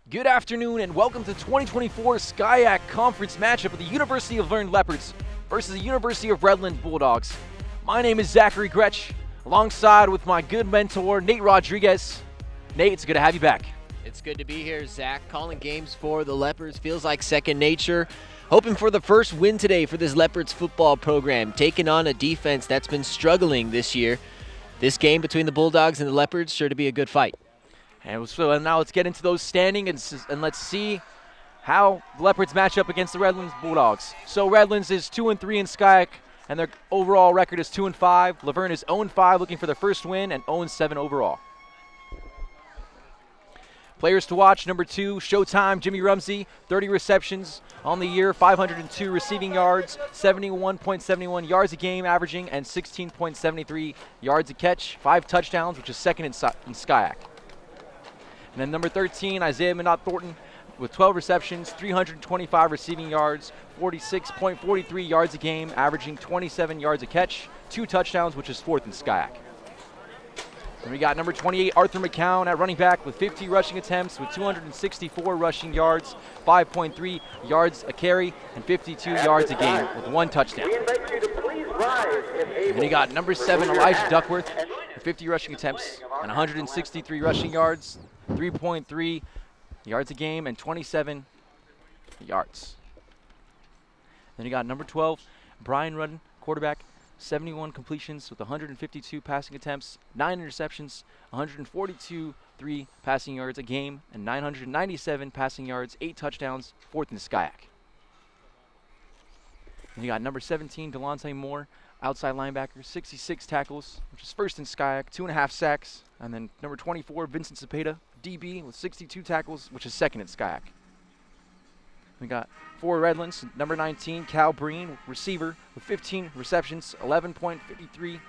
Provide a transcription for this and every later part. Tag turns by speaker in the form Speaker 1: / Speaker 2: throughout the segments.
Speaker 1: Good afternoon and welcome to 2024 SCIAC Conference matchup of the University of Lerne Leopards versus the University of Redlands Bulldogs. My name is Zachary Gretsch, alongside with my good mentor, Nate Rodriguez. Nate, it's good to have you back.
Speaker 2: It's good to be here, Zach. Calling games for the Leopards feels like second nature. Hoping for the first win today for this Leopards football program, taking on a defense that's been struggling this year. This game between the Bulldogs and the Leopards sure to be a good fight.
Speaker 1: And so now let's get into those standings and let's see how the Leopards match up against the Redlands Bulldogs. So Redlands is 2-3 in SCIAC, and their overall record is 2-5. Laverne is 0-5, looking for their first win, and 0-7 overall. Players to watch, number 2, Showtime, Jimmy Rumsey, 30 receptions on the year, 502 receiving yards, 71.71 yards a game averaging, and 16.73 yards a catch, 5 touchdowns, which is second in SCIAC. And then number 13, Isaiah Minot Thornton, with 12 receptions, 325 receiving yards, 46.43 yards a game, averaging 27 yards a catch, 2 touchdowns, which is fourth in SCIAC. And we got number 28, Arthur McCown at running back with 50 rushing attempts with 264 rushing yards, 5.3 yards a carry, and 52 yards a game with 1 touchdown. And you got number 7, Elijah Duckworth with 50 rushing attempts and 163 rushing yards, 3.3 yards a game, and 27 yards. Then you got number 12, Brian Rudden, quarterback, 71 completions with 152 passing attempts, 9 interceptions, 142 passing yards a game, and 997 passing yards, 8 touchdowns, fourth in SCIAC. Then you got number 17, Delonte Moore, outside linebacker, 66 tackles, which is first in SCIAC, 2.5 sacks. And then number 24, Vincent Cepeda, DB, with 62 tackles, which is second in SCIAC. We got for Redlands, number 19, Cal Breen, receiver, with 15 receptions, 11.53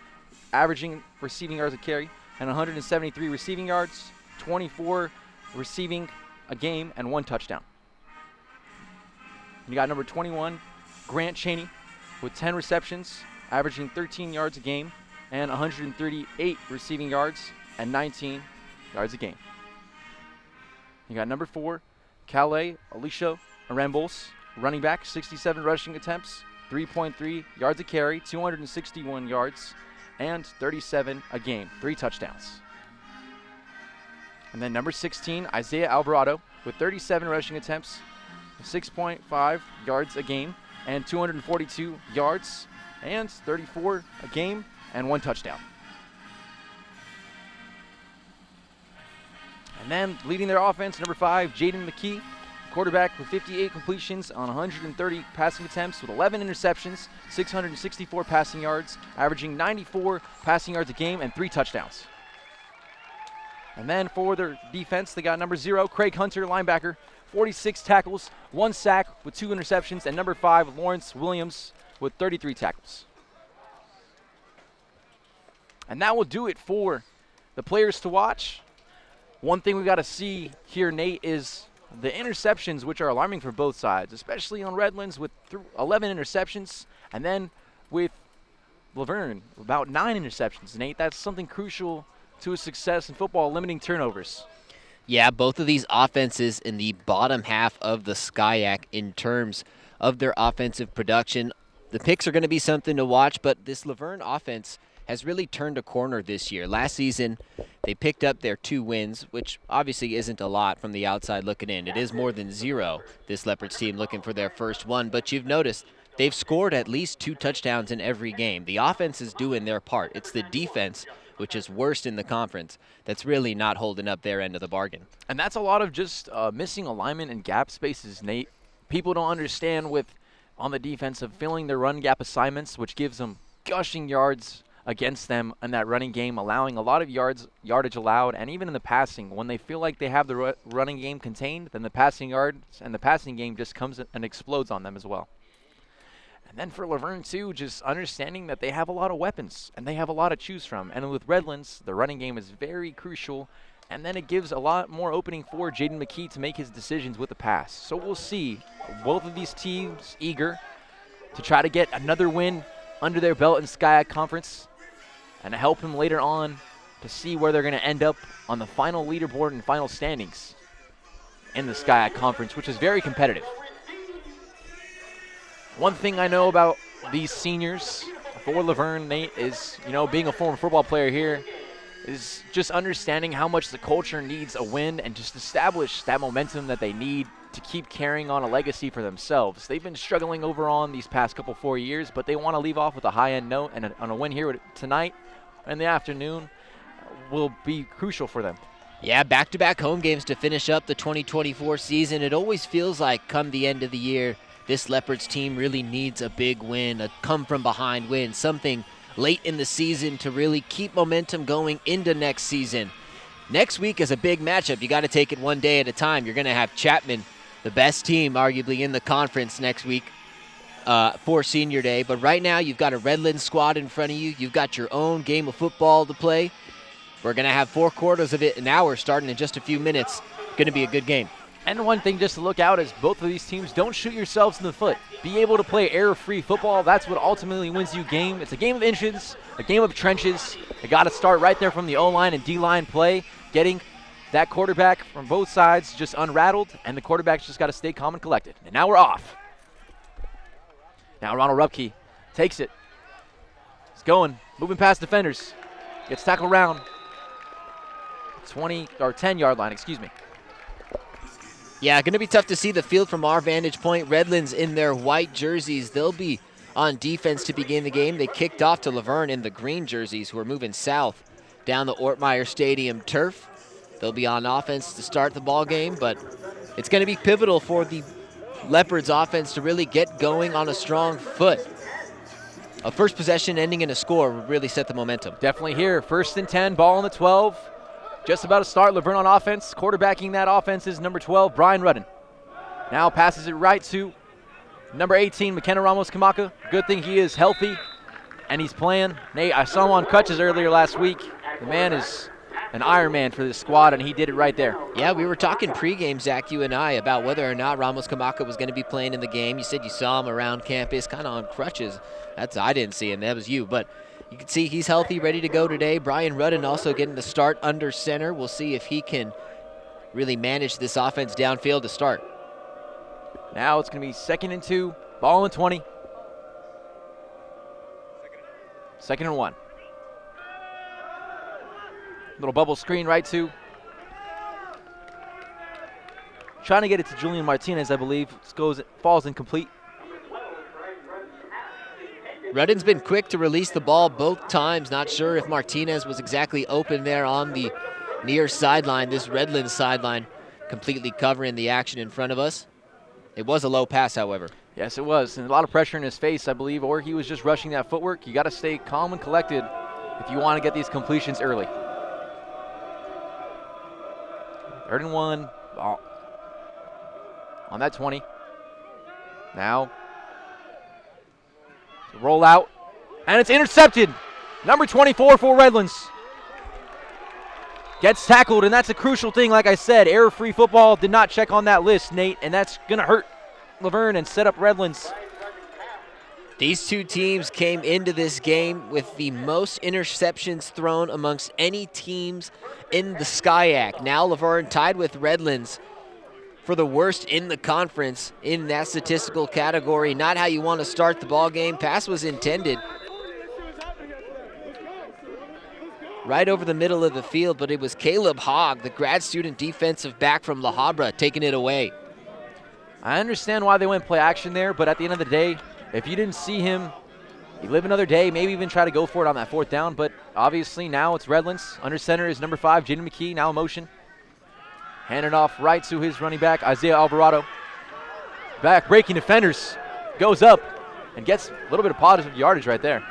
Speaker 1: averaging receiving yards a carry, and 173 receiving yards, 24 receiving a game, and 1 touchdown. You got number 21, Grant Cheney, with 10 receptions, averaging 13 yards a game, and 138 receiving yards, and 19 yards a game. You got number 4, Calais Alicia Arambos, running back, 67 rushing attempts, 3.3 yards a carry, 261 yards, and 37 a game, 3 touchdowns. And then number 16, Isaiah Alvarado, with 37 rushing attempts, 6.5 yards a game, and 242 yards, and 34 a game, and 1 touchdown. And then leading their offense, number 5, Jaden McKee, quarterback with 58 completions on 130 passing attempts with 11 interceptions, 664 passing yards, averaging 94 passing yards a game, and 3 touchdowns. And then for their defense, they got number 0, Craig Hunter, linebacker, 46 tackles, 1 sack with 2 interceptions, and number 5, Lawrence Williams, with 33 tackles. And that will do it for the players to watch. One thing we got to see here, Nate, is the interceptions, which are alarming for both sides, especially on Redlands with 11 interceptions, and then with Laverne, about 9 interceptions. Nate, that's something crucial to a success in football, limiting turnovers.
Speaker 2: Yeah, both of these offenses in the bottom half of the SCIAC in terms of their offensive production. The picks are going to be something to watch, but this Laverne offense has really turned a corner this year. Last season, they picked up their 2 wins, which obviously isn't a lot from the outside looking in. It is more than 0, this Leopards team looking for their first one, but you've noticed they've scored at least 2 touchdowns in every game. The offense is doing their part. It's the defense, which is worst in the conference, that's really not holding up their end of the bargain.
Speaker 1: And that's a lot of just missing alignment and gap spaces, Nate. People don't understand on the defense of filling their run gap assignments, which gives them gushing yards against them in that running game, allowing a lot of yardage allowed, and even in the passing, when they feel like they have the running game contained, then the passing yards and the passing game just comes and explodes on them as well. And then for Laverne too, just understanding that they have a lot of weapons and they have a lot to choose from. And with Redlands, the running game is very crucial, and then it gives a lot more opening for Jaden McKee to make his decisions with the pass. So we'll see both of these teams eager to try to get another win under their belt in SCIAC Conference, and to help him later on to see where they're going to end up on the final leaderboard and final standings. in the SCIAC Conference, which is very competitive. One thing I know about these seniors for Laverne, Nate, is, being a former football player here, is just understanding how much the culture needs a win and just establish that momentum that they need to keep carrying on a legacy for themselves. They've been struggling over on these past 4 years, but they want to leave off with a high-end note, and on a win here tonight in the afternoon will be crucial for them.
Speaker 2: Yeah, back-to-back home games to finish up the 2024 season. It always feels like come the end of the year, this Leopards team really needs a big win, a come-from-behind win, something late in the season to really keep momentum going into next season. Next week is a big matchup. You got to take it one day at a time. You're going to have Chapman, the best team arguably in the conference next week for Senior Day. But right now you've got a Redlands squad in front of you. You've got your own game of football to play. We're going to have 4 quarters of it an hour starting in just a few minutes. Going to be a good game.
Speaker 1: And one thing just to look out is both of these teams don't shoot yourselves in the foot. Be able to play error-free football. That's what ultimately wins you a game. It's a game of inches, a game of trenches. You got to start right there from the O-line and D-line play, getting that quarterback from both sides just unrattled, and the quarterback's just got to stay calm and collected. And now we're off. Now Ronald Rupke takes it. He's going, moving past defenders. Gets tackled around 10-yard line, excuse me.
Speaker 2: Yeah, going to be tough to see the field from our vantage point. Redlands in their white jerseys. They'll be on defense to begin the game. They kicked off to Laverne in the green jerseys, who are moving south down the Ortmeyer Stadium turf. They'll be on offense to start the ball game, but it's going to be pivotal for the Leopards offense to really get going on a strong foot. A first possession ending in a score would really set the momentum.
Speaker 1: Definitely here. 1st and 10, ball on the 12. Just about to start. Laverne on offense. Quarterbacking that offense is number 12, Brian Rudden. Now passes it right to number 18, McKenna Ramos-Kamaka. Good thing he is healthy and he's playing. Nate, I saw him on crutches earlier last week. The man is an Iron Man for this squad, and he did it right there.
Speaker 2: Yeah, we were talking pregame, Zach, you and I, about whether or not Ramos-Kamaka was going to be playing in the game. You said you saw him around campus, kind of on crutches. I didn't see him. That was you, but you can see he's healthy, ready to go today. Brian Rudden also getting the start under center. We'll see if he can really manage this offense downfield to start.
Speaker 1: Now it's going to be 2nd and 2, ball and 20. 2nd and 1. Little bubble screen right to. Trying to get it to Julian Martinez, I believe. Falls incomplete.
Speaker 2: Rudden's been quick to release the ball both times. Not sure if Martinez was exactly open there on the near sideline. This Redlands sideline completely covering the action in front of us. It was a low pass, however.
Speaker 1: Yes, it was. And a lot of pressure in his face, I believe, or he was just rushing that footwork. You got to stay calm and collected if you want to get these completions early. 3rd and 1. Ball on that 20. Now, roll out, and it's intercepted. Number 24 for Redlands. Gets tackled, and that's a crucial thing. Like I said, error-free football did not check on that list, Nate, and that's going to hurt Laverne and set up Redlands.
Speaker 2: These two teams came into this game with the most interceptions thrown amongst any teams in the SCIAC. Now Laverne tied with Redlands for the worst in the conference in that statistical category. Not how you want to start the ball game. Pass was intended right over the middle of the field, but it was Caleb Hogg, the grad student defensive back from La Habra, taking it away.
Speaker 1: I understand why they went play action there, but at the end of the day, if you didn't see him, you live another day, maybe even try to go for it on that 4th down, but obviously now it's Redlands. Under center is number 5, Jaden McKee, now in motion. Handed off right to his running back, Isaiah Alvarado. Back breaking defenders, goes up and gets a little bit of positive yardage right there.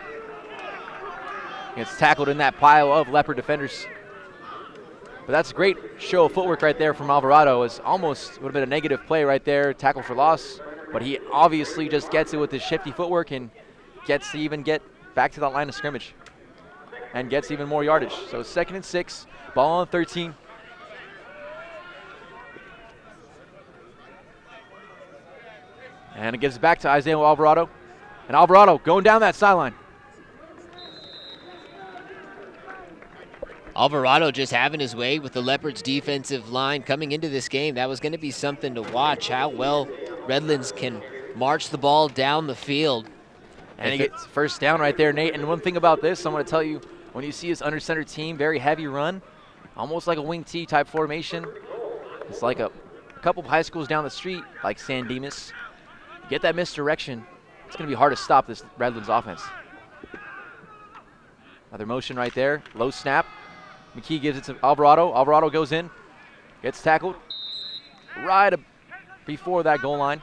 Speaker 1: Gets tackled in that pile of Leopard defenders. But that's a great show of footwork right there from Alvarado. It was almost would have been a negative play right there, tackle for loss. But he obviously just gets it with his shifty footwork and gets to even get back to that line of scrimmage and gets even more yardage. So 2nd and 6, ball on 13. And it gives it back to Isaiah Alvarado. And Alvarado going down that sideline.
Speaker 2: Alvarado just having his way with the Leopards defensive line coming into this game. That was going to be something to watch, how well Redlands can march the ball down the field.
Speaker 1: And he gets first down right there, Nate. And one thing about this, I'm going to tell you, when you see his under center team, very heavy run, almost like a wing T type formation. It's like a couple of high schools down the street, like San Dimas. You get that misdirection, it's going to be hard to stop this Redlands offense. Another motion right there, low snap. McKee gives it to Alvarado. Alvarado goes in, gets tackled right before that goal line.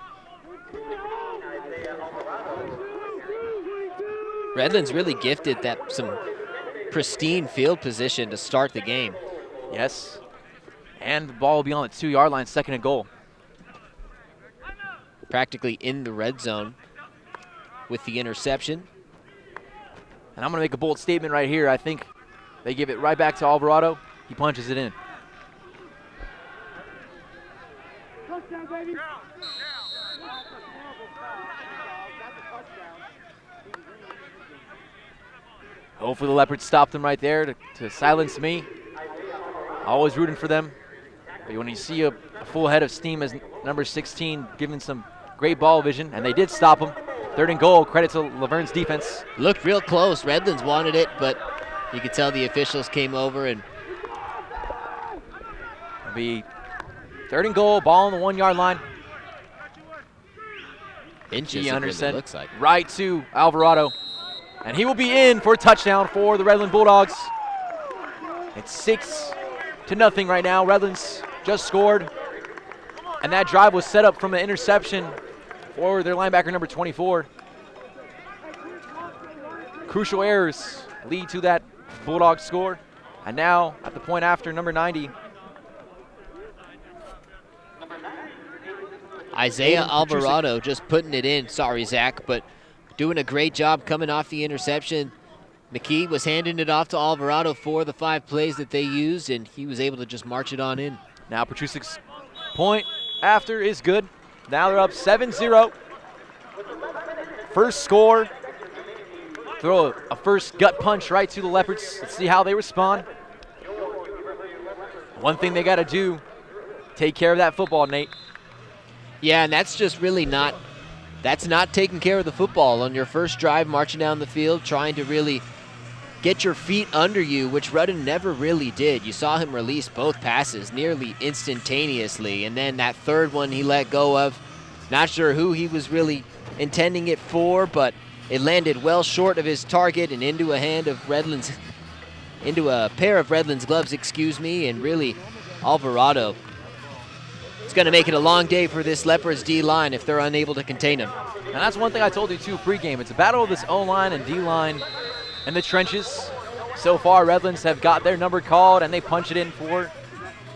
Speaker 2: Redlands really gifted that some pristine field position to start the game.
Speaker 1: Yes, and the ball will be on the 2-yard line, 2nd and goal.
Speaker 2: Practically in the red zone with the interception.
Speaker 1: And I'm going to make a bold statement right here. I think they give it right back to Alvarado. He punches it in. Hopefully the Leopards stopped them right there to silence me. Always rooting for them. But when you see a full head of steam as number 16 giving some great ball vision, and they did stop him. 3rd and goal, credit to Laverne's defense.
Speaker 2: Looked real close. Redlands wanted it, but you could tell the officials came over and
Speaker 1: It'll be 3rd and goal, ball on the 1-yard line.
Speaker 2: inches
Speaker 1: He
Speaker 2: it
Speaker 1: undersent
Speaker 2: really looks like.
Speaker 1: right to Alvarado. And he will be in for a touchdown for the Redland Bulldogs. It's 6-0 right now. Redlands just scored. And that drive was set up from an interception for their linebacker number 24. Crucial errors lead to that Bulldog score. And now at the point after, number 90.
Speaker 2: Isaiah Alvarado just putting it in. Sorry, Zach, but doing a great job coming off the interception. McKee was handing it off to Alvarado for the 5 plays that they used, and he was able to just march it on in.
Speaker 1: Now Petrusic's point after is good. Now they're up 7-0. First score. Throw a first gut punch right to the Leopards. Let's see how they respond. One thing they got to do, take care of that football, Nate.
Speaker 2: Yeah, and that's just really not taking care of the football on your first drive, marching down the field, trying to really get your feet under you, which Rudden never really did. You saw him release both passes nearly instantaneously, and then that third one he let go of. Not sure who he was really intending it for, but it landed well short of his target and into a pair of Redlands gloves, and really Alvarado. It's going to make it a long day for this Leopards D-line if they're unable to contain him.
Speaker 1: And that's one thing I told you too pregame. It's a battle of this O-line and D-line in the trenches. So far, Redlands have got their number called, and they punch it in for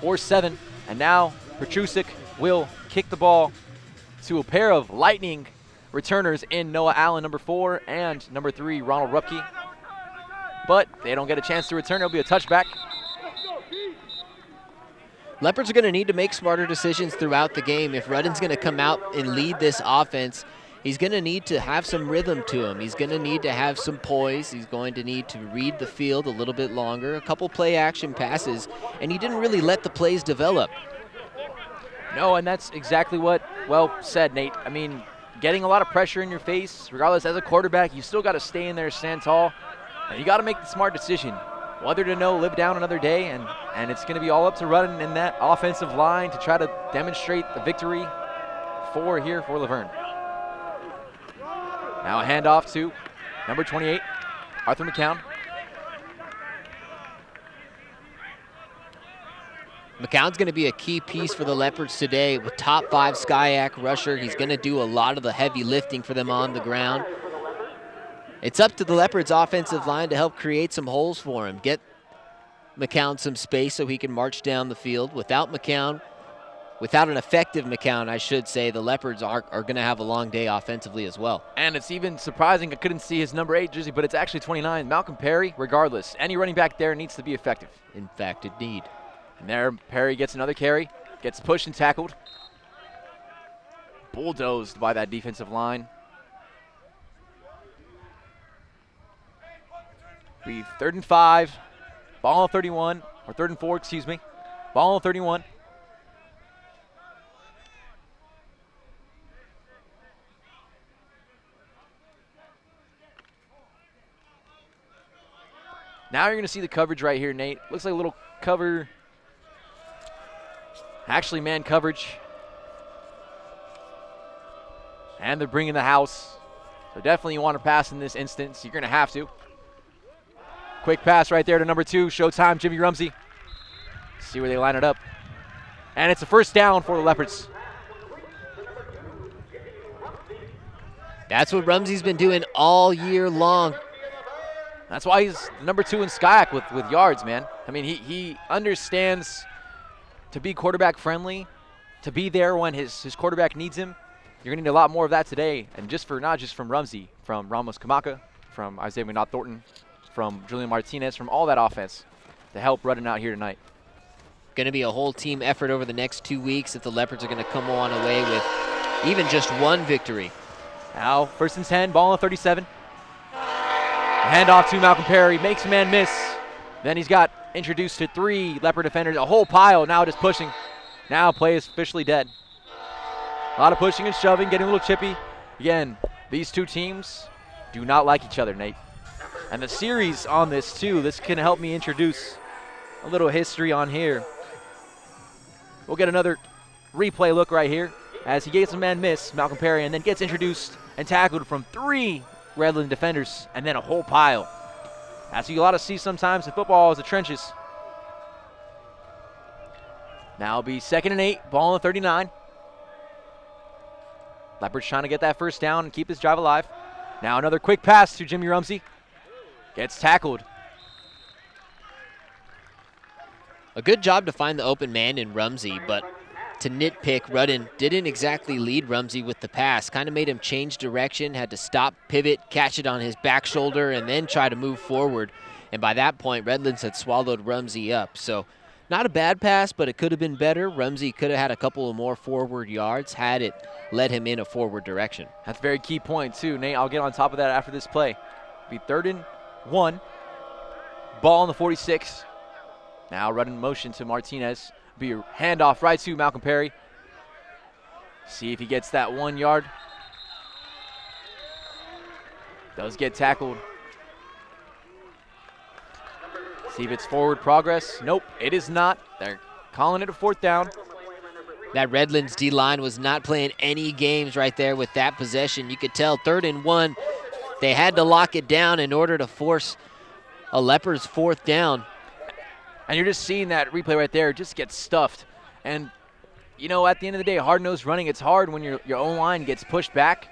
Speaker 1: 4-7. And now Petrusic will kick the ball to a pair of lightning returners in Noah Allen, number 4, and number 3, Ronald Rupke. But they don't get a chance to return. It'll be a touchback.
Speaker 2: Leopards are going to need to make smarter decisions throughout the game. If Rudden's going to come out and lead this offense, he's going to need to have some rhythm to him. He's going to need to have some poise. He's going to need to read the field a little bit longer, a couple play-action passes, and he didn't really let the plays develop.
Speaker 1: No, and that's exactly what, well said, Nate. I mean, getting a lot of pressure in your face, regardless as a quarterback, you still got to stay in there, stand tall, and you got to make the smart decision. Whether to live down another day, and it's going to be all up to Rudden in that offensive line to try to demonstrate the victory for Laverne. Now a handoff to number 28, Arthur McCown.
Speaker 2: McCown's going to be a key piece for the Leopards today with top 5 SCIAC rusher. He's going to do a lot of the heavy lifting for them on the ground. It's up to the Leopards offensive line to help create some holes for him. Get McCown some space so he can march down the field. Without an effective McCown, I should say, the Leopards are going to have a long day offensively as well.
Speaker 1: And it's even surprising I couldn't see his number 8 jersey, but it's actually 29. Malcolm Perry, regardless. Any running back there needs to be effective.
Speaker 2: In fact, indeed.
Speaker 1: And there, Perry gets another carry, gets pushed and tackled. Bulldozed by that defensive line. Be 3rd and 5. Ball on 31, or 3rd and 4, excuse me. Ball on 31. Now you're going to see the coverage right here, Nate. Looks like a little cover. Actually, man coverage. And they're bringing the house. So definitely you want to pass in this instance. You're going to have to. Quick pass right there to number 2. Showtime, Jimmy Rumsey. See where they line it up. And it's a first down for the Leopards.
Speaker 2: That's what Rumsey's been doing all year long.
Speaker 1: That's why he's number 2 in SCIAC with yards, man. I mean, he understands to be quarterback friendly, to be there when his quarterback needs him. You're going to need a lot more of that today, and not just from Rumsey, from Ramos Kamaka, from Isaiah McNaught-Thornton, from Julian Martinez, from all that offense to help running out here tonight.
Speaker 2: Going to be a whole team effort over the next 2 weeks if the Leopards are going to come on away with even just one victory.
Speaker 1: Now, 1st and 10, ball on 37. Handoff to Malcolm Perry, makes a man miss. Then he's got introduced to 3 Leopard defenders, a whole pile, now just pushing. Now play is officially dead. A lot of pushing and shoving, getting a little chippy. Again, these 2 teams do not like each other, Nate. And the series on this, too, this can help me introduce a little history on here. We'll get another replay look right here as he gets a man miss, Malcolm Perry, and then gets introduced and tackled from 3 Redlands defenders, and then a whole pile. That's what you ought to see sometimes in football is the trenches. Now it'll be 2nd and 8, ball on the 39. Leopards trying to get that first down and keep this drive alive. Now another quick pass to Jimmy Rumsey. Gets tackled.
Speaker 2: A good job to find the open man in Rumsey, but to nitpick, Rudden didn't exactly lead Rumsey with the pass. Kind of made him change direction, had to stop, pivot, catch it on his back shoulder, and then try to move forward. And by that point, Redlands had swallowed Rumsey up. So not a bad pass, but it could have been better. Rumsey could have had a couple of more forward yards had it led him in a forward direction.
Speaker 1: That's a very key point, too, Nate. I'll get on top of that after this play. It'll be 3rd and 1. Ball on the 46. Now running motion to Martinez. Be a handoff right to Malcolm Perry. See if he gets that 1 yard. Does get tackled. See if it's forward progress. Nope, it is not. They're calling it a 4th down.
Speaker 2: That Redlands D-line was not playing any games right there with that possession. You could tell 3rd and 1, they had to lock it down in order to force a Leopards 4th down.
Speaker 1: And you're just seeing that replay right there just get stuffed. And, you know, at the end of the day, hard-nosed running, it's hard when your own line gets pushed back.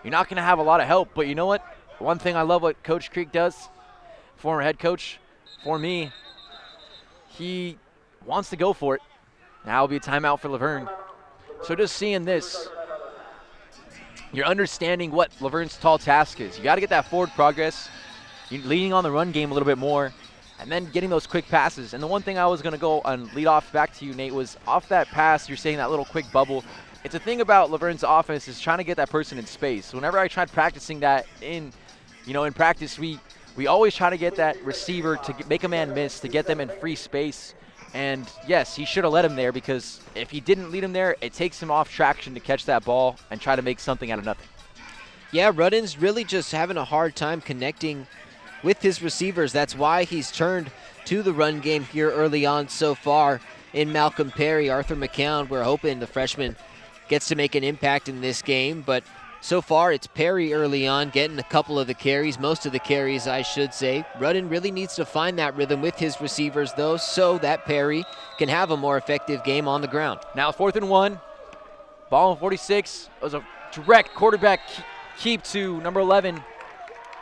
Speaker 1: You're not going to have a lot of help. But you know what? One thing I love what Coach Creek does, former head coach, for me, he wants to go for it. Now will be a timeout for Laverne. So just seeing this, you're understanding what Laverne's tall task is. You got to get that forward progress. You're leaning on the run game a little bit more. And then getting those quick passes. And the one thing I was going to go and lead off back to you, Nate, was off that pass, you're saying that little quick bubble. It's a thing about Laverne's offense is trying to get that person in space. Whenever I tried practicing that in practice, we always try to get that receiver to make a man miss, to get them in free space. And, yes, he should have led him there because if he didn't lead him there, it takes him off traction to catch that ball and try to make something out of nothing.
Speaker 2: Yeah, Rudden's really just having a hard time connecting with his receivers. That's why he's turned to the run game here early on so far in Malcolm Perry. Arthur McCown, we're hoping the freshman gets to make an impact in this game, but so far it's Perry early on getting a couple of the carries, most of the carries I should say. Rudden really needs to find that rhythm with his receivers though so that Perry can have a more effective game on the ground.
Speaker 1: Now 4th and 1, ball on 46. It was a direct quarterback keep to number 11,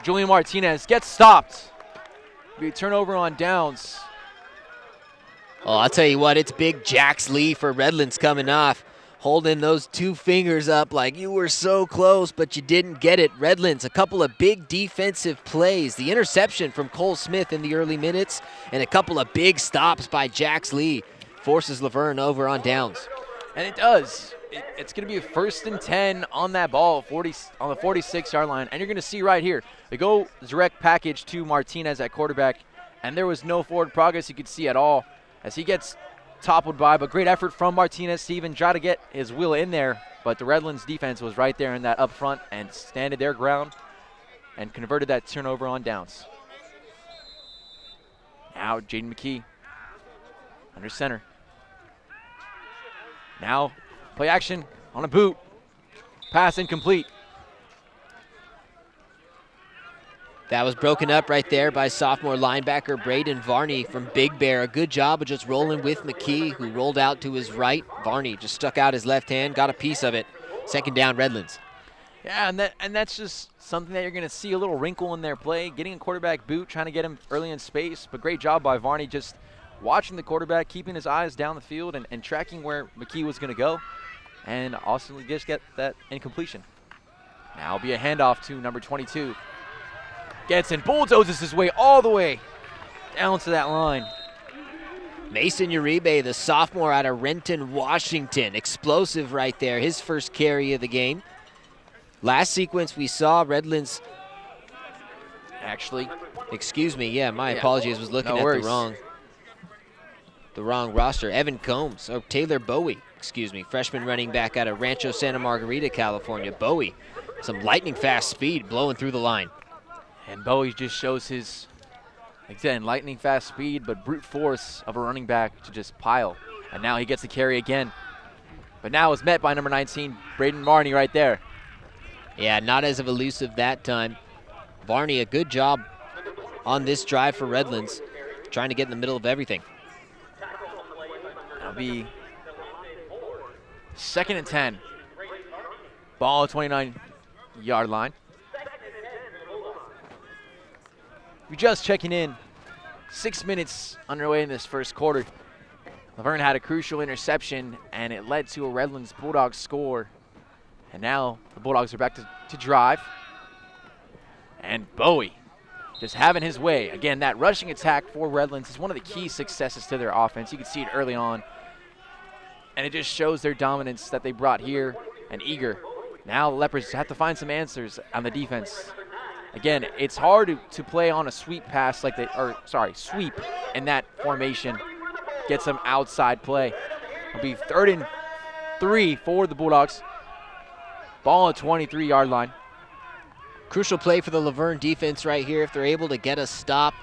Speaker 1: Julian Martinez. Gets stopped. Be a turnover on downs.
Speaker 2: Oh, I'll tell you what, it's big Jax Lee for Redlands coming off, holding those 2 fingers up like you were so close, but you didn't get it. Redlands, a couple of big defensive plays. The interception from Cole Smith in the early minutes, and a couple of big stops by Jax Lee forces Laverne over on downs.
Speaker 1: And it does. It's going to be a 1st and 10 on that ball, on the 46-yard line. And you're going to see right here, they go direct package to Martinez at quarterback, and there was no forward progress you could see at all as he gets toppled by, but great effort from Martinez to even try to get his wheel in there, but the Redlands defense was right there in that up front and standed their ground and converted that turnover on downs. Now Jaden McKee under center. Now play action on a boot. Pass incomplete.
Speaker 2: That was broken up right there by sophomore linebacker Braden Varney from Big Bear. A good job of just rolling with McKee, who rolled out to his right. Varney just stuck out his left hand, got a piece of it. Second down, Redlands.
Speaker 1: Yeah, and that's just something that you're going to see a little wrinkle in their play, getting a quarterback boot, trying to get him early in space. But great job by Varney just watching the quarterback, keeping his eyes down the field and tracking where McKee was going to go. And Austin just get that incompletion. Now it'll be a handoff to number 22. Gets in, bulldozes his way all the way down to that line.
Speaker 2: Mason Uribe, the sophomore out of Renton, Washington. Explosive right there, his first carry of the game. Last sequence we saw Redlands.
Speaker 1: Actually,
Speaker 2: excuse me, yeah, my apologies, was looking
Speaker 1: no
Speaker 2: at
Speaker 1: worries.
Speaker 2: the wrong roster. Evan Combs, or Taylor Bowie, excuse me, freshman running back out of Rancho Santa Margarita, California. Bowie, some lightning fast speed blowing through the line.
Speaker 1: And Bowie just shows his, again, lightning fast speed, but brute force of a running back to just pile. And now he gets the carry again. But now is met by number 19, Braden Varney right there.
Speaker 2: Yeah, not as elusive that time. Varney, a good job on this drive for Redlands, trying to get in the middle of everything.
Speaker 1: That'll be 2nd and 10. Ball at 29-yard line. We're just checking in. 6 minutes underway in this first quarter. Laverne had a crucial interception, and it led to a Redlands Bulldogs score. And now the Bulldogs are back to drive. And Bowie just having his way. Again, that rushing attack for Redlands is one of the key successes to their offense. You can see it early on. And it just shows their dominance that they brought here and eager. Now the Leopards have to find some answers on the defense. Again, it's hard to play on a sweep pass like sweep in that formation. Get some outside play. It'll be 3rd and 3 for the Bulldogs. Ball at 23-yard line.
Speaker 2: Crucial play for the Laverne defense right here. If they're able to get a stop,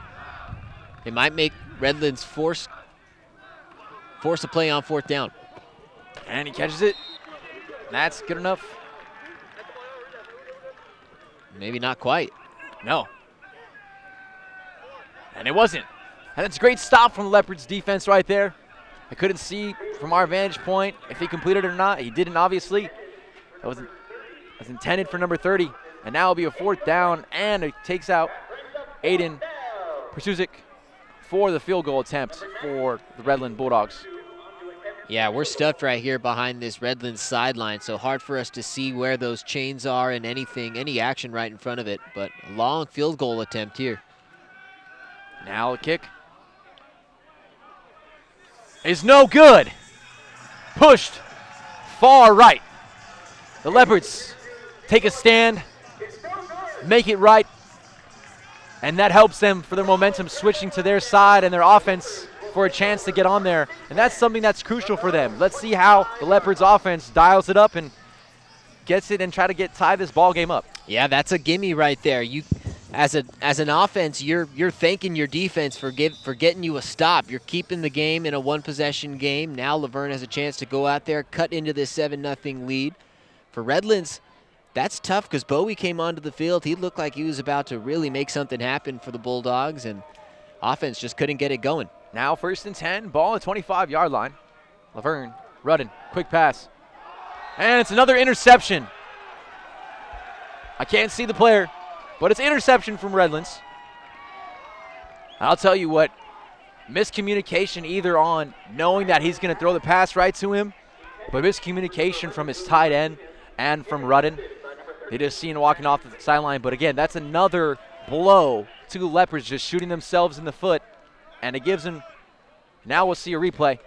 Speaker 2: it might make Redlands force a play on 4th down.
Speaker 1: And he catches it. That's good enough.
Speaker 2: Maybe not quite.
Speaker 1: No. And it wasn't. And it's a great stop from the Leopards defense right there. I couldn't see from our vantage point if he completed it or not. He didn't, obviously. It was intended for number 30. And now it'll be a 4th down, and it takes out Aiden Persuzik for the field goal attempt for the Redland Bulldogs.
Speaker 2: Yeah, we're stuffed right here behind this Redlands sideline, so hard for us to see where those chains are and any action right in front of it. But a long field goal attempt here.
Speaker 1: Now the kick is no good. Pushed far right. The Leopards take a stand, make it right, and that helps them for their momentum switching to their side and their offense for a chance to get on there. And that's something that's crucial for them. Let's see how the Leopards offense dials it up and gets it and try to tie this ball game up.
Speaker 2: Yeah, that's a gimme right there. You, as an offense, you're thanking your defense for getting you a stop. You're keeping the game in a one-possession game. Now Laverne has a chance to go out there, cut into this 7-0 lead. For Redlands, that's tough because Bowie came onto the field. He looked like he was about to really make something happen for the Bulldogs, and offense just couldn't get it going.
Speaker 1: Now 1st and 10, ball at 25-yard line. Laverne, Rudden, quick pass. And it's another interception. I can't see the player, but it's interception from Redlands. I'll tell you what, miscommunication either on knowing that he's going to throw the pass right to him, but miscommunication from his tight end and from Rudden. They just seen him walking off the sideline, but again, that's another blow to the Leopards just shooting themselves in the foot, and it gives them, now we'll see a replay.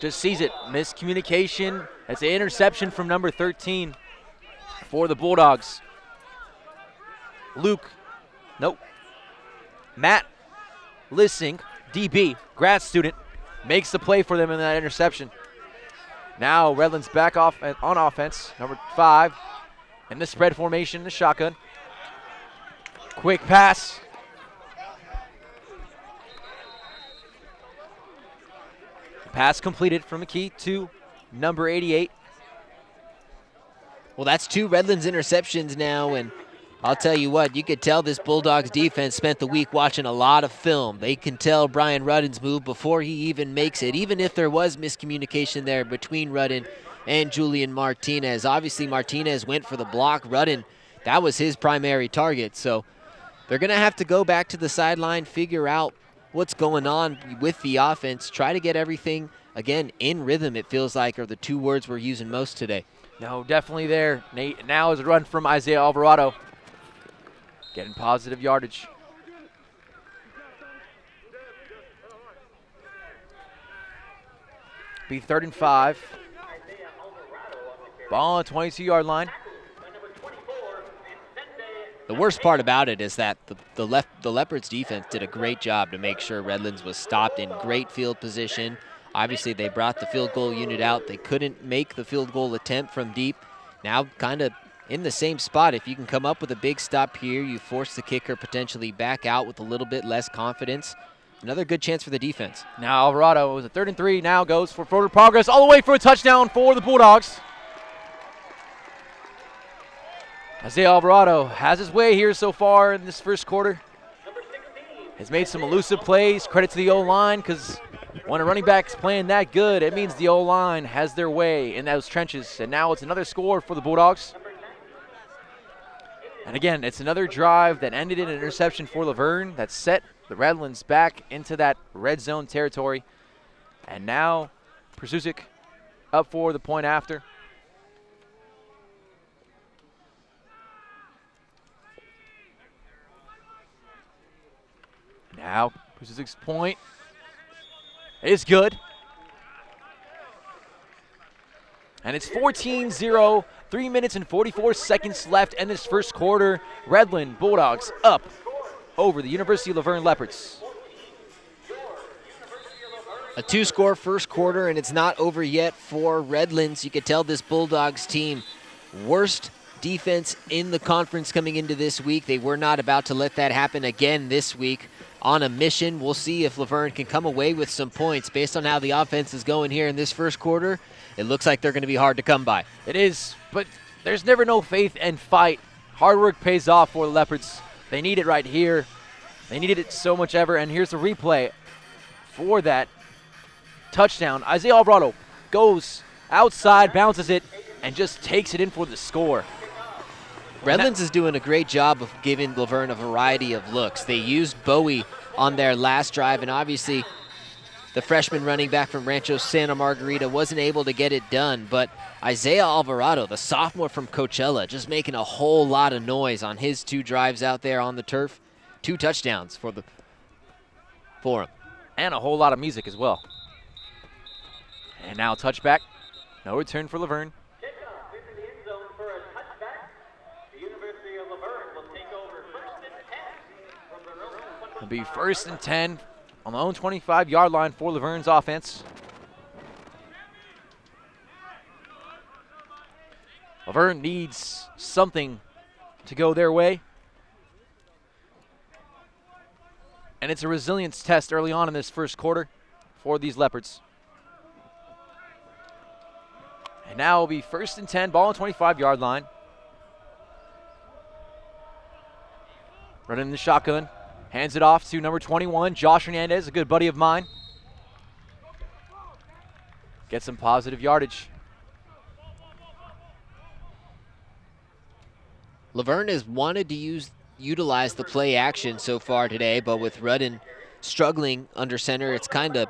Speaker 1: Just sees it, miscommunication. It's an interception from number 13 for the Bulldogs. Luke Matt Lissing, DB, grad student, makes the play for them in that interception. Now Redlands back off on offense, number 5, in the spread formation, the shotgun. Quick pass. Pass completed from McKee to number 88.
Speaker 2: Well, that's 2 Redlands interceptions now, and I'll tell you what, you could tell this Bulldogs defense spent the week watching a lot of film. They can tell Brian Rudden's move before he even makes it, even if there was miscommunication there between Rudden and Julian Martinez. Obviously, Martinez went for the block. Rudden, that was his primary target, so they're going to have to go back to the sideline, figure out what's going on with the offense, try to get everything, again, in rhythm, it feels like, are the 2 words we're using most today.
Speaker 1: No, definitely there. Nate, now is a run from Isaiah Alvarado. Getting positive yardage. Be 3rd and 5. Ball on the 22-yard line.
Speaker 2: The worst part about it is that the Leopards defense did a great job to make sure Redlands was stopped in great field position. Obviously, they brought the field goal unit out. They couldn't make the field goal attempt from deep. Now kind of in the same spot. If you can come up with a big stop here, you force the kicker potentially back out with a little bit less confidence. Another good chance for the defense.
Speaker 1: Now Alvarado was a 3rd and 3. Now goes for further progress all the way for a touchdown for the Bulldogs. Isaiah Alvarado has his way here so far in this first quarter. Has made some elusive plays. Credit to the O-line, because when a running back's playing that good, it means the O-line has their way in those trenches. And now it's another score for the Bulldogs. And again, it's another drive that ended in an interception for Laverne that set the Redlands back into that red zone territory. And now Prasusic up for the point after. Now Prusic's point is good. And it's 14-0, 3 minutes and 44 seconds left in this first quarter. Redland Bulldogs up over the University of Laverne Leopards.
Speaker 2: A 2-score first quarter, and it's not over yet for Redlands. You could tell this Bulldogs team, worst defense in the conference coming into this week. They were not about to let that happen again this week. On a mission, we'll see if Laverne can come away with some points. Based on how the offense is going here in this first quarter, it looks like they're going to be hard to come by.
Speaker 1: It is, but there's never no faith and fight. Hard work pays off for the Leopards. They need it right here. They needed it so much ever, and here's the replay for that touchdown. Isaiah Alvarado goes outside, bounces it, and just takes it in for the score.
Speaker 2: Redlands is doing a great job of giving Laverne a variety of looks. They used Bowie on their last drive, and obviously the freshman running back from Rancho Santa Margarita wasn't able to get it done, but Isaiah Alvarado, the sophomore from Coachella, just making a whole lot of noise on his 2 drives out there on the turf. 2 touchdowns for him.
Speaker 1: And a whole lot of music as well. And now touchback. No return for Laverne. It'll be 1st and 10 on the own 25-yard line for Laverne's offense. Laverne needs something to go their way. And it's a resilience test early on in this first quarter for these Leopards. And now it'll be 1st and 10, ball on 25-yard line. Running the shotgun. Hands it off to number 21, Josh Hernandez, a good buddy of mine. Get some positive yardage.
Speaker 2: Laverne has wanted to utilize the play action so far today, but with Rudden struggling under center, it's kind of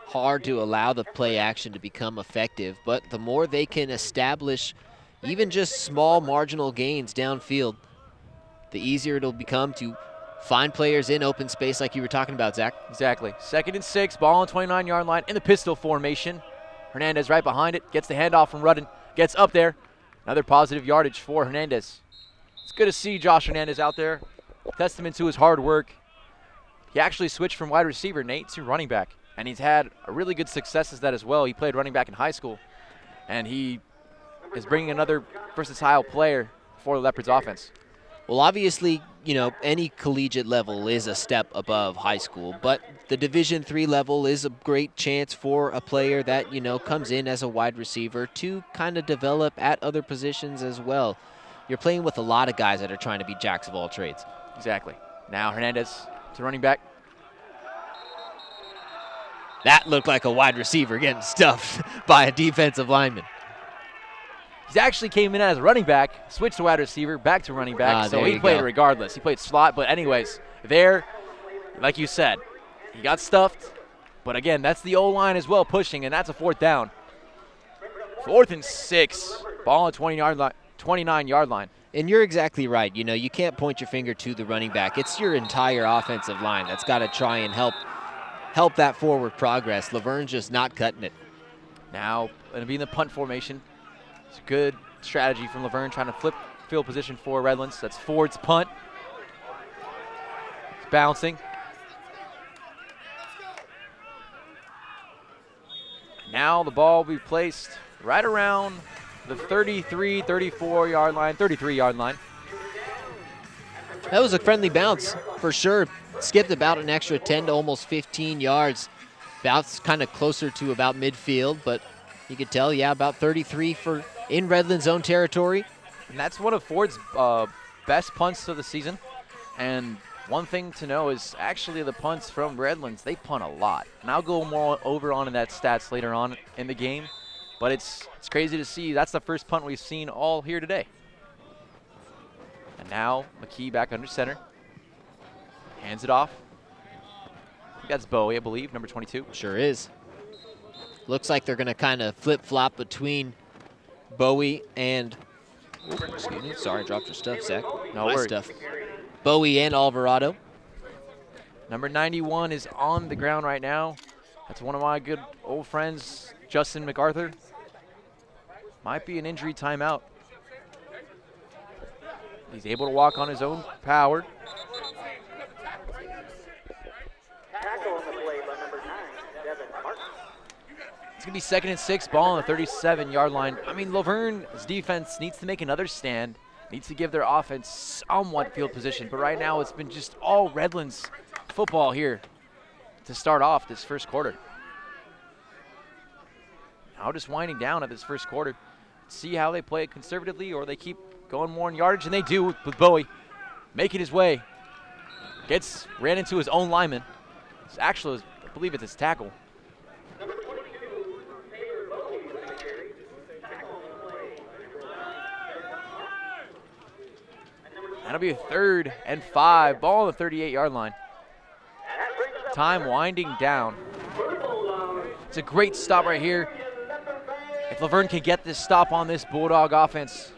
Speaker 2: hard to allow the play action to become effective. But the more they can establish even just small marginal gains downfield, the easier it'll become to find players in open space like you were talking about, Zach.
Speaker 1: Exactly. 2nd and 6, ball on 29-yard line in the pistol formation. Hernandez right behind it, gets the handoff from Rudden, gets up there. Another positive yardage for Hernandez. It's good to see Josh Hernandez out there. Testament to his hard work he actually switched from wide receiver, Nate, to running back. And he's had a really good success as that as well. He played running back in high school. And he is bringing another versatile player for the Leopards offense.
Speaker 2: Well, obviously, any collegiate level is a step above high school, but the Division III level is a great chance for a player that, comes in as a wide receiver to kind of develop at other positions as well. You're playing with a lot of guys that are trying to be jacks of all trades.
Speaker 1: Exactly. Now Hernandez to running back.
Speaker 2: That looked like a wide receiver getting stuffed by a defensive lineman.
Speaker 1: He actually came in as a running back, switched to wide receiver, back to running back, so he played regardless. He played slot, but anyways, there, like you said, he got stuffed. But again, that's the O-line as well pushing, and that's a 4th down. 4th and 6, ball on 29-yard line.
Speaker 2: And you're exactly right. You can't point your finger to the running back. It's your entire offensive line that's got to try and help that forward progress. Laverne's just not cutting it.
Speaker 1: Now, going to be in the punt formation. It's a good strategy from Laverne, trying to flip field position for Redlands. That's Ford's punt. It's bouncing. Now the ball will be placed right around the 33, 34-yard line, 33-yard line.
Speaker 2: That was a friendly bounce for sure. Skipped about an extra 10 to almost 15 yards. Bounced kind of closer to about midfield, but you could tell, about 33 for in Redlands' own territory.
Speaker 1: And that's one of Ford's best punts of the season. And one thing to know is actually the punts from Redlands, they punt a lot. And I'll go more over on in that stats later on in the game. But it's crazy to see. That's the first punt we've seen all here today. And now McKee back under center. Hands it off. I think that's Bowie, I believe, number 22.
Speaker 2: Sure is. Looks like they're going to kind of flip-flop between Bowie and, excuse me, sorry, dropped your stuff, Zach.
Speaker 1: No
Speaker 2: My
Speaker 1: worries.
Speaker 2: stuff. Bowie and Alvarado.
Speaker 1: Number 91 is on the ground right now. That's one of my good old friends, Justin MacArthur. Might be an injury timeout. He's able to walk on his own power. It's going to be 2nd and 6, ball on the 37-yard line. I mean, Laverne's defense needs to make another stand, needs to give their offense somewhat field position. But right now, it's been just all Redlands football here to start off this first quarter. Now just winding down at this first quarter. See how they play it conservatively, or they keep going more in yardage, and they do with Bowie making his way. Ran into his own lineman. It's actually, I believe it's his tackle. That'll be a 3rd and 5, ball on the 38-yard line. Time winding down. It's a great stop right here. If Laverne can get this stop on this Bulldog offense.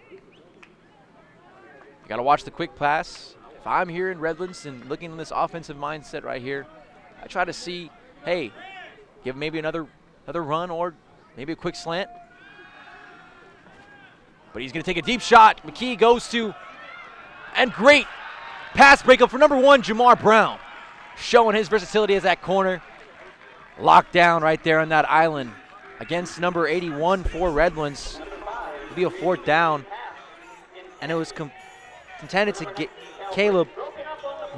Speaker 1: You got to watch the quick pass. If I'm here in Redlands and looking at this offensive mindset right here, I try to see, hey, give maybe another run or maybe a quick slant. But he's going to take a deep shot. McKee goes to, and great pass breakup for number 1, Jamar Brown. Showing his versatility as that corner. Locked down right there on that island against number 81 for Redlands. It'll be a 4th down. And it was intended to get Caleb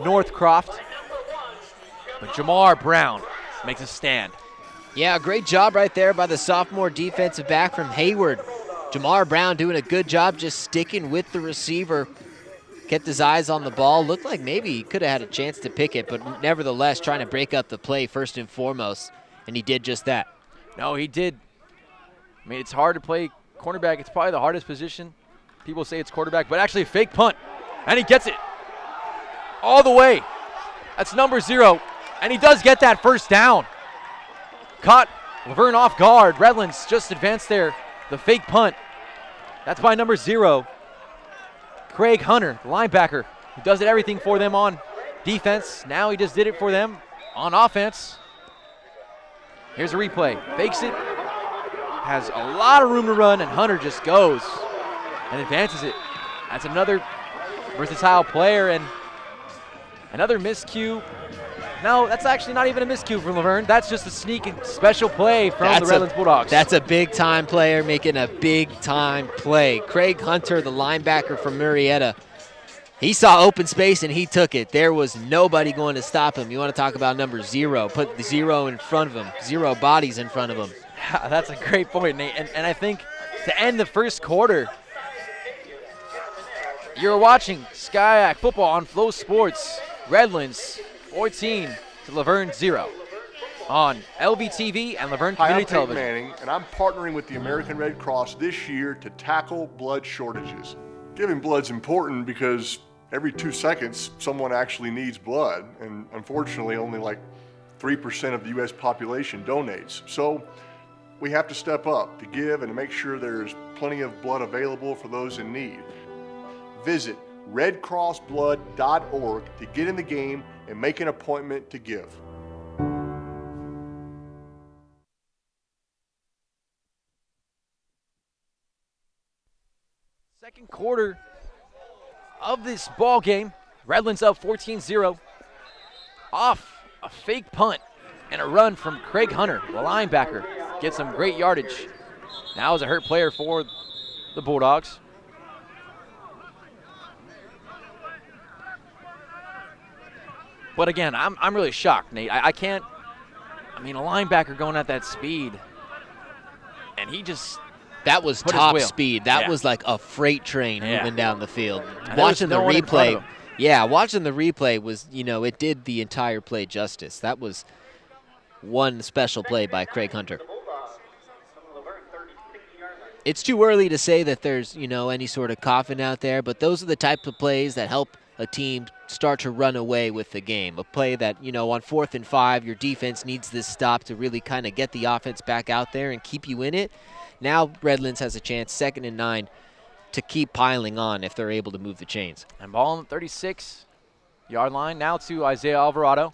Speaker 1: Northcroft. But Jamar Brown makes a stand.
Speaker 2: Yeah, great job right there by the sophomore defensive back from Hayward. Jamar Brown doing a good job just sticking with the receiver. Kept his eyes on the ball. Looked like maybe he could have had a chance to pick it, but nevertheless trying to break up the play first and foremost, and he did just that.
Speaker 1: No, he did. I mean, it's hard to play cornerback. It's probably the hardest position. People say it's quarterback, but actually a fake punt, and he gets it all the way. That's number 0, and he does get that first down. Caught Laverne off guard. Redlands just advanced there. The fake punt. That's by number 0. Craig Hunter, the linebacker, who does everything for them on defense. Now he just did it for them on offense. Here's a replay. Fakes it. Has a lot of room to run, and Hunter just goes and advances it. That's another versatile player, and another miscue. No, that's actually not even a miscue from Laverne. That's just a sneak and special play from the Redlands Bulldogs.
Speaker 2: That's a big-time player making a big-time play. Craig Hunter, the linebacker from Murrieta, he saw open space and he took it. There was nobody going to stop him. You want to talk about number 0. Put the 0 in front of him. 0 bodies in front of him.
Speaker 1: That's a great point, Nate. And I think to end the first quarter, you're watching Skyac football on Flow Sports. Redlands 14 to Laverne 0 on LVTV and Laverne Community Television.
Speaker 3: Hi, I'm Peyton Manning, and I'm partnering with the American Red Cross this year to tackle blood shortages. Giving blood's important because every 2 seconds, someone actually needs blood, and unfortunately, only like 3% of the U.S. population donates. So we have to step up to give and to make sure there's plenty of blood available for those in need. Visit redcrossblood.org to get in the game and make an appointment to give.
Speaker 1: Second quarter of this ball game, Redlands up 14-0 off a fake punt and a run from Craig Hunter, the linebacker. Gets some great yardage. Now is a hurt player for the Bulldogs. But again, I'm really shocked, Nate. I can't, I mean, a linebacker going at that speed, and he just
Speaker 2: That was top speed. That was like a freight train moving down the field. Watching the replay, watching the replay was, it did the entire play justice. That was one special play by Craig Hunter. It's too early to say that there's, any sort of coffin out there, but those are the types of plays that help a team start to run away with the game. A play that, on 4th and 5, your defense needs this stop to really kind of get the offense back out there and keep you in it. Now Redlands has a chance, 2nd and 9, to keep piling on if they're able to move the chains.
Speaker 1: And ball on the 36-yard line now to Isaiah Alvarado.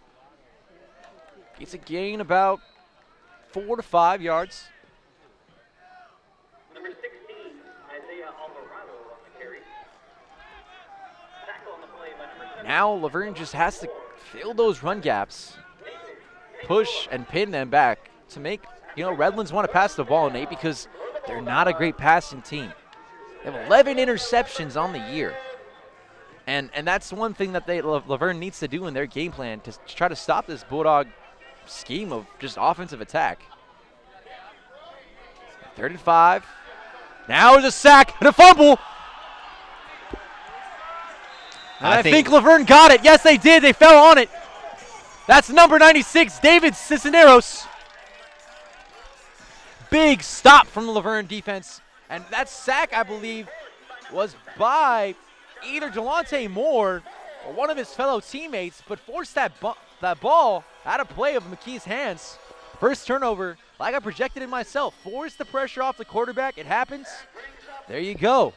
Speaker 1: Gets a gain about 4 to 5 yards.
Speaker 4: Number 16, Isaiah Alvarado on the carry. Tackle on the play by number 7.
Speaker 1: Now Laverne just has to fill those run gaps, push and pin them back to make, Redlands want to pass the ball, Nate, because they're not a great passing team. They have 11 interceptions on the year. And that's one thing that Laverne needs to do in their game plan to try to stop this Bulldog scheme of just offensive attack. 35. Now there's a sack and a fumble. And I think Laverne got it. Yes, they did. They fell on it. That's number 96, David Cisneros. Big stop from the Laverne defense. And that sack, I believe, was by either Delonte Moore or one of his fellow teammates, but forced that ball out of play of McKee's hands. First turnover, like I projected it myself. Force the pressure off the quarterback. It happens. There you go.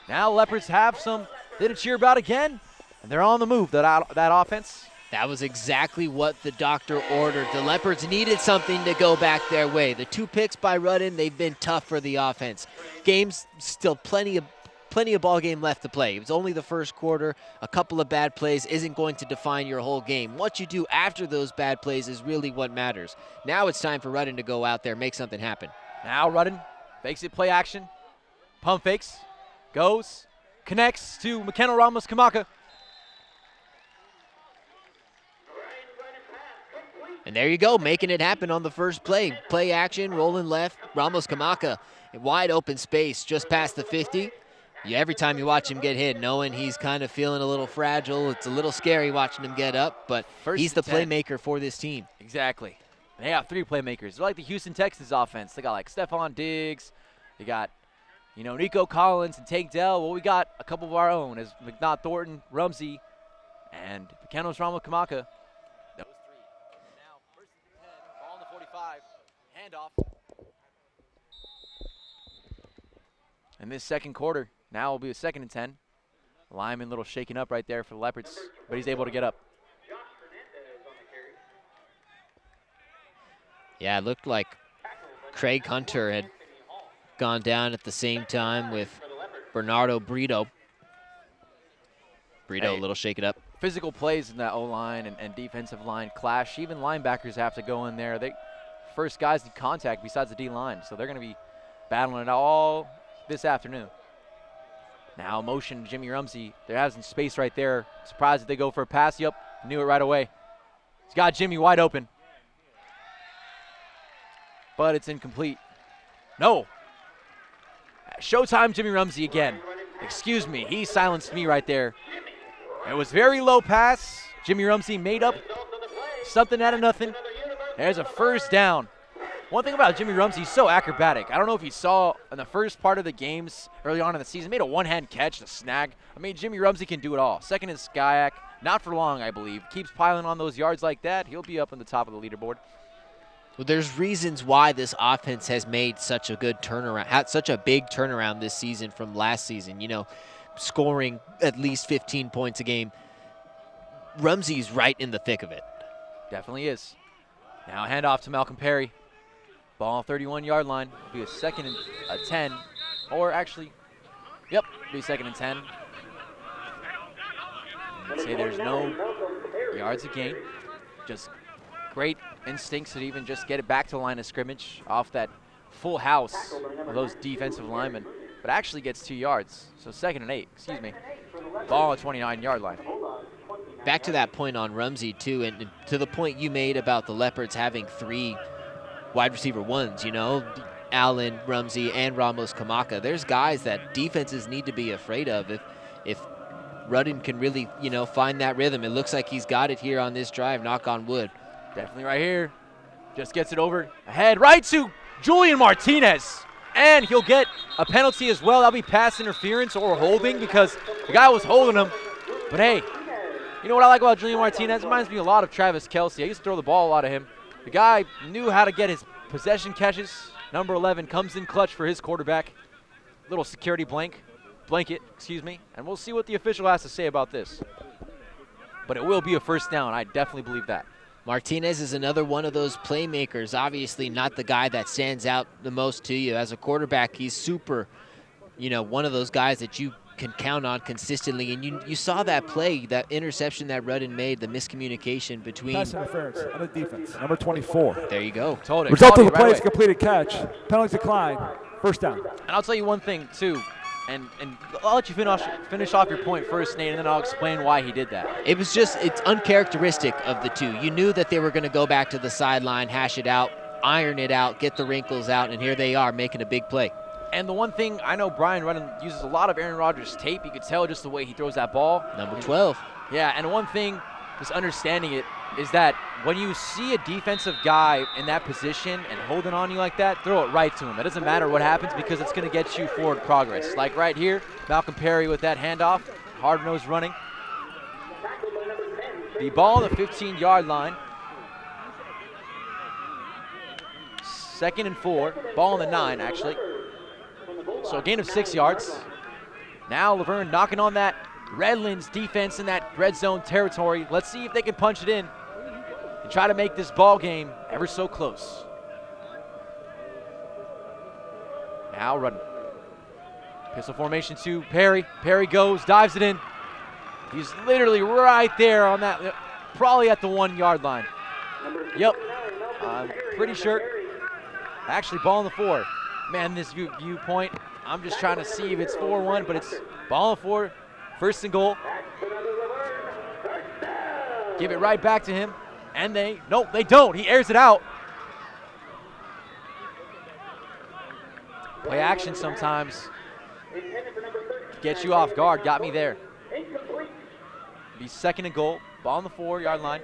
Speaker 1: Now Leopards have some to cheer about again, and they're on the move, that offense.
Speaker 2: That was exactly what the doctor ordered. The Leopards needed something to go back their way. The 2 picks by Rudden, they've been tough for the offense. Game's still plenty of ball game left to play. It was only the first quarter. A couple of bad plays isn't going to define your whole game. What you do after those bad plays is really what matters. Now it's time for Rudden to go out there, make something happen.
Speaker 1: Now Rudden fakes it, play action. Pump fakes, goes, connects to McKenna Ramos-Kamaka.
Speaker 2: And there you go, making it happen on the first play. Play action, rolling left, Ramos-Kamaka in wide open space just past the 50. Every time you watch him get hit, knowing he's kind of feeling a little fragile, it's a little scary watching him get up, but he's the playmaker for this team.
Speaker 1: Exactly. They got 3 playmakers. They're like the Houston Texans offense. They got like Stephon Diggs. They got, Nico Collins and Tank Dell. Well, we got a couple of our own as McNaught Thornton, Rumsey, and McKenna Ramos-Kamaka. Those 3. Now, first and 10, ball on the 45. Handoff. In this second quarter, now will be a 2nd and 10. Lyman a little shaken up right there for the Leopards, but he's able to get up.
Speaker 2: Yeah, it looked like Craig Hunter had gone down at the same time with Bernardo Brito. Brito, a little shake it up.
Speaker 1: Physical plays in that O-line and defensive line clash. Even linebackers have to go in there. They first guys need contact besides the D-line, so they're going to be battling it all this afternoon. Now motion Jimmy Rumsey. They're having space right there. Surprised if they go for a pass. Yep, knew it right away. He's got Jimmy wide open. But it's incomplete. No. Showtime Jimmy Rumsey again. Excuse me, he silenced me right there. It was very low pass. Jimmy Rumsey made up something out of nothing. There's a first down. One thing about Jimmy Rumsey, he's so acrobatic. I don't know if you saw in the first part of the games early on in the season, made a one-hand catch, a snag. I mean, Jimmy Rumsey can do it all. Second is Skyak. Not for long, I believe. Keeps piling on those yards like that, he'll be up on the top of the leaderboard.
Speaker 2: Well, there's reasons why this offense has made such a good turnaround, had such a big turnaround this season from last season. You know, scoring at least 15 points a game. Rumsey's right in the thick of it.
Speaker 1: Definitely is. Now handoff to Malcolm Perry. Ball 31-yard line. Will be a 2nd and 10. Or actually, yep, be 2nd and 10. I'd say there's no yards of gain. Just great instincts to even just get it back to the line of scrimmage off that full house of those defensive linemen. But actually gets 2 yards. So 2nd and 8, excuse me. Ball at 29-yard line.
Speaker 2: Back to that point on Rumsey, too, and to the point you made about the Leopards having 3 wide receiver ones, you know, Allen, Rumsey, and Ramos Kamaka. There's guys that defenses need to be afraid of if Rudden can really, you know, find that rhythm. It looks like he's got it here on this drive, knock on wood.
Speaker 1: Definitely right here. Just gets it over ahead, right to Julian Martinez. And he'll get a penalty as well. That'll be pass interference or holding because the guy was holding him. But hey, you know what I like about Julian Martinez? It reminds me a lot of Travis Kelce. I used to throw the ball a lot of him. The guy knew how to get his possession catches. Number 11 comes in clutch for his quarterback. Little security blanket, and we'll see what the official has to say about this. But it will be a first down. I definitely believe that.
Speaker 2: Martinez is another one of those playmakers. Obviously not the guy that stands out the most to you. As a quarterback, he's super, you know, one of those guys that you can count on consistently. And you saw that play, that interception that Rudden made, the miscommunication between.
Speaker 5: Pass interference on the defense, number 24.
Speaker 2: There you go.
Speaker 1: Told it.
Speaker 5: Result of the
Speaker 1: Right
Speaker 5: play
Speaker 1: away.
Speaker 5: is a completed catch. Penalty decline. First down.
Speaker 1: And I'll tell you one thing, too. And I'll let you finish off your point first, Nate, and then I'll explain why he did that.
Speaker 2: It was just, it's uncharacteristic of the two. You knew that they were going to go back to the sideline, hash it out, iron it out, get the wrinkles out, and here they are making a big play.
Speaker 1: And the one thing, I know Brian Rudden uses a lot of Aaron Rodgers tape. You could tell just the way he throws that ball.
Speaker 2: Number 12.
Speaker 1: Yeah, and one thing, just understanding it, is that when you see a defensive guy in that position and holding on you like that, throw it right to him. It doesn't matter what happens because it's going to get you forward progress. Like right here, Malcolm Perry with that handoff, hard-nosed running. The ball on the 15-yard line. 2nd and 4. Ball on the 9, actually. So a gain of 6 yards. Now Laverne knocking on that Redlands defense in that red zone territory. Let's see if they can punch it in and try to make this ball game ever so close. Now Rudden. Pistol formation to Perry. Perry goes, dives it in. He's literally right there on that, probably at the 1-yard line. Yep, I'm pretty sure. Actually, ball on the 4. Man, this viewpoint, I'm just trying to see if it's 4-1, but it's ball on 4, 1st and goal. Give it right back to him, and nope, they don't. He airs it out. Play action sometimes gets you off guard. Got me there. Be 2nd and goal. Ball on the 4-yard line.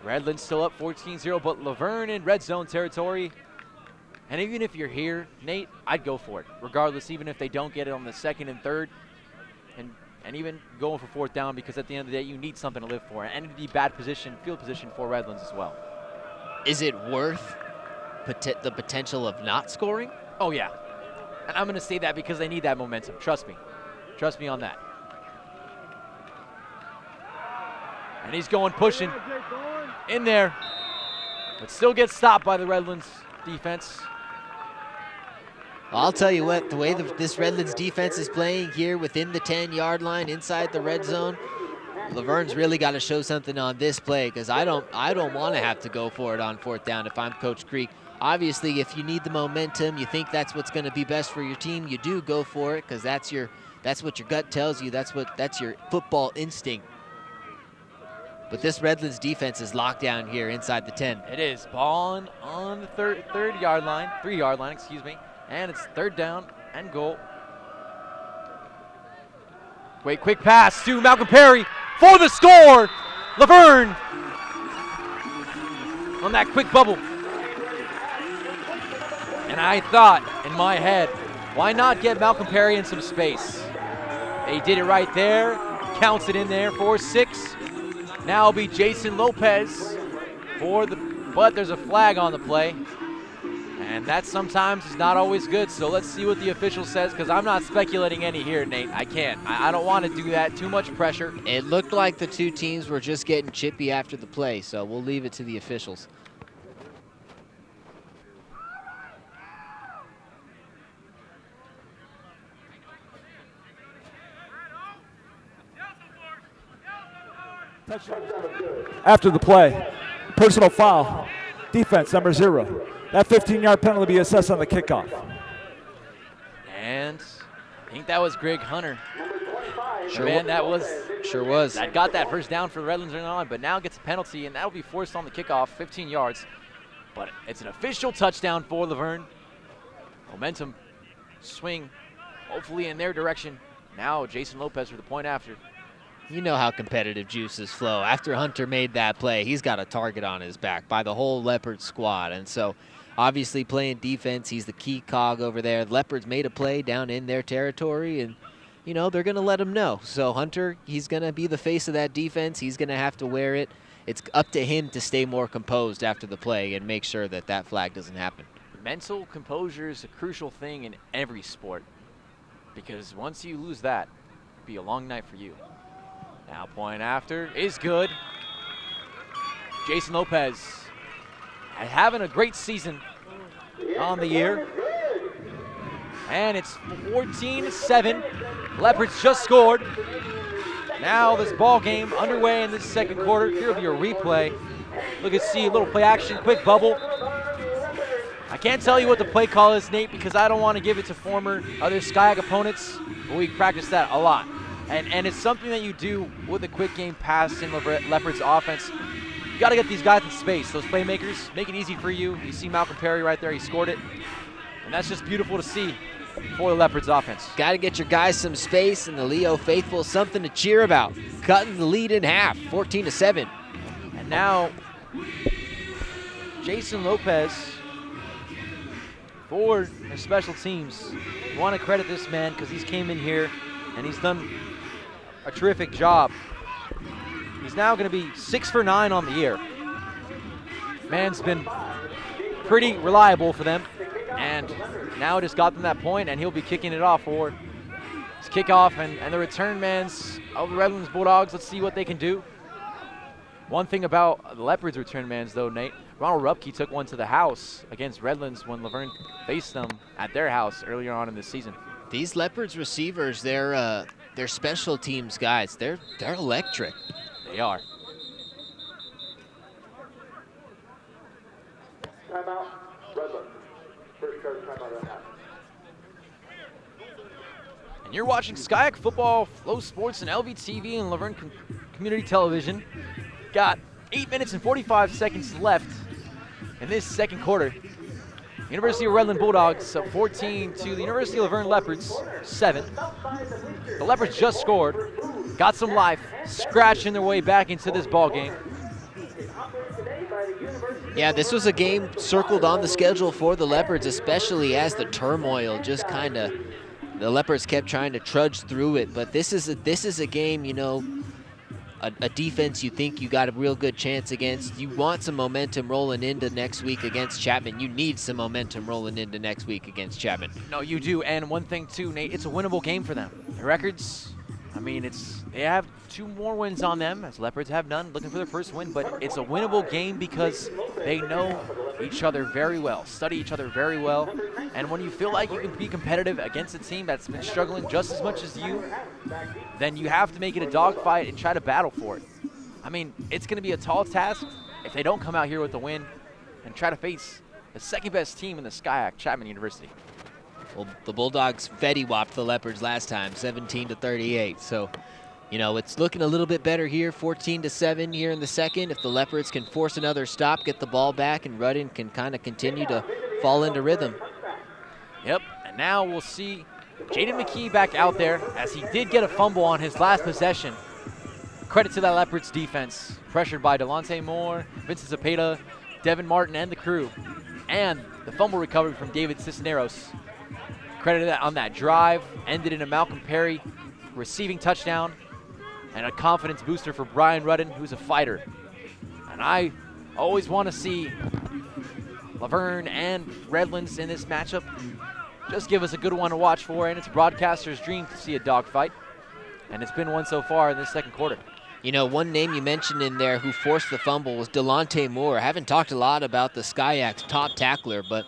Speaker 1: Redlands still up 14-0, but Laverne in red zone territory. And even if you're here, Nate, I'd go for it, regardless, even if they don't get it on the 2nd and 3rd, and even going for 4th down, because at the end of the day, you need something to live for. And it'd be bad field position for Redlands as well.
Speaker 2: Is it worth the potential of not scoring?
Speaker 1: Oh, yeah. And I'm going to say that because they need that momentum. Trust me. Trust me on that. And he's going, pushing in there, but still gets stopped by the Redlands defense.
Speaker 2: I'll tell you what, the way this Redlands defense is playing here within the 10-yard line inside the red zone, Laverne's really got to show something on this play, because I don't want to have to go for it on 4th down if I'm Coach Creek. Obviously, if you need the momentum, you think that's what's going to be best for your team, you do go for it, because that's what your gut tells you. That's your football instinct. But this Redlands defense is locked down here inside the 10.
Speaker 1: It is. Ball on the 3-yard line, excuse me. And it's 3rd down and goal. Wait, quick pass to Malcolm Perry for the score. Laverne on that quick bubble. And I thought in my head, why not get Malcolm Perry in some space? They did it right there. Counts it in there for 6. Now it'll be Jason Lopez but there's a flag on the play. And that sometimes is not always good, so let's see what the official says, because I'm not speculating any here, Nate. I can't. I don't want to do that. Too much pressure.
Speaker 2: It looked like the two teams were just getting chippy after the play, so we'll leave it to the officials.
Speaker 5: After the play, personal foul, defense number 0. That 15-yard penalty will be assessed on the kickoff.
Speaker 1: And I think that was Greg Hunter.
Speaker 2: Sure was.
Speaker 1: That got that first down for the Redlands early on, but now gets a penalty, and that'll be forced on the kickoff, 15 yards. But it's an official touchdown for Laverne. Momentum, swing, hopefully in their direction. Now Jason Lopez for the point after.
Speaker 2: You know how competitive juices flow. After Hunter made that play, he's got a target on his back by the whole Leopard squad. And so obviously playing defense, he's the key cog over there. Leopards made a play down in their territory, and, you know, they're going to let him know. So Hunter, he's going to be the face of that defense. He's going to have to wear it. It's up to him to stay more composed after the play and make sure that that flag doesn't happen.
Speaker 1: Mental composure is a crucial thing in every sport, because once you lose that, it'll be a long night for you. Now point after is good. Jason Lopez having a great season on the year. And it's 14-7. Leopards just scored. Now this ball game underway in this second quarter. Here will be a replay. Look at see a little play action, quick bubble. I can't tell you what the play call is, Nate, because I don't want to give it to former other SCIAC opponents, but we practice that a lot. And it's something that you do with a quick game pass in Leopard's offense. You got to get these guys in space. Those playmakers make it easy for you. You see Malcolm Perry right there. He scored it. And that's just beautiful to see for the Leopards offense.
Speaker 2: Got to get your guys some space, and the Leo faithful something to cheer about. Cutting the lead in half, 14-7.
Speaker 1: And now Jason Lopez for their special teams. You want to credit this man because he's came in here and he's done a terrific job. He's now going to be 6 for 9 on the year. Man's been pretty reliable for them, and now it has got them that point, and he'll be kicking it off for his kickoff and the return mans of the Redlands Bulldogs. Let's see what they can do. One thing about the Leopards return mans, though, Nate, Ronald Rupke took one to the house against Redlands when Laverne faced them at their house earlier on in the season.
Speaker 2: These Leopards receivers, they're special teams guys. They're electric.
Speaker 1: They are.
Speaker 4: Timeout, Redlands. First charge timeout at half.
Speaker 1: And you're watching SCIAC Football, Flow Sports, and LVTV and Laverne Community Television. Got 8 minutes and 45 seconds left in this second quarter. University of Redland Bulldogs up 14 to the University of Laverne Leopards 7. The Leopards just scored, got some life, scratching their way back into this ball game.
Speaker 2: Yeah, this was a game circled on the schedule for the Leopards, especially as the turmoil just kind of, the Leopards kept trying to trudge through it. But this is a game, you know, a defense you think you got a real good chance against. You want some momentum rolling into next week against Chapman. You need some momentum rolling into next week against Chapman.
Speaker 1: No, you do. And one thing, too, Nate, it's a winnable game for them. The record's I mean, they have 2 more wins on them, as Leopards have none, looking for their first win, but it's a winnable game because they know each other very well, study each other very well, and when you feel like you can be competitive against a team that's been struggling just as much as you, then you have to make it a dogfight and try to battle for it. I mean, it's going to be a tall task if they don't come out here with a win and try to face the second-best team in the SCIAC, Chapman University.
Speaker 2: Well, the Bulldogs fetty-whopped the Leopards last time, 17-38. So, you know, it's looking a little bit better here, 14-7 here in the second. If the Leopards can force another stop, get the ball back, and Rudden can kind of continue to fall into rhythm.
Speaker 1: Yep, and now we'll see Jaden McKee back out there, as he did get a fumble on his last possession. Credit to that Leopards defense, pressured by Delonte Moore, Vincent Zapata, Devin Martin, and the crew. And the fumble recovery from David Cisneros. Credit on that drive, ended in a Malcolm Perry receiving touchdown, and a confidence booster for Brian Rudden, who's a fighter. And I always want to see Laverne and Redlands in this matchup. Just give us a good one to watch for, and it's a broadcaster's dream to see a dogfight. And it's been one so far in this second quarter.
Speaker 2: You know, one name you mentioned in there who forced the fumble was Delonte Moore. I haven't talked a lot about the SCIAC's top tackler, but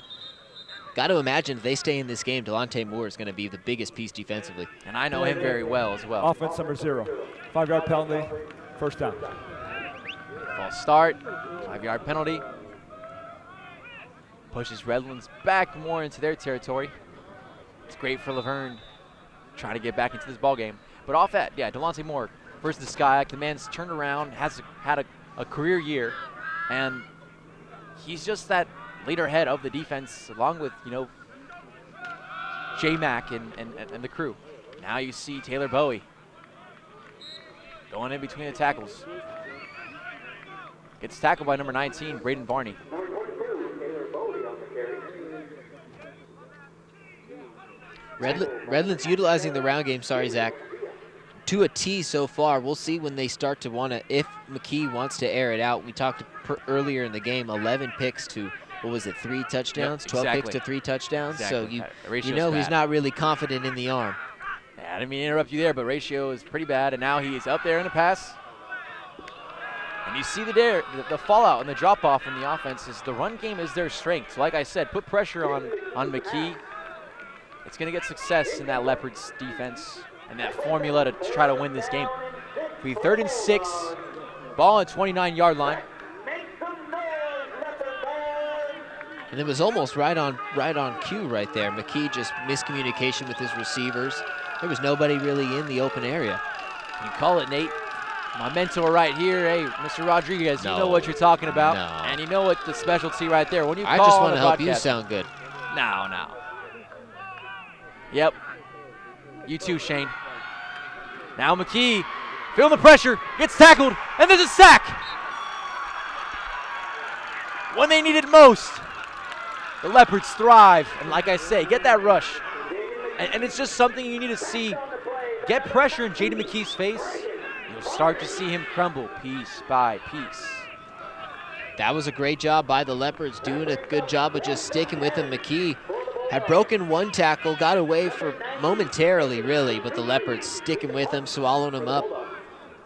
Speaker 2: got to imagine if they stay in this game, Delonte Moore is going to be the biggest piece defensively.
Speaker 1: And I know him very well as well.
Speaker 5: Offense number 0. 5-yard penalty, first down.
Speaker 1: False start, 5-yard penalty. Pushes Redlands back more into their territory. It's great for Laverne trying to get back into this ball game. But off that, yeah, Delonte Moore versus the SCIAC. The man's turned around, has had a career year, and he's just that leader head of the defense, along with, you know, J-Mac and the crew. Now you see Taylor Bowie going in between the tackles. Gets tackled by number 19, Braden Varney.
Speaker 2: Redlands utilizing the round game, sorry, Zach, to a T so far. We'll see when they start to want to, if McKee wants to air it out. We talked earlier in the game, 11 picks to, what was it, 3 touchdowns?
Speaker 1: Yep,
Speaker 2: 12
Speaker 1: exactly.
Speaker 2: picks to 3 touchdowns.
Speaker 1: Exactly.
Speaker 2: So you know he's not really confident in the arm.
Speaker 1: Yeah, I didn't mean to interrupt you there, but ratio is pretty bad, and now he's up there in the pass. And you see the fallout and the drop-off in the offense is the run game is their strength. So like I said, put pressure on McKee. It's going to get success in that Leopards defense and that formula to try to win this game. It'll be 3rd and 6, ball at 29-yard line.
Speaker 2: And it was almost right on cue right there. McKee just miscommunication with his receivers. There was nobody really in the open area.
Speaker 1: You call it, Nate. My mentor right here, hey, Mr. Rodriguez,
Speaker 2: No.
Speaker 1: you know what you're talking about.
Speaker 2: No.
Speaker 1: And you know what the specialty right there. When you
Speaker 2: I
Speaker 1: call
Speaker 2: just
Speaker 1: on
Speaker 2: want
Speaker 1: a
Speaker 2: to help you
Speaker 1: broadcast-
Speaker 2: sound good.
Speaker 1: No. Yep. You too, Shane. Now McKee, feeling the pressure, gets tackled, and there's a sack. When they need it most, the Leopards thrive. And like I say, get that rush. And it's just something you need to see. Get pressure in Jaden McKee's face. You'll start to see him crumble piece by piece.
Speaker 2: That was a great job by the Leopards, doing a good job of just sticking with him. McKee had broken one tackle, got away for momentarily, really, but the Leopards sticking with him, swallowing him up.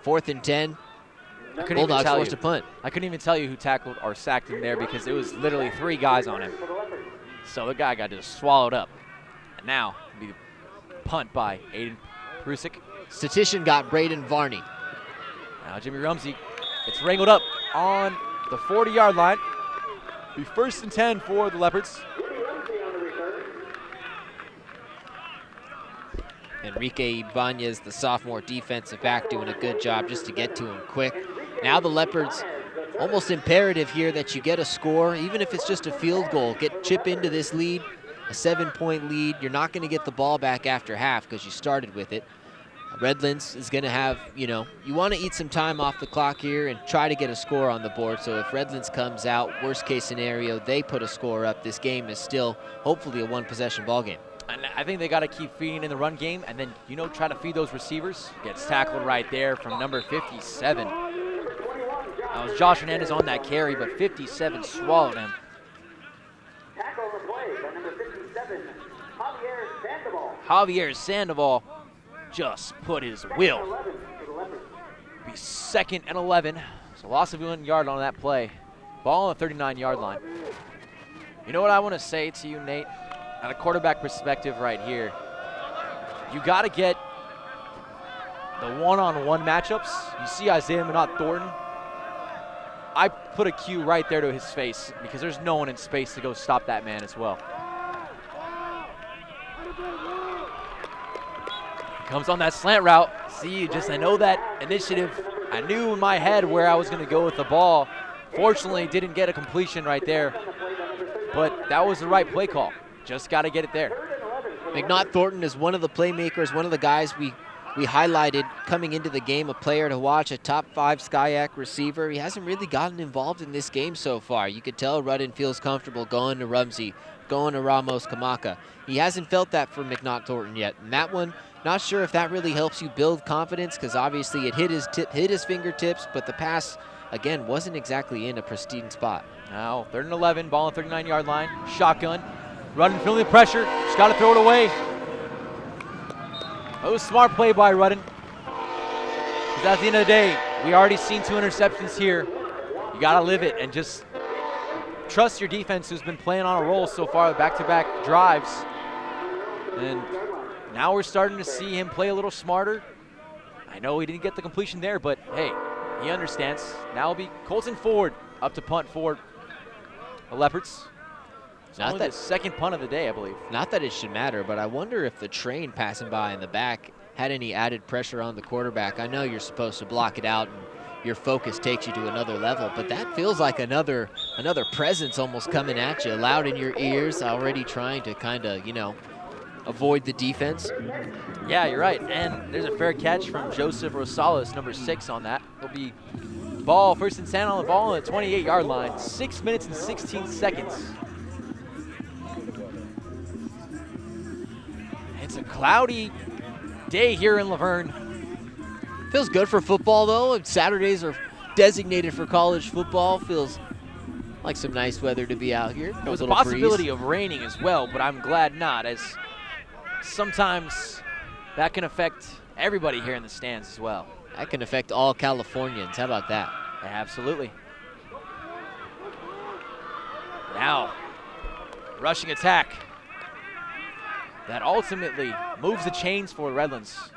Speaker 2: 4th and 10. Bulldogs forced a punt.
Speaker 1: I couldn't even tell you who tackled or sacked him there because it was literally 3 guys on him. So the guy got just swallowed up. And now, it'll be the punt by Aiden Prusik.
Speaker 2: Statistician got Braden Varney.
Speaker 1: Now Jimmy Rumsey, it's wrangled up on the 40-yard line. Be 1st and 10 for the Leopards.
Speaker 2: Enrique Ibanez, the sophomore defensive back, doing a good job just to get to him quick. Now the Leopards, almost imperative here that you get a score, even if it's just a field goal. Chip into this lead, a 7-point lead. You're not going to get the ball back after half because you started with it. Redlands is going to have, you want to eat some time off the clock here and try to get a score on the board. So if Redlands comes out, worst case scenario, they put a score up. This game is still hopefully a 1-possession ball game.
Speaker 1: And I think they got to keep feeding in the run game and then, try to feed those receivers. Gets tackled right there from number 57. That was Josh Hernandez on that carry, but 57 swallowed him.
Speaker 4: Tackle the play by number 57, Javier Sandoval.
Speaker 1: Javier Sandoval just put his will. Be 2nd and 11. So loss of 1 yard on that play. Ball on the 39-yard line. You know what I want to say to you, Nate? At a quarterback perspective right here, you got to get the one-on-one matchups. You see Isaiah Minot Thornton. I put a cue right there to his face because there's no one in space to go stop that man as well. Comes on that slant route. See, I know that initiative. I knew in my head where I was going to go with the ball. Fortunately, didn't get a completion right there. But that was the right play call. Just got to get it there.
Speaker 2: McNaught Thornton is one of the playmakers, one of the guys we highlighted coming into the game, a player to watch, a top 5 SCIAC receiver. He hasn't really gotten involved in this game so far. You could tell Rudden feels comfortable going to Rumsey, going to Ramos Kamaka. He hasn't felt that for McNaught Thornton yet. And that one, not sure if that really helps you build confidence because obviously it hit his fingertips, but the pass, again, wasn't exactly in a pristine spot.
Speaker 1: Now, 3rd and 11, ball on the 39-yard line. Shotgun. Rudden feeling the pressure. Just got to throw it away. That was a smart play by Rudden. Because at the end of the day, we already seen 2 interceptions here. You got to live it and just trust your defense who's been playing on a roll so far, back-to-back drives. And now we're starting to see him play a little smarter. I know he didn't get the completion there, but hey, he understands. Now it'll be Colton Ford up to punt for the Leopards. It's
Speaker 2: Not
Speaker 1: only
Speaker 2: that
Speaker 1: the 2nd punt of the day, I believe.
Speaker 2: Not that it should matter, but I wonder if the train passing by in the back had any added pressure on the quarterback. I know you're supposed to block it out and your focus takes you to another level, but that feels like another presence almost coming at you, loud in your ears, already trying to kind of, avoid the defense.
Speaker 1: Yeah, you're right. And there's a fair catch from Joseph Rosales, number 6 on that. It'll be ball, 1st and 10 on the ball on the 28-yard line. 6 minutes and 16 seconds. It's a cloudy day here in Laverne.
Speaker 2: Feels good for football, though. Saturdays are designated for college football. Feels like some nice weather to be out here.
Speaker 1: There was a possibility of raining as well, but I'm glad not, as sometimes that can affect everybody here in the stands as well.
Speaker 2: That can affect all Californians. How about that?
Speaker 1: Absolutely. Now, rushing attack that ultimately moves the chains for Redlands.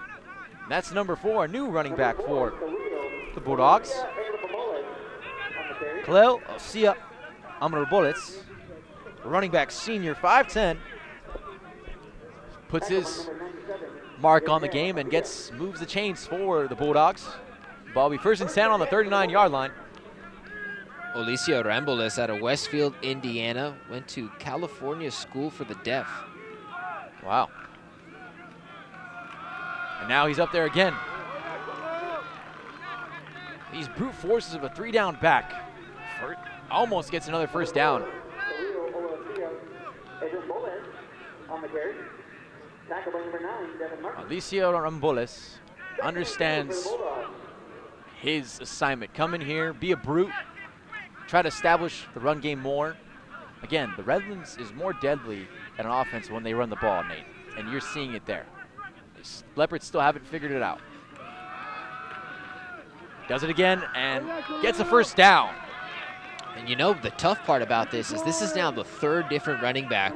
Speaker 1: And that's number 4, new running back for the Bulldogs. Khalil Osia Amrabolets, running back senior, 5'10", puts his mark on the game and moves the chains for the Bulldogs. Ball will be 1st and 10 on the 39-yard line.
Speaker 2: Olicio Ramboles out of Westfield, Indiana, went to California School for the Deaf.
Speaker 1: Wow. And now he's up there again. These brute forces of a 3-down back. Almost gets another 1st down. Alicio Ramboles understands his assignment. Come in here, be a brute, try to establish the run game more. Again, the Redlands is more deadly at an offense when they run the ball, Nate, and you're seeing it there. Leopards still haven't figured it out. Does it again and gets a 1st down.
Speaker 2: And the tough part about this is now the 3rd different running back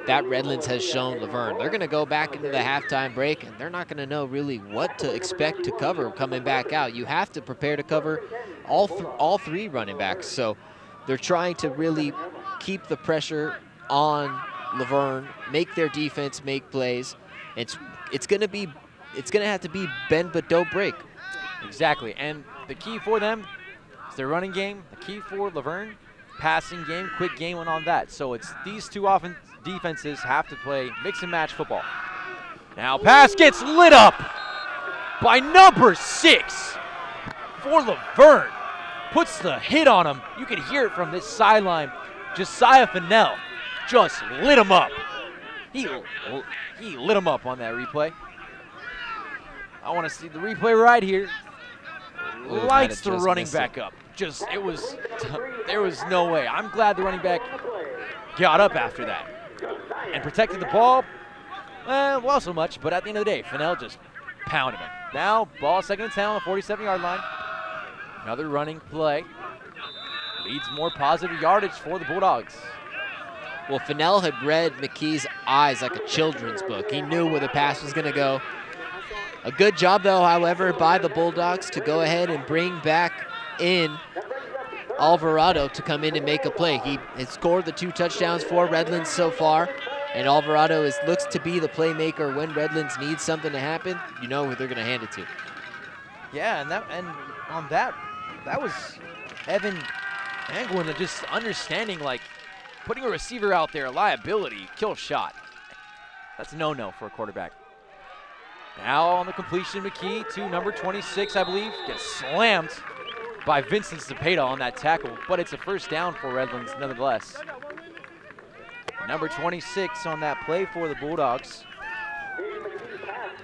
Speaker 2: that Redlands has shown Laverne. They're going to go back into the halftime break, and they're not going to know really what to expect to cover coming back out. You have to prepare to cover all 3 running backs. So they're trying to really keep the pressure on Laverne, make their defense make plays. It's going to have to be bend but don't break.
Speaker 1: Exactly, and the key for them is their running game. The key for Laverne, passing game, quick game, and on that. So it's these 2 defenses have to play mix and match football. Now pass gets lit up by number 6 for Laverne. Puts the hit on him. You can hear it from this sideline. Josiah Fennell just lit him up. He lit him up on that replay. I want to see the replay right here. Lights the running back up. There was no way. I'm glad the running back got up after that and protected the ball. Well, so much, but at the end of the day, Fennell just pounding him. Now, ball second and 10 on the 47-yard line. Another running play. Leads more positive yardage for the Bulldogs.
Speaker 2: Well, Fennell had read McKee's eyes like a children's book. He knew where the pass was going to go. A good job, though, however, by the Bulldogs to go ahead and bring back in Alvarado to come in and make a play. He has scored the 2 touchdowns for Redlands so far, and Alvarado looks to be the playmaker when Redlands needs something to happen. You know who they're going to hand it to.
Speaker 1: Yeah, and on that was Evan Anglin just understanding, like, putting a receiver out there, a liability, kill shot. That's a no-no for a quarterback. Now on the completion, McKee to number 26, I believe, gets slammed by Vincent Cepeda on that tackle, but it's a first down for Redlands nonetheless. Number 26 on that play for the Bulldogs.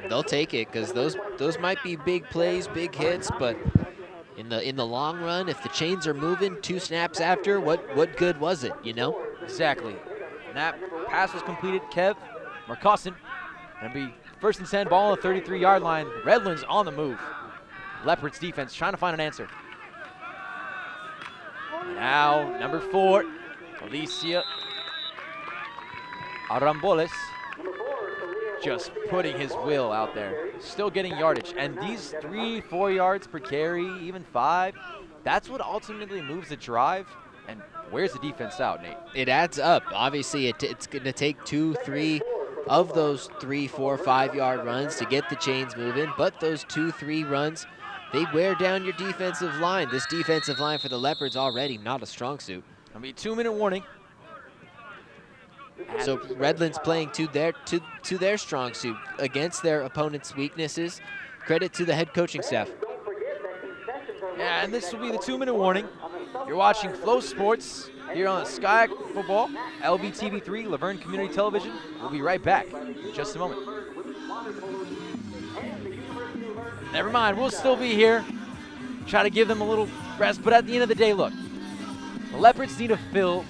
Speaker 2: They'll take it because those might be big plays, big hits, but in the long run, if the chains are moving 2 snaps after, what good was it, you know?
Speaker 1: Exactly. And that pass was completed. Kev Marcosson, gonna be first and 10, ball on the 33-yard line. Redlands on the move. Leopards defense trying to find an answer. Now, number 4, Alicia Aramboles, just putting his will out there. Still getting yardage. And these 3-4 yards per carry, even 5, that's what ultimately moves the drive and wears the defense out, Nate.
Speaker 2: It adds up. Obviously, it's going to take 2, 3 of those 3, 4, 5-yard runs to get the chains moving, but those 2, 3 runs, they wear down your defensive line. This defensive line for the Leopards already not a strong suit.
Speaker 1: Gonna be a 2-minute warning.
Speaker 2: So Redlands playing to their strong suit against their opponent's weaknesses. Credit to the head coaching staff.
Speaker 1: Yeah, and this will be the 2-minute warning. You're watching Flow Sports here on Sky Football, LVTV3, Laverne Community Television. We'll be right back in just a moment. Never mind, we'll still be here. Try to give them a little rest, but at the end of the day, look, the Leopards need to fill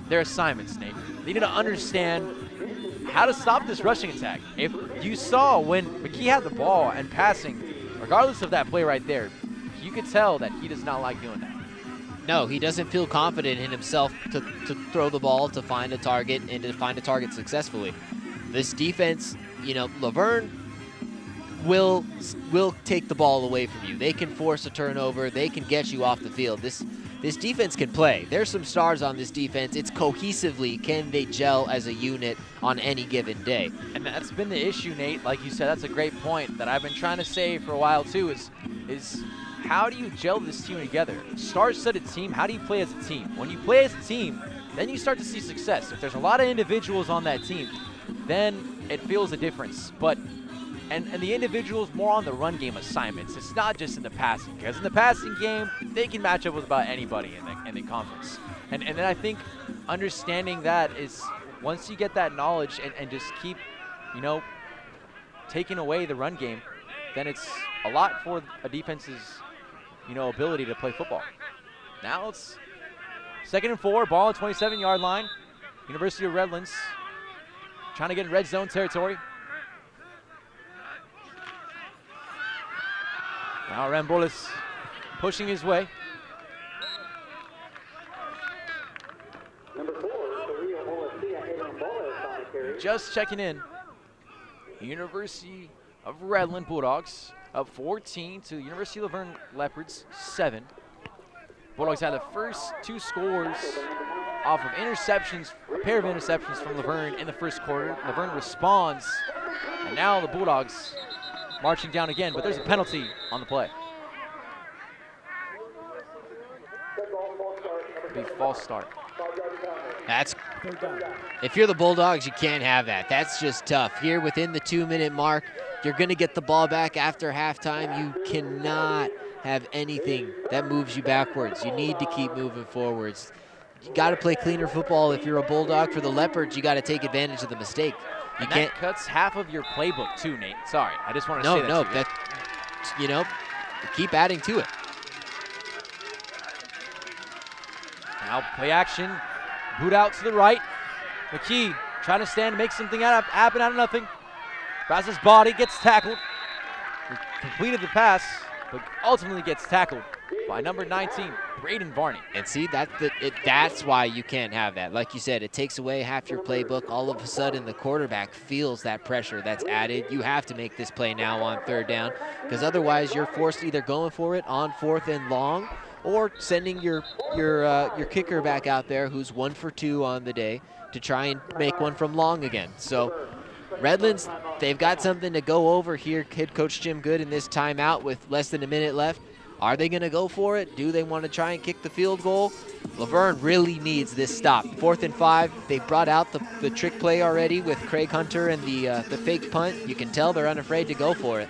Speaker 1: their assignments, Nate. They need to understand how to stop this rushing attack. If you saw when McKee had the ball and passing, regardless of that play right there, you could tell that he does not like doing that.
Speaker 2: No, he doesn't feel confident in himself to throw the ball, to find a target, and to find a target successfully. This defense, you know, Laverne will take the ball away from you. They can force a turnover. They can get you off the field. This defense can play. There's some stars on this defense. It's cohesively, can they gel as a unit on any given day?
Speaker 1: And that's been the issue, Nate. Like you said, that's a great point that I've been trying to say for a while too, is how do you gel this team together? Star-studded team, how do you play as a team? When you play as a team, then you start to see success. If there's a lot of individuals on that team, then it feels a difference. But and the individuals more on the run game assignments. It's not just in the passing, because in the passing game, they can match up with about anybody in the conference. And then I think understanding that is, once you get that knowledge and just keep, you know, taking away the run game, then it's a lot for a defense's, you know, ability to play football. Now it's 2nd and 4, ball at 27-yard line. University of Redlands trying to get in red zone territory. Now Rambolis pushing his way. Just checking in. University of Redlands Bulldogs up 14 to University of Laverne Leopards 7. Bulldogs had the first 2 scores off of interceptions, a pair of interceptions from Laverne in the first quarter. Laverne responds, and now the Bulldogs marching down again, but there's a penalty on the play. It'll be false start.
Speaker 2: If you're the Bulldogs, you can't have that. That's just tough. Here within the 2-minute mark, you're going to get the ball back after halftime. You cannot have anything that moves you backwards. You need to keep moving forwards. You got to play cleaner football. If you're a Bulldog, for the Leopards, you got to take advantage of the mistake. You
Speaker 1: and
Speaker 2: can't.
Speaker 1: That cuts half of your playbook too, Nate. Sorry, I just want to say that.
Speaker 2: No,
Speaker 1: to you.
Speaker 2: that, you know, keep adding to it.
Speaker 1: Now play action, boot out to the right. McKee trying to stand, make something happen out of nothing. Grabs his body, gets tackled. completed the pass, but ultimately gets tackled by number 19, Braden Varney.
Speaker 2: And see, that's why you can't have that. Like you said, it takes away half your playbook. All of a sudden, the quarterback feels that pressure that's added. You have to make this play now on third down, because otherwise you're forced either going for it on 4th and long or sending your kicker back out there who's 1 for 2 on the day to try and make one from long again. So Redlands, they've got something to go over here. Head coach Jim Good in this timeout with less than a minute left. Are they going to go for it? Do they want to try and kick the field goal? Laverne really needs this stop. 4th and 5. They brought out the trick play already with Craig Hunter and the fake punt. You can tell they're unafraid to go for it.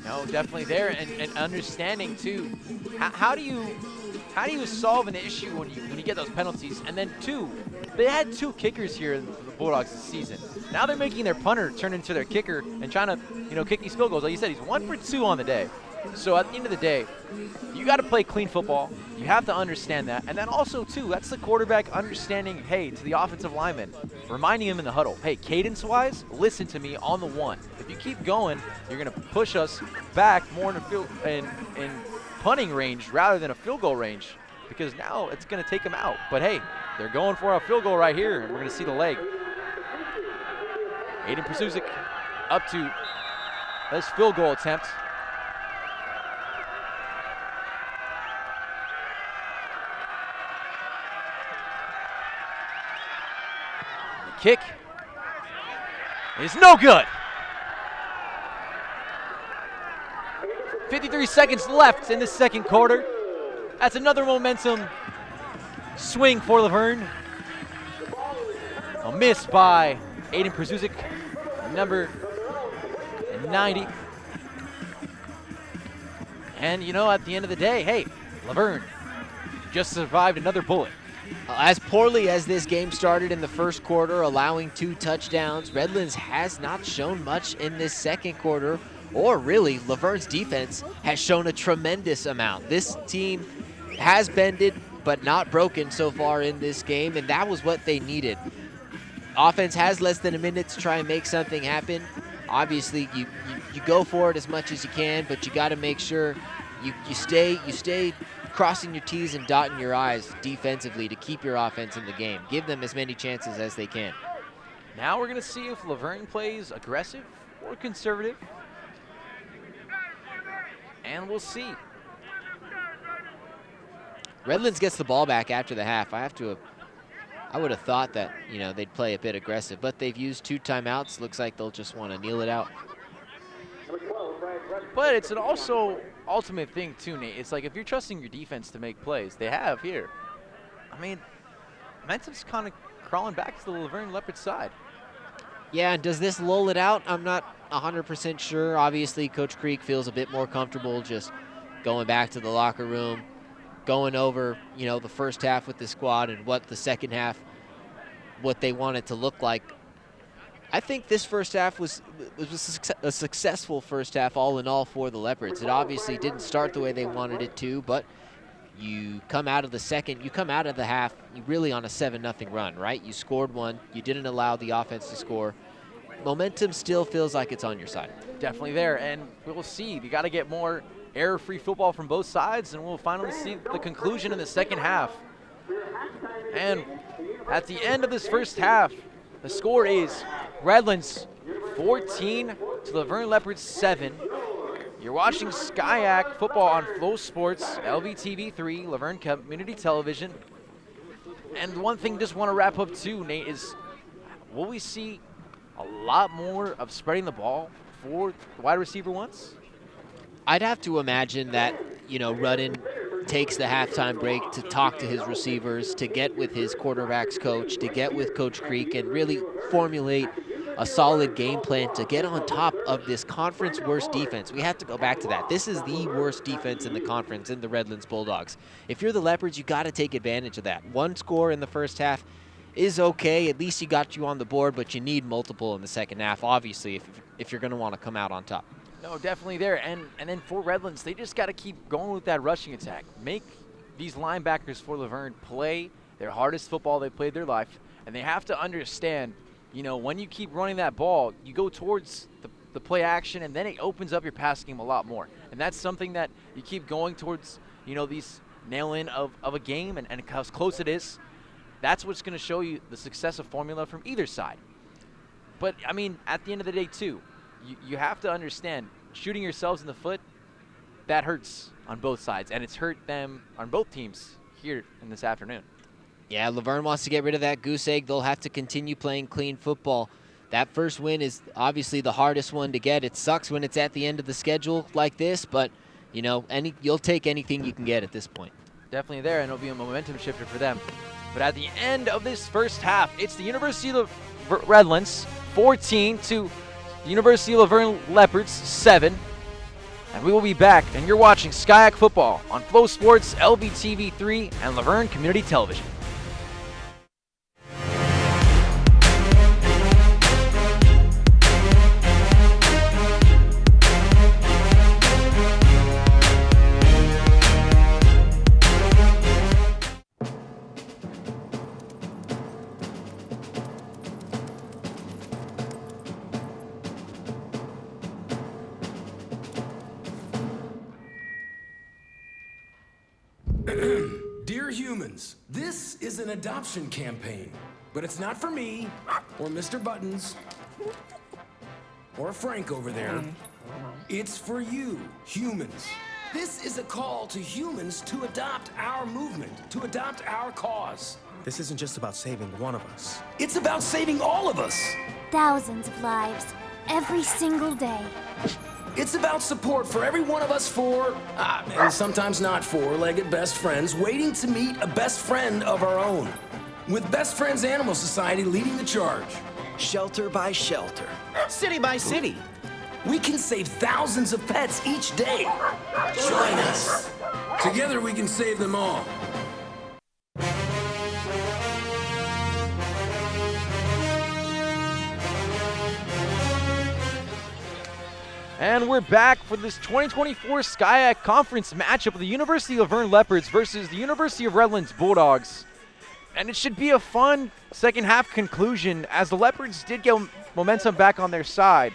Speaker 1: No, definitely there, and understanding too. How do you solve an issue when you get those penalties? And then 2, they had 2 kickers here in the Bulldogs this season. Now they're making their punter turn into their kicker and trying to kick these field goals. Like you said, he's 1 for 2 on the day. So at the end of the day, you got to play clean football. You have to understand that. And then also, too, that's the quarterback understanding, hey, to the offensive lineman, reminding him in the huddle, hey, cadence-wise, listen to me on the 1. If you keep going, you're going to push us back more in punting range rather than a field goal range, because now it's going to take them out. But, hey, they're going for a field goal right here, and we're going to see the leg. Aiden Prasusic up to this field goal attempt. Kick is no good. 53 seconds left in the second quarter. That's another momentum swing for Laverne. A miss by Aiden Prasusic, number 90. And at the end of the day, hey, Laverne just survived another bullet.
Speaker 2: As poorly as this game started in the first quarter, allowing 2 touchdowns, Redlands has not shown much in this second quarter, or really, Laverne's defense has shown a tremendous amount. This team has bended, but not broken so far in this game, and that was what they needed. Offense has less than a minute to try and make something happen. Obviously, you go for it as much as you can, but you got to make sure you stay crossing your T's and dotting your I's defensively to keep your offense in the game. Give them as many chances as they can.
Speaker 1: Now we're going to see if Laverne plays aggressive or conservative. And we'll see.
Speaker 2: Redlands gets the ball back after the half. I would have thought that, they'd play a bit aggressive, but they've used 2 timeouts. Looks like they'll just want to kneel it out.
Speaker 1: But it's an also ultimate thing too, Nate. It's like if you're trusting your defense to make plays, they have here. I mean, momentum's kind of crawling back to the Laverne Leopard side.
Speaker 2: Yeah, and does this lull it out? I'm not 100% sure. Obviously, Coach Creek feels a bit more comfortable just going back to the locker room, going over, the first half with the squad and what the second half, what they want it to look like. I think this first half was a successful first half all in all for the Leopards. It obviously didn't start the way they wanted it to, but you come out of the half, you really on a 7-0 run, right? You scored 1. You didn't allow the offense to score. Momentum still feels like it's on your side.
Speaker 1: Definitely there, and we'll see. You got to get more error-free football from both sides, and we'll finally see the conclusion in the second half. And at the end of this first half, the score is Redlands 14 to Laverne Leopards 7. You're watching SCIAC football on Flow Sports, LVTV3, Laverne Community Television. And one thing just want to wrap up too, Nate, is will we see a lot more of spreading the ball for the wide receiver ones?
Speaker 2: I'd have to imagine that, Rudden takes the halftime break to talk to his receivers, to get with his quarterbacks coach, to get with Coach Creek and really formulate a solid game plan to get on top of this conference worst defense. We have to go back to that. This is the worst defense in the conference in the Redlands Bulldogs. If you're the Leopards, you got to take advantage of that. 1 score in the first half is okay. At least you got you on the board, but you need multiple in the second half, obviously, if you're going to want to come out on top.
Speaker 1: No, definitely there. And then for Redlands, they just got to keep going with that rushing attack. Make these linebackers for Laverne play their hardest football they played their life. And they have to understand, when you keep running that ball, you go towards the play action, and then it opens up your pass game a lot more. And that's something that you keep going towards, these nail-in of a game and how close it is. That's what's going to show you the success of formula from either side. But, I mean, at the end of the day, too, you have to understand, shooting yourselves in the foot, that hurts on both sides, and it's hurt them on both teams here in this afternoon.
Speaker 2: Yeah, Laverne wants to get rid of that goose egg. They'll have to continue playing clean football. That first win is obviously the hardest one to get. It sucks when it's at the end of the schedule like this, but, you'll take anything you can get at this point.
Speaker 1: Definitely there, and it'll be a momentum shifter for them. But at the end of this first half, it's the University of Redlands 14 to the University of Laverne Leopards 7. And we will be back, and you're watching Skyac Football on Flow Sports, LVTV3, and Laverne Community Television.
Speaker 6: Dear humans, this is an adoption campaign, but it's not for me, or Mr. Buttons, or Frank over there. It's for you, humans. This is a call to humans to adopt our movement, to adopt our cause.
Speaker 7: This isn't just about saving one of us.
Speaker 6: It's about saving all of us.
Speaker 8: Thousands of lives, every single day.
Speaker 6: It's about support for every one of us four, and sometimes not four-legged best friends, waiting to meet a best friend of our own. With Best Friends Animal Society leading the charge.
Speaker 7: Shelter by shelter.
Speaker 6: City by city. We can save thousands of pets each day. Join us. Together we can save them all.
Speaker 1: And we're back for this 2024 Skyac Conference matchup of the University of Laverne Leopards versus the University of Redlands Bulldogs. And it should be a fun second half conclusion as the Leopards did get momentum back on their side.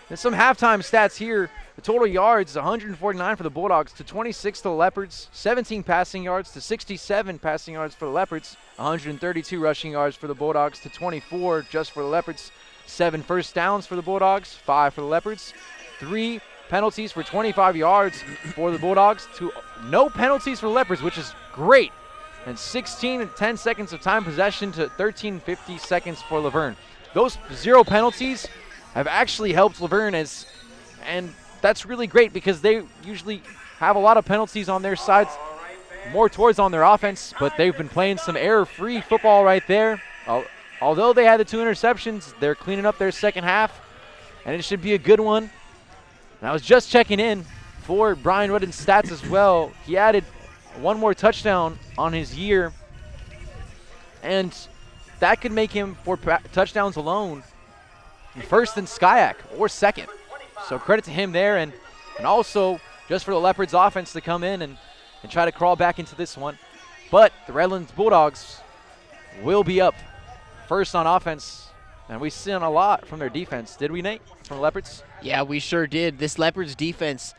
Speaker 1: And some halftime stats here. The total yards, 149 for the Bulldogs to 26 to the Leopards, 17 passing yards to 67 passing yards for the Leopards, 132 rushing yards for the Bulldogs to 24 just for the Leopards, 7 first downs for the Bulldogs, 5 for the Leopards. 3 penalties for 25 yards for the Bulldogs to no penalties for the Leopards, which is great. And 16 and 10 seconds of time possession to 13.50 seconds for Laverne. Those 0 penalties have actually helped Laverne, and that's really great because they usually have a lot of penalties on their sides, more towards on their offense, but they've been playing some error-free football right there. Although they had the 2 interceptions, they're cleaning up their second half, and it should be a good one. And I was just checking in for Brian Rudden's stats as well. He added 1 more touchdown on his year, and that could make him, for touchdowns alone, first in Skyac or second. So credit to him there, and also just for the Leopards offense to come in and try to crawl back into this one. But the Redlands Bulldogs will be up first on offense, and we've seen a lot from their defense. Did we, Nate, from the Leopards?
Speaker 2: Yeah, we sure did. This Leopards defense,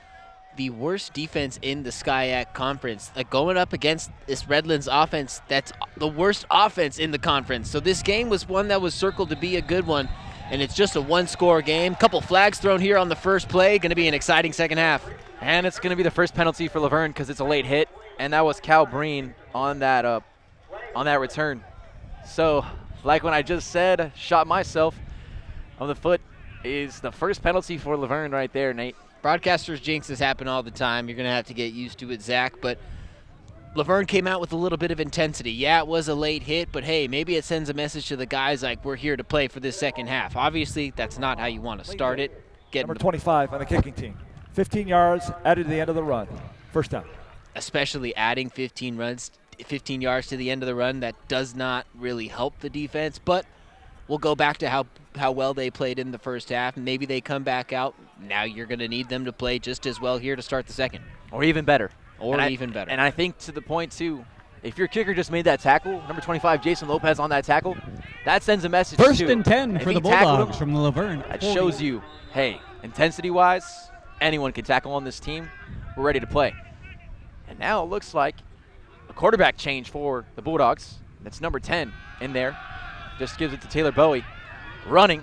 Speaker 2: the worst defense in the Skyac Conference. Going up against this Redlands offense, that's the worst offense in the conference. So this game was one that was circled to be a good one, and it's just a 1-score game. Couple flags thrown here on the first play. Going to be an exciting second half.
Speaker 1: And it's going to be the first penalty for Laverne because it's a late hit, and that was Cal Breen on that return. So, like when I just said, shot myself on the foot, is the first penalty for Laverne right there, Nate.
Speaker 2: Broadcasters' jinxes happen all the time. You're going to have to get used to it, Zach. But Laverne came out with a little bit of intensity. Yeah, it was a late hit, but hey, maybe it sends a message to the guys like, we're here to play for this second half. Obviously, that's not how you want to start it.
Speaker 5: Number 25 on the kicking team. 15 yards added to the end of the run. First down.
Speaker 2: Especially adding 15 yards to the end of the run, that does not really help the defense. But we'll go back to how well they played in the first half. Maybe they come back out. Now you're going to need them to play just as well here to start the second.
Speaker 1: Or even better.
Speaker 2: Even better.
Speaker 1: And I think to the point, too, if your kicker just made that tackle, number 25, Jason Lopez on that tackle, that sends a message,
Speaker 9: First
Speaker 1: too.
Speaker 9: and 10
Speaker 1: If
Speaker 9: for
Speaker 1: he
Speaker 9: the
Speaker 1: tackled
Speaker 9: Bulldogs
Speaker 1: him,
Speaker 9: from the Laverne.
Speaker 1: that shows you, hey, Intensity-wise, anyone can tackle on this team. We're ready to play. And now it looks like a quarterback change for the Bulldogs. That's number 10 in there. Just gives it to Taylor Bowie. Running.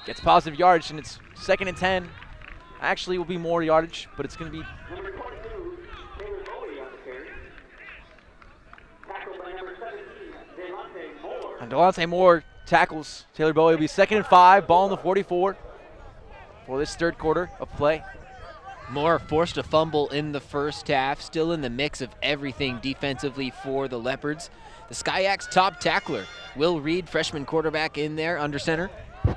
Speaker 1: Gets positive yardage, and it's 2nd and 10. Actually, will be more yardage, but it's going to be.
Speaker 4: Number 22, Taylor Bowie on the carry. Tackled by number 17, Delonte Moore.
Speaker 1: And Delonte Moore tackles Taylor Bowie. Will be 2nd and 5. Ball on the 44 for this third quarter of play.
Speaker 2: Moore forced a fumble in the first half, still in the mix of everything defensively for the Leopards. The Skyjacks' top tackler, Will Reed, freshman quarterback in there under center.
Speaker 1: And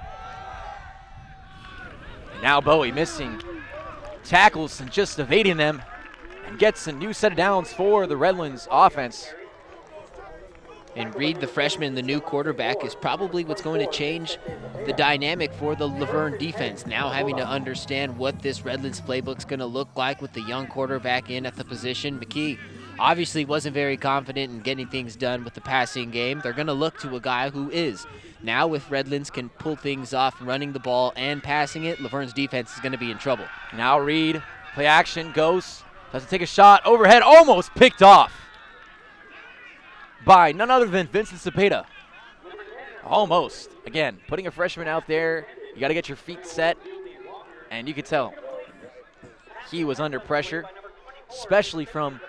Speaker 1: now Bowie missing tackles and just evading them and gets a new set of downs for the Redlands offense.
Speaker 2: And Reed, the freshman, the new quarterback, is probably what's going to change the dynamic for the Laverne defense. Now having to understand what this Redlands playbook's going to look like with the young quarterback in at the position. McKee obviously wasn't very confident in getting things done with the passing game. They're going to look to a guy who is. Now if Redlands can pull things off running the ball and passing it, Laverne's defense is going to be in trouble.
Speaker 1: Now Reed, play action, goes, doesn't take a shot, overhead, almost picked off by none other than Vincent Cepeda. Almost. Again, putting a freshman out there, you got to get your feet set, and you could tell he was under pressure, especially from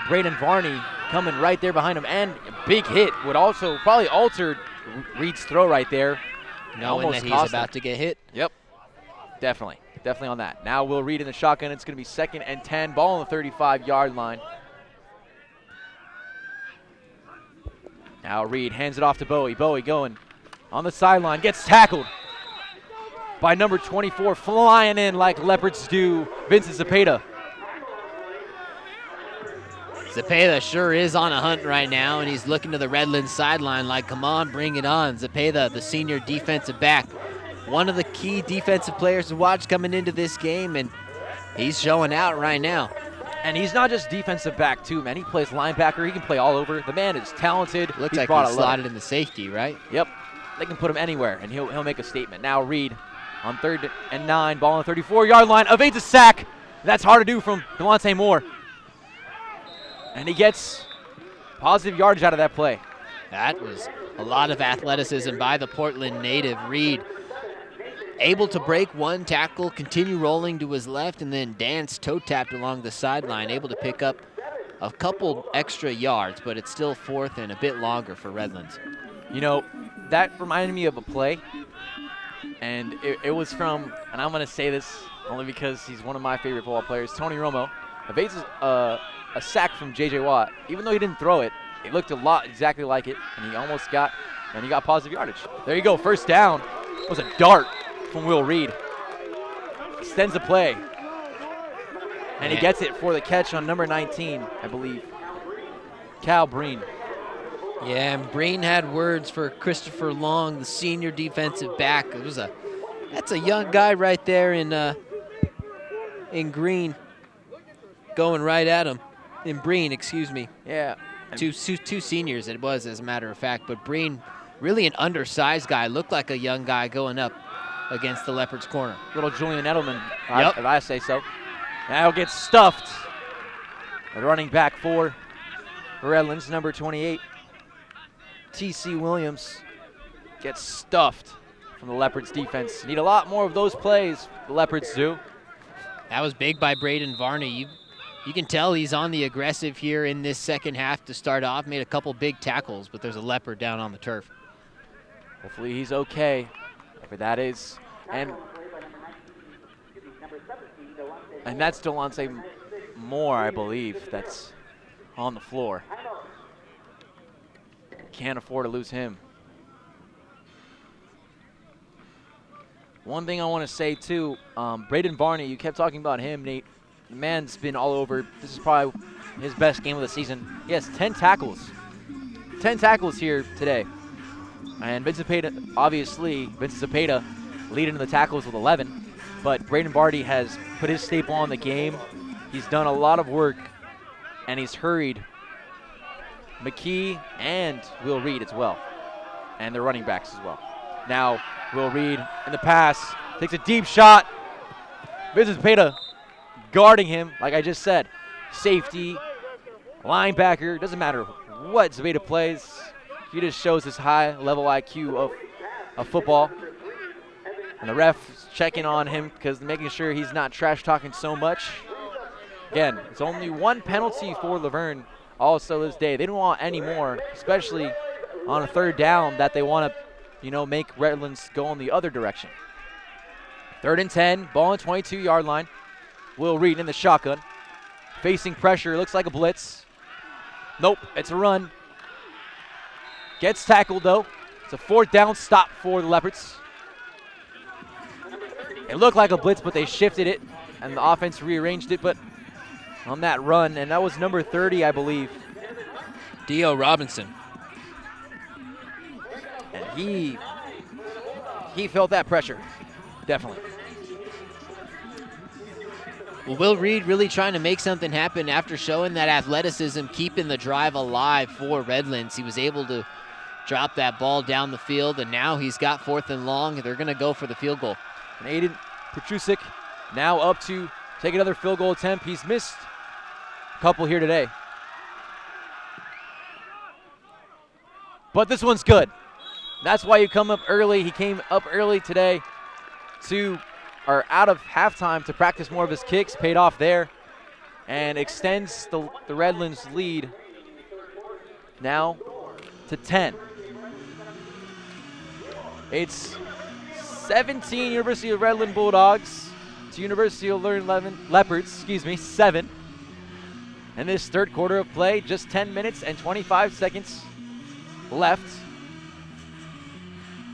Speaker 1: Braden Varney coming right there behind him, and a big hit would also probably alter Reed's throw right there.
Speaker 2: Knowing that he's about to get hit.
Speaker 1: Yep, definitely on that. Now Will Reed in the shotgun. It's going to be 2nd and 10, ball on the 35-yard line. Now Reed hands it off to Bowie. Bowie going on the sideline, gets tackled by number 24, flying in like Leopards do, Vincent Cepeda.
Speaker 2: Cepeda sure is on a hunt right now, and he's looking to the Redlands sideline like, come on, bring it on. Cepeda, the senior defensive back, one of the key defensive players to watch coming into this game, and he's showing out right now.
Speaker 1: And he's not just defensive back, too, man. He plays linebacker. He can play all over. The man is talented.
Speaker 2: Looks like he's slotted in the safety, right?
Speaker 1: Yep. They can put him anywhere, and he'll make a statement. Now Reed on 3rd and 9, ball on the 34-yard line, evades a sack. That's hard to do from Delonte Moore. And he gets positive yardage out of that play.
Speaker 2: That was a lot of athleticism by the Portland native. Reed able to break one tackle, continue rolling to his left, and then dance toe-tapped along the sideline, able to pick up a couple extra yards, but it's still 4th and a bit longer for Redlands.
Speaker 1: You know, that reminded me of a play, and it was from, and I'm going to say this only because he's one of my favorite football players, Tony Romo, evades a sack from J.J. Watt. Even though he didn't throw it, it looked a lot exactly like it, and he almost got, and he got positive yardage. There you go, first down. It was a dart from Will Reed. Extends the play. And he gets it for the catch on number 19, I believe. Cal Breen.
Speaker 2: Yeah, and Breen had words for Christopher Long, the senior defensive back. That's a young guy right there in green, going right at him. In Breen, excuse me.
Speaker 1: Yeah.
Speaker 2: Two seniors it was, as a matter of fact, but Breen, really an undersized guy, looked like a young guy going up against the Leopards corner.
Speaker 1: Little Julian Edelman,
Speaker 2: Yep.
Speaker 1: if I say so. Now gets stuffed. The running back for Redlands, number 28, T.C. Williams, gets stuffed from the Leopards defense. Need a lot more of those plays, the Leopards do.
Speaker 2: That was big by Braden Varney. You can tell he's on the aggressive here in this second half to start off. Made a couple big tackles, but there's a Leopard down on the turf.
Speaker 1: Hopefully he's okay, whatever that is. And that's Delonte Moore, I believe, that's on the floor. Can't afford to lose him. One thing I want to say, too, Braden Varney, you kept talking about him, Nate. The man's been all over. This is probably his best game of the season. He has 10 tackles. 10 tackles here today. And Vincent Cepeda leading the tackles with 11. But Braden Varney has put his staple on the game. He's done a lot of work, and he's hurried McKee and Will Reed as well, and their running backs as well. Now, Will Reed in the pass. Takes a deep shot. Vincent Peta guarding him, like I just said. Safety, linebacker, doesn't matter what Zapata plays. He just shows his high-level IQ of football. And the ref checking on him because making sure he's not trash-talking so much. Again, it's only one penalty for Laverne also this day. They don't want any more, especially on a third down that they want to, make Redlands go in the other direction. 3rd and 10, ball on 22-yard line. Will Reed in the shotgun. Facing pressure, looks like a blitz. Nope, it's a run. Gets tackled, though. It's a 4th down stop for the Leopards. It looked like a blitz, but they shifted it, and the offense rearranged it, but on that run, and that was number 30, I believe.
Speaker 2: Dio Robinson.
Speaker 1: And he felt that pressure, definitely.
Speaker 2: Well, Will Reed really trying to make something happen after showing that athleticism, keeping the drive alive for Redlands. He was able to drop that ball down the field, and now he's got 4th and long. They're going to go for the field goal.
Speaker 1: And Aiden Petrusik now up to take another field goal attempt. He's missed a couple here today. But this one's good. That's why you come up early. He came up early today out of halftime to practice more of his kicks. Paid off there and extends the Redlands lead now to 10. It's 17 University of Redland Bulldogs to University of Leopards, 7. And this third quarter of play, just 10 minutes and 25 seconds left.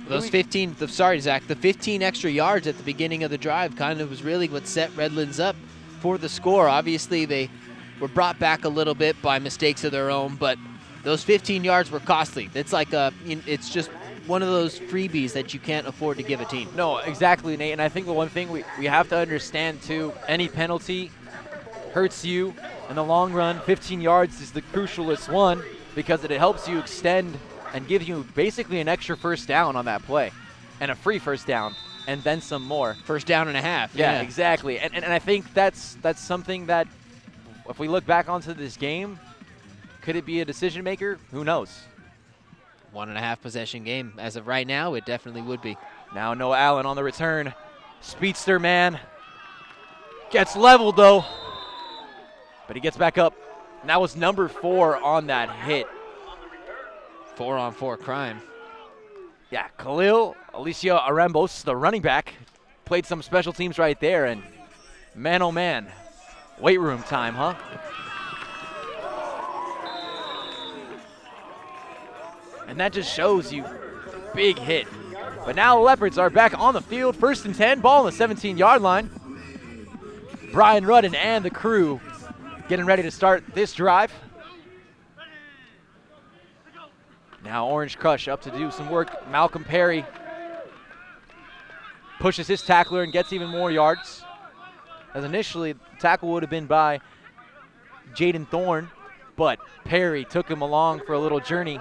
Speaker 2: Those 15, the 15 extra yards at the beginning of the drive kind of was really what set Redlands up for the score. Obviously, they were brought back a little bit by mistakes of their own, but those 15 yards were costly. It's just one of those freebies that you can't afford to give a team.
Speaker 1: No, exactly, Nate. And I think the one thing we have to understand, too, any penalty hurts you in the long run. 15 yards is the crucialest one because it helps you extend and gives you basically an extra first down on that play and a free first down and then some more.
Speaker 2: First down and a half.
Speaker 1: Yeah, exactly. And I think that's something that if we look back onto this game, could it be a decision maker? Who knows?
Speaker 2: 1.5 possession game. As of right now, it definitely would be.
Speaker 1: Now Noah Allen on the return. Speedster man. Gets leveled though. But he gets back up. And that was number 4 on that hit.
Speaker 2: 4-on-4 crime.
Speaker 1: Yeah, Khalil Alicia Arambos, the running back, played some special teams right there. And man, oh man, weight room time, huh? And that just shows you big hit. But now the Leopards are back on the field. 1st and 10, ball on the 17-yard line. Brian Rudden and the crew getting ready to start this drive. Now Orange Crush up to do some work. Malcolm Perry pushes his tackler and gets even more yards. As initially, the tackle would have been by Jaden Thorne, but Perry took him along for a little journey.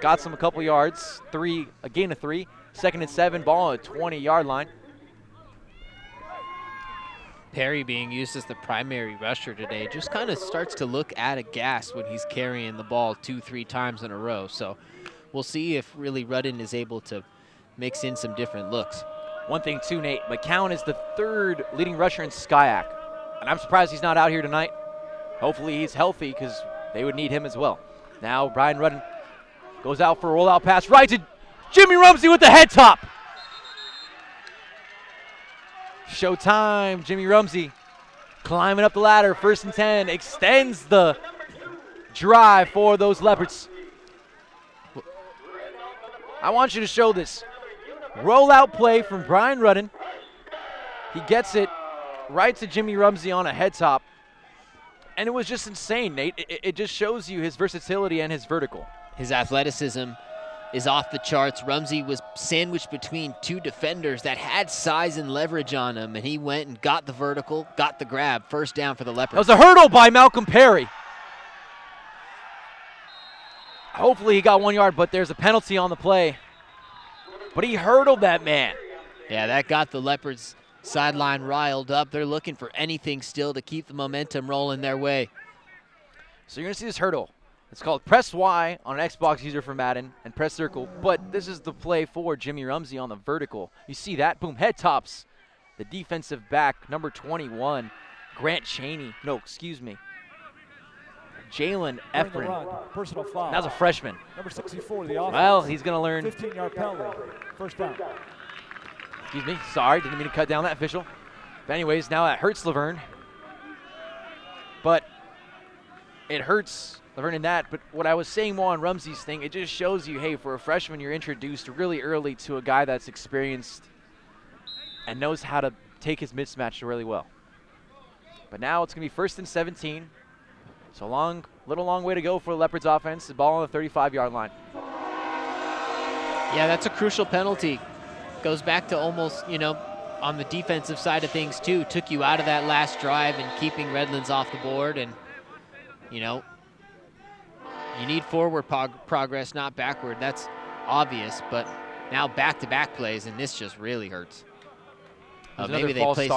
Speaker 1: Got some a couple yards, a gain of 3. 2nd and 7, ball on the 20-yard line.
Speaker 2: Perry being used as the primary rusher today just kind of starts to look at a gas when he's carrying the ball 2-3 times in a row. So we'll see if really Rudden is able to mix in some different looks.
Speaker 1: One thing too, Nate, McCown is the 3rd leading rusher in Skyac. And I'm surprised he's not out here tonight. Hopefully he's healthy because they would need him as well. Now Brian Rudden goes out for a rollout pass right to Jimmy Rumsey with the head top. Showtime, Jimmy Rumsey climbing up the ladder. 1st and 10, extends the drive for those Leopards. I want you to show this. Rollout play from Brian Rudden. He gets it right to Jimmy Rumsey on a head top. And it was just insane, Nate. It just shows you his versatility and his vertical.
Speaker 2: His athleticism is off the charts. Rumsey was sandwiched between 2 defenders that had size and leverage on him, and he went and got the vertical, got the grab. 1st down for the Leopards.
Speaker 1: That was a hurdle by Malcolm Perry. Hopefully he got 1 yard, but there's a penalty on the play. but he hurdled that man.
Speaker 2: Yeah, that got the Leopards sideline riled up. They're looking for anything still to keep the momentum rolling their way.
Speaker 1: So you're going to see this hurdle. It's called press Y on an Xbox user for Madden and press circle, but this is the play for Jimmy Rumsey on the vertical. You see that? Boom, head tops. The defensive back, number 21, Grant Chaney. No, excuse me. Jalen Efren.
Speaker 5: Personal foul.
Speaker 1: That was a freshman.
Speaker 5: Number 64, the offense.
Speaker 1: Well, he's going to learn.
Speaker 5: 15-yard penalty. First down.
Speaker 1: Excuse me. Sorry, didn't mean to cut down that official. But anyways, now that hurts Laverne. But it hurts Laverne in that. But what I was saying more on Rumsey's thing, it just shows you, hey, for a freshman, you're introduced really early to a guy that's experienced and knows how to take his mismatch really well. But now it's going to be 1st and 17. So little long way to go for the Leopards offense. The ball on the 35-yard line.
Speaker 2: Yeah, that's a crucial penalty. Goes back to almost, on the defensive side of things too. Took you out of that last drive and keeping Redlands off the board. And, you need forward progress, not backward. That's obvious. But now back-to-back plays, and this just really hurts. Maybe they placed.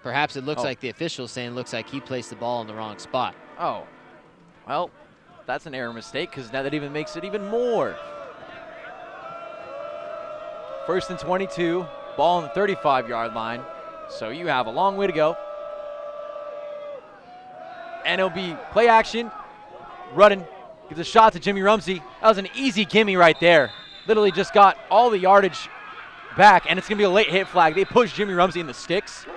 Speaker 2: Perhaps it looks like the official's saying looks like he placed the ball in the wrong spot.
Speaker 1: Oh, well, that's an error mistake because now that even makes it even more. 1st and 22, ball on the 35-yard line. So you have a long way to go. And it'll be play action. Rudden gives a shot to Jimmy Rumsey. That was an easy gimme right there. Literally just got all the yardage back, and it's going to be a late hit flag. They push Jimmy Rumsey in the sticks.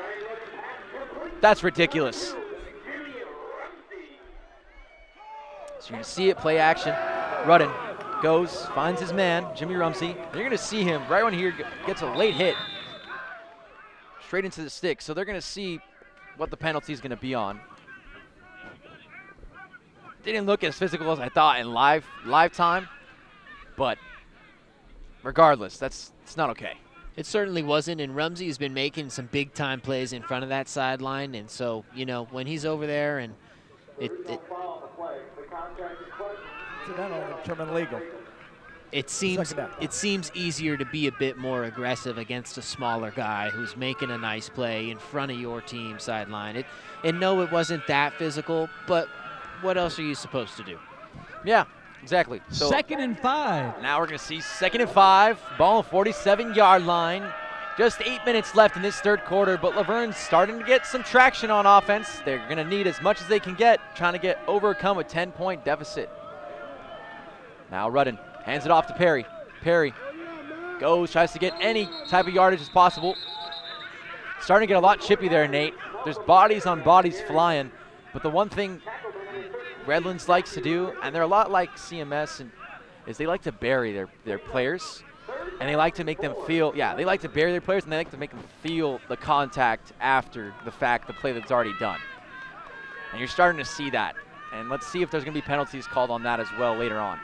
Speaker 1: That's ridiculous. So you're going to see it, play action. Rudden goes, finds his man, Jimmy Rumsey. And you're going to see him right when he gets a late hit. Straight into the stick. So they're going to see what the penalty is going to be on. Didn't look as physical as I thought in live time. But regardless, it's not okay.
Speaker 2: It certainly wasn't, and Rumsey's been making some big-time plays in front of that sideline, and so, when he's over there and it seems easier to be a bit more aggressive against a smaller guy who's making a nice play in front of your team sideline. And no, it wasn't that physical, but what else are you supposed to do?
Speaker 1: Yeah. Exactly. So
Speaker 9: 2nd and 5.
Speaker 1: Now we're going to see 2nd and 5. Ball on 47-yard line. Just 8 minutes left in this third quarter, but Laverne's starting to get some traction on offense. They're going to need as much as they can get, trying to overcome a 10-point deficit. Now Rudden hands it off to Perry. Perry goes, tries to get any type of yardage as possible. Starting to get a lot chippy there, Nate. There's bodies on bodies flying, but the one thing Redlands likes to do, and they're a lot like CMS, is they like to bury their players, and they like to make them feel, they like to bury their players, and they like to make them feel the contact after the fact, the play that's already done. And you're starting to see that. And let's see if there's going to be penalties called on that as well later on.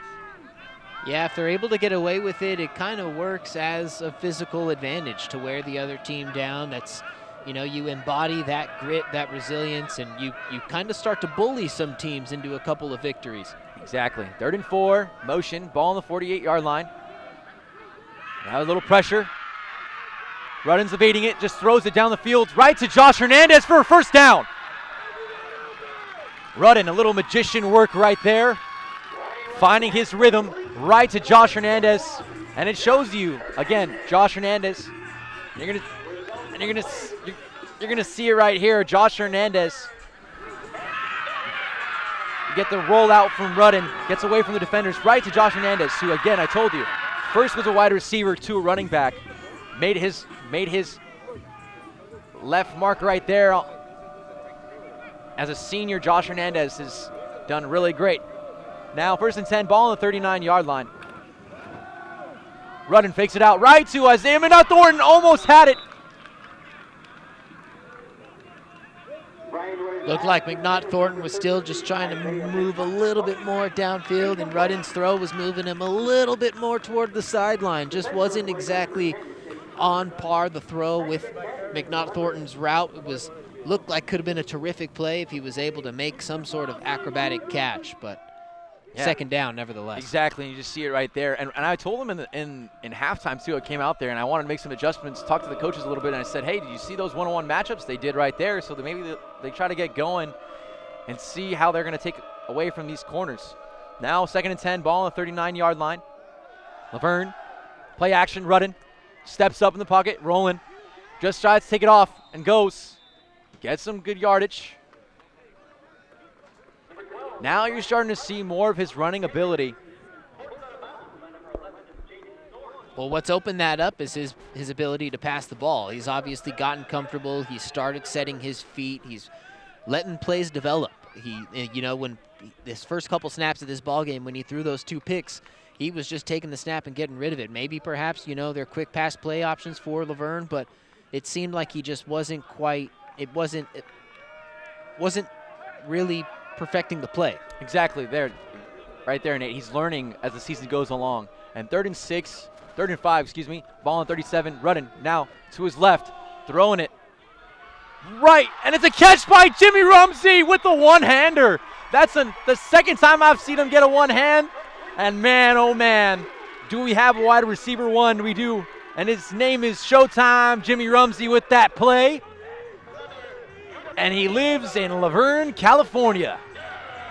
Speaker 2: Yeah, if they're able to get away with it, it kind of works as a physical advantage to wear the other team down. That's, you embody that grit, that resilience, and you kind of start to bully some teams into a couple of victories.
Speaker 1: Exactly. 3rd and 4, motion, ball on the 48-yard line. Now a little pressure. Rudden's evading it, just throws it down the field right to Josh Hernandez for a first down. Rudden, a little magician work right there. Finding his rhythm right to Josh Hernandez. And it shows you, again, Josh Hernandez. You're gonna see it right here, Josh Hernandez. You get the rollout from Rudden, gets away from the defenders, right to Josh Hernandez, who, again, I told you, first was a wide receiver to a running back. Made his left mark right there. As a senior, Josh Hernandez has done really great. Now 1st and 10, ball on the 39-yard line. Rudden fakes it out right to Isaiah Thornton, almost had it.
Speaker 2: Looked like Thornton was still just trying to move a little bit more downfield, and Rudden's throw was moving him a little bit more toward the sideline. Just wasn't exactly on par, the throw with Thornton's route. It looked like could have been a terrific play if he was able to make some sort of acrobatic catch, but
Speaker 1: Yeah.
Speaker 2: second down, nevertheless.
Speaker 1: Exactly, and you just see it right there. And I told him in halftime, too, I came out there, and I wanted to make some adjustments, talk to the coaches a little bit, and I said, hey, did you see those one-on-one matchups they did right there? So that maybe they try to get going and see how they're going to take away from these corners. Now 2nd and 10, ball on the 39-yard line. Laverne, play action, Rudden, steps up in the pocket, rolling, just tries to take it off and goes. Gets some good yardage. Now you're starting to see more of his running ability.
Speaker 2: Well, what's opened that up is his ability to pass the ball. He's obviously gotten comfortable. He started setting his feet. He's letting plays develop. When this first couple snaps of this ball game, when he threw those 2 picks, he was just taking the snap and getting rid of it. Maybe perhaps, they're quick pass play options for Laverne, but it seemed like he just wasn't quite, it wasn't really perfecting the play.
Speaker 1: Exactly, right there, Nate. He's learning as the season goes along. And 3rd and 5, ball on 37, Rudden now to his left, throwing it right, and it's a catch by Jimmy Rumsey with the one-hander. That's the second time I've seen him get a one-hand, and man, oh man, do we have a wide receiver one? We do, and his name is Showtime Jimmy Rumsey with that play, and he lives in Laverne, California.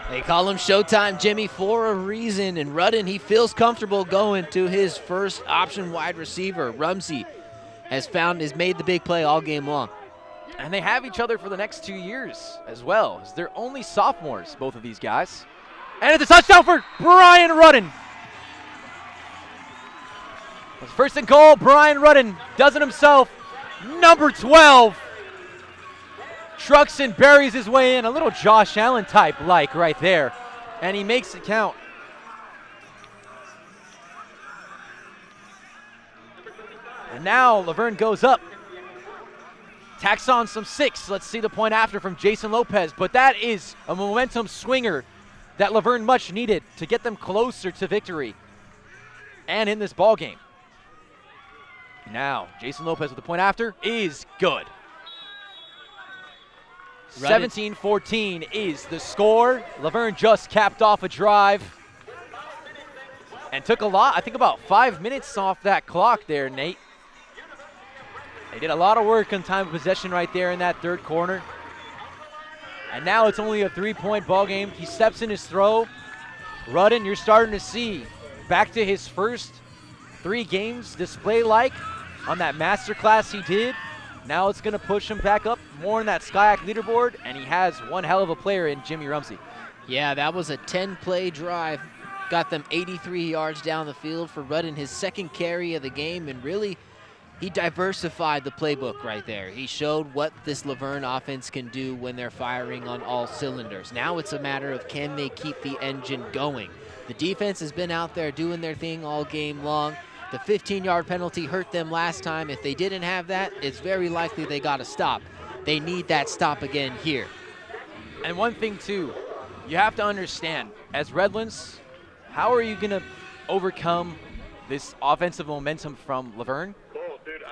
Speaker 2: They call him Showtime Jimmy for a reason, and Rudden, he feels comfortable going to his first option wide receiver. Rumsey has made the big play all game long.
Speaker 1: And they have each other for the next 2 years as well. They're only sophomores, both of these guys. And it's a touchdown for Brian Rudden. First and goal, Brian Rudden does it himself. Number 12. Trucks and buries his way in, a little Josh Allen type like right there. And he makes it count. And now Laverne goes up. Tacks on some 6. Let's see the point after from Jason Lopez. But that is a momentum swinger that Laverne much needed to get them closer to victory and in this ball game. Now, Jason Lopez with the point after is good. 17-14 is the score. Laverne just capped off a drive and took about 5 minutes off that clock there, Nate. They did a lot of work on time of possession right there in that third corner. And now it's only a 3-point ball game. He steps in his throw. Rudden, you're starting to see back to his first 3 games display like on that masterclass he did. Now it's going to push him back up more in that SCIAC leaderboard, and he has one hell of a player in Jimmy Rumsey.
Speaker 2: Yeah, that was a 10-play drive. Got them 83 yards down the field for Rudden, his second carry of the game, and really he diversified the playbook right there. He showed what this Laverne offense can do when they're firing on all cylinders. Now it's a matter of can they keep the engine going. The defense has been out there doing their thing all game long. The 15-yard penalty hurt them last time. If they didn't have that, it's very likely they got a stop. They need that stop again here.
Speaker 1: And one thing, too, you have to understand, as Redlands, how are you going to overcome this offensive momentum from Laverne?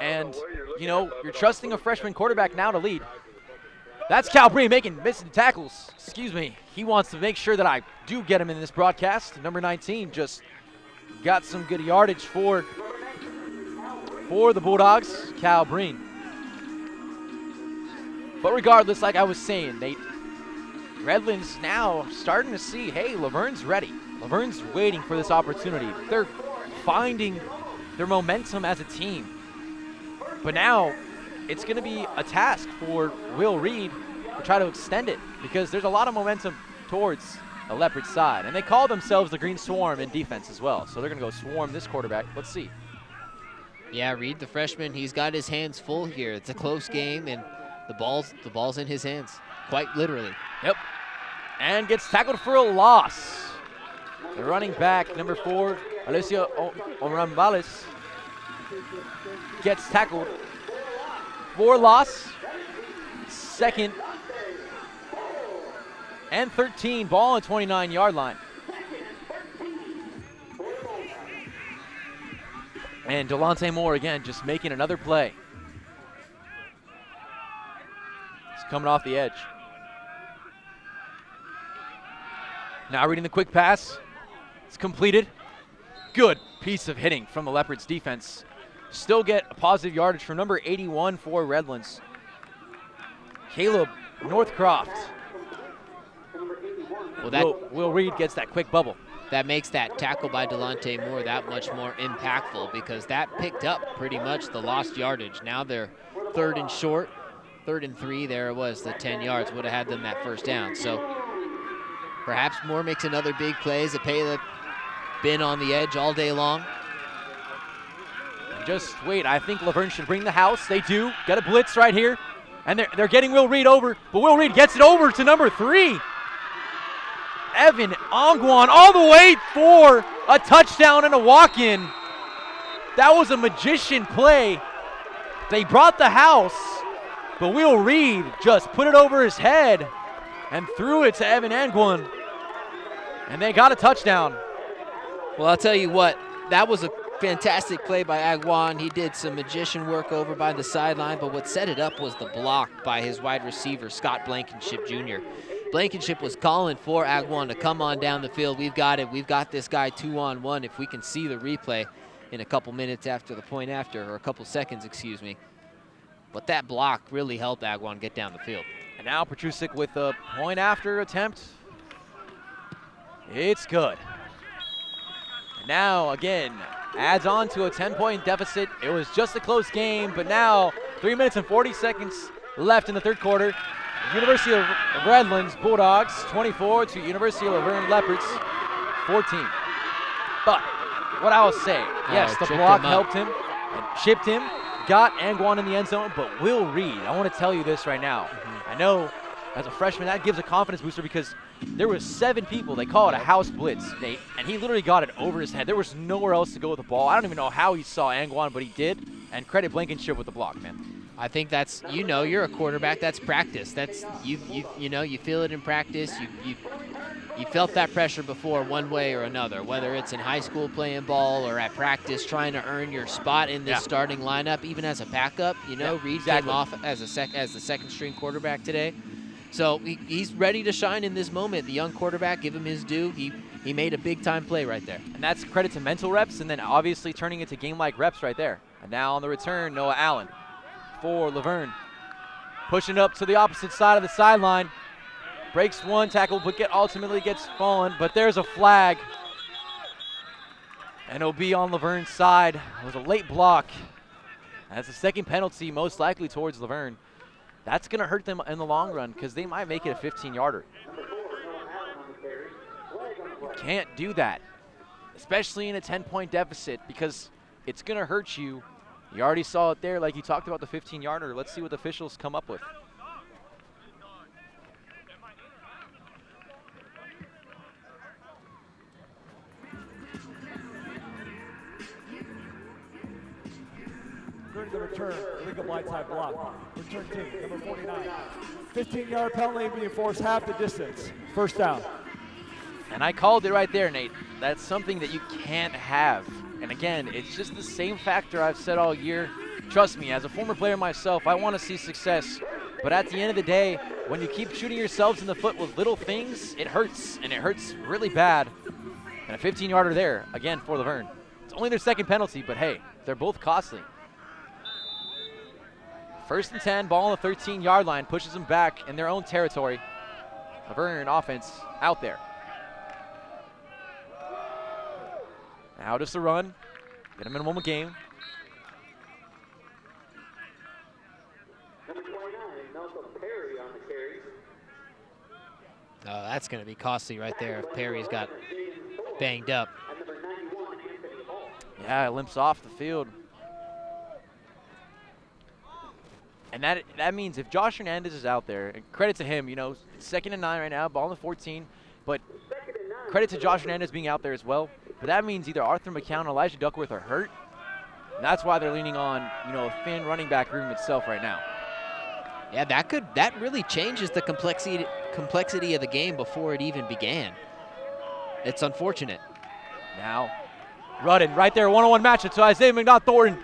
Speaker 1: And, you're trusting a freshman quarterback now to lead. That's Cal Breen missing tackles. Excuse me. He wants to make sure that I do get him in this broadcast. Number 19 just got some good yardage for the Bulldogs, Cal Breen. But regardless, like I was saying, Nate, Redlands now starting to see, hey, Laverne's ready. Laverne's waiting for this opportunity. They're finding their momentum as a team. But now it's going to be a task for Will Reed to try to extend it because there's a lot of momentum towards the Leopard side. And they call themselves the Green Swarm in defense as well. So they're going to go swarm this quarterback. Let's see.
Speaker 2: Yeah, Reed, the freshman, he's got his hands full here. It's a close game, and the ball's in his hands, quite literally.
Speaker 1: Yep. And gets tackled for a loss. The running back, number 4, Alessio Omrambales, gets tackled for loss. 2nd and 13, ball on 29-yard line. And Delonte Moore again just making another play. He's coming off the edge. Now reading the quick pass. It's completed. Good piece of hitting from the Leopards defense. Still get a positive yardage from number 81 for Redlands. Caleb Northcroft.
Speaker 2: Well,
Speaker 1: Will Reed gets that quick bubble.
Speaker 2: that makes that tackle by Delonte Moore that much more impactful because that picked up pretty much the lost yardage. Now they're 3rd and short, 3rd and 3. There it was, the 10 yards would have had them that first down. So perhaps Moore makes another big play. Zapata been on the edge all day long.
Speaker 1: Just wait, I think Laverne should bring the house. They do. Got a blitz right here. And they're getting Will Reed over, but Will Reed gets it over to number 3. Evan Ongwan all the way for a touchdown and a walk-in. That was a magician play. They brought the house, but Will Reed just put it over his head and threw it to Evan Ongwan. And they got a touchdown.
Speaker 2: Well, I'll tell you what, that was a fantastic play by Agwan. He did some magician work over by the sideline, but what set it up was the block by his wide receiver, Scott Blankenship Jr. Blankenship was calling for Agwan to come on down the field. We've got it. We've got this guy 2-on-1. If we can see the replay in a couple minutes after the point after, or a couple seconds, excuse me. But that block really helped Agwan get down the field.
Speaker 1: And now Petrusik with a point after attempt. It's good. And now again, adds on to a 10-point deficit. It was just a close game, but now 3 minutes and 40 seconds left in the third quarter. University of Redlands Bulldogs 24 to University of Laverne Leopards 14. But what I will say, yes, the block helped him and chipped him, got Ongwan in the end zone, but Will Reed, I want to tell you this right now. I know as a freshman that gives a confidence booster because there was 7 people. They call it a house blitz, Nate, and he literally got it over his head. There was nowhere else to go with the ball. I don't even know how he saw Ongwan, but he did. And credit Blankenship with the block, man.
Speaker 2: I think that's, you're a quarterback. That's practice. That's you feel it in practice. You felt that pressure before one way or another, whether it's in high school playing ball or at practice trying to earn your spot in this starting lineup, even as a backup. Reed came off as the second string quarterback today. So he's ready to shine in this moment. The young quarterback, give him his due. He made a big-time play right there.
Speaker 1: And that's credit to mental reps and then obviously turning it to game-like reps right there. And now on the return, Noah Allen for Laverne. Pushing up to the opposite side of the sideline. Breaks one tackle, but ultimately gets fallen. But there's a flag. And it'll be on Laverne's side. It was a late block. That's the second penalty, most likely towards Laverne. That's going to hurt them in the long run because they might make it a 15-yarder. You can't do that, especially in a 10-point deficit because it's going to hurt you. You already saw it there like you talked about the 15-yarder. Let's see what the officials come up with.
Speaker 5: During the return, legal blindside block. Return team, number 49. 15-yard penalty being forced half the distance. First down.
Speaker 1: And I called it right there, Nate. That's something that you can't have. And again, it's just the same factor I've said all year. Trust me, as a former player myself, I want to see success. But at the end of the day, when you keep shooting yourselves in the foot with little things, it hurts, and it hurts really bad. And a 15-yarder there, again, for Laverne. It's only their second penalty, but hey, they're both costly. First and 10, ball on the 13-yard line, pushes them back in their own territory. Laverne offense out there. Now just a run, get a minimum of game.
Speaker 4: Number 29, Malcolm Perry on the carry.
Speaker 2: Oh, that's going to be costly right there if Perry's got banged up.
Speaker 4: And number 91, Anthony Hall.
Speaker 1: Yeah, it limps off the field. And that means if Josh Hernandez is out there, and credit to him, it's 2nd and 9 right now, ball on the 14, but credit to Josh Hernandez being out there as well. But that means either Arthur McCown or Elijah Duckworth are hurt. And that's why they're leaning on, a thin running back room itself right now.
Speaker 2: Yeah, that really changes the complexity of the game before it even began. It's unfortunate.
Speaker 1: Now, Rudden right there, one-on-one matchup to Isaiah McNaught-Thornton.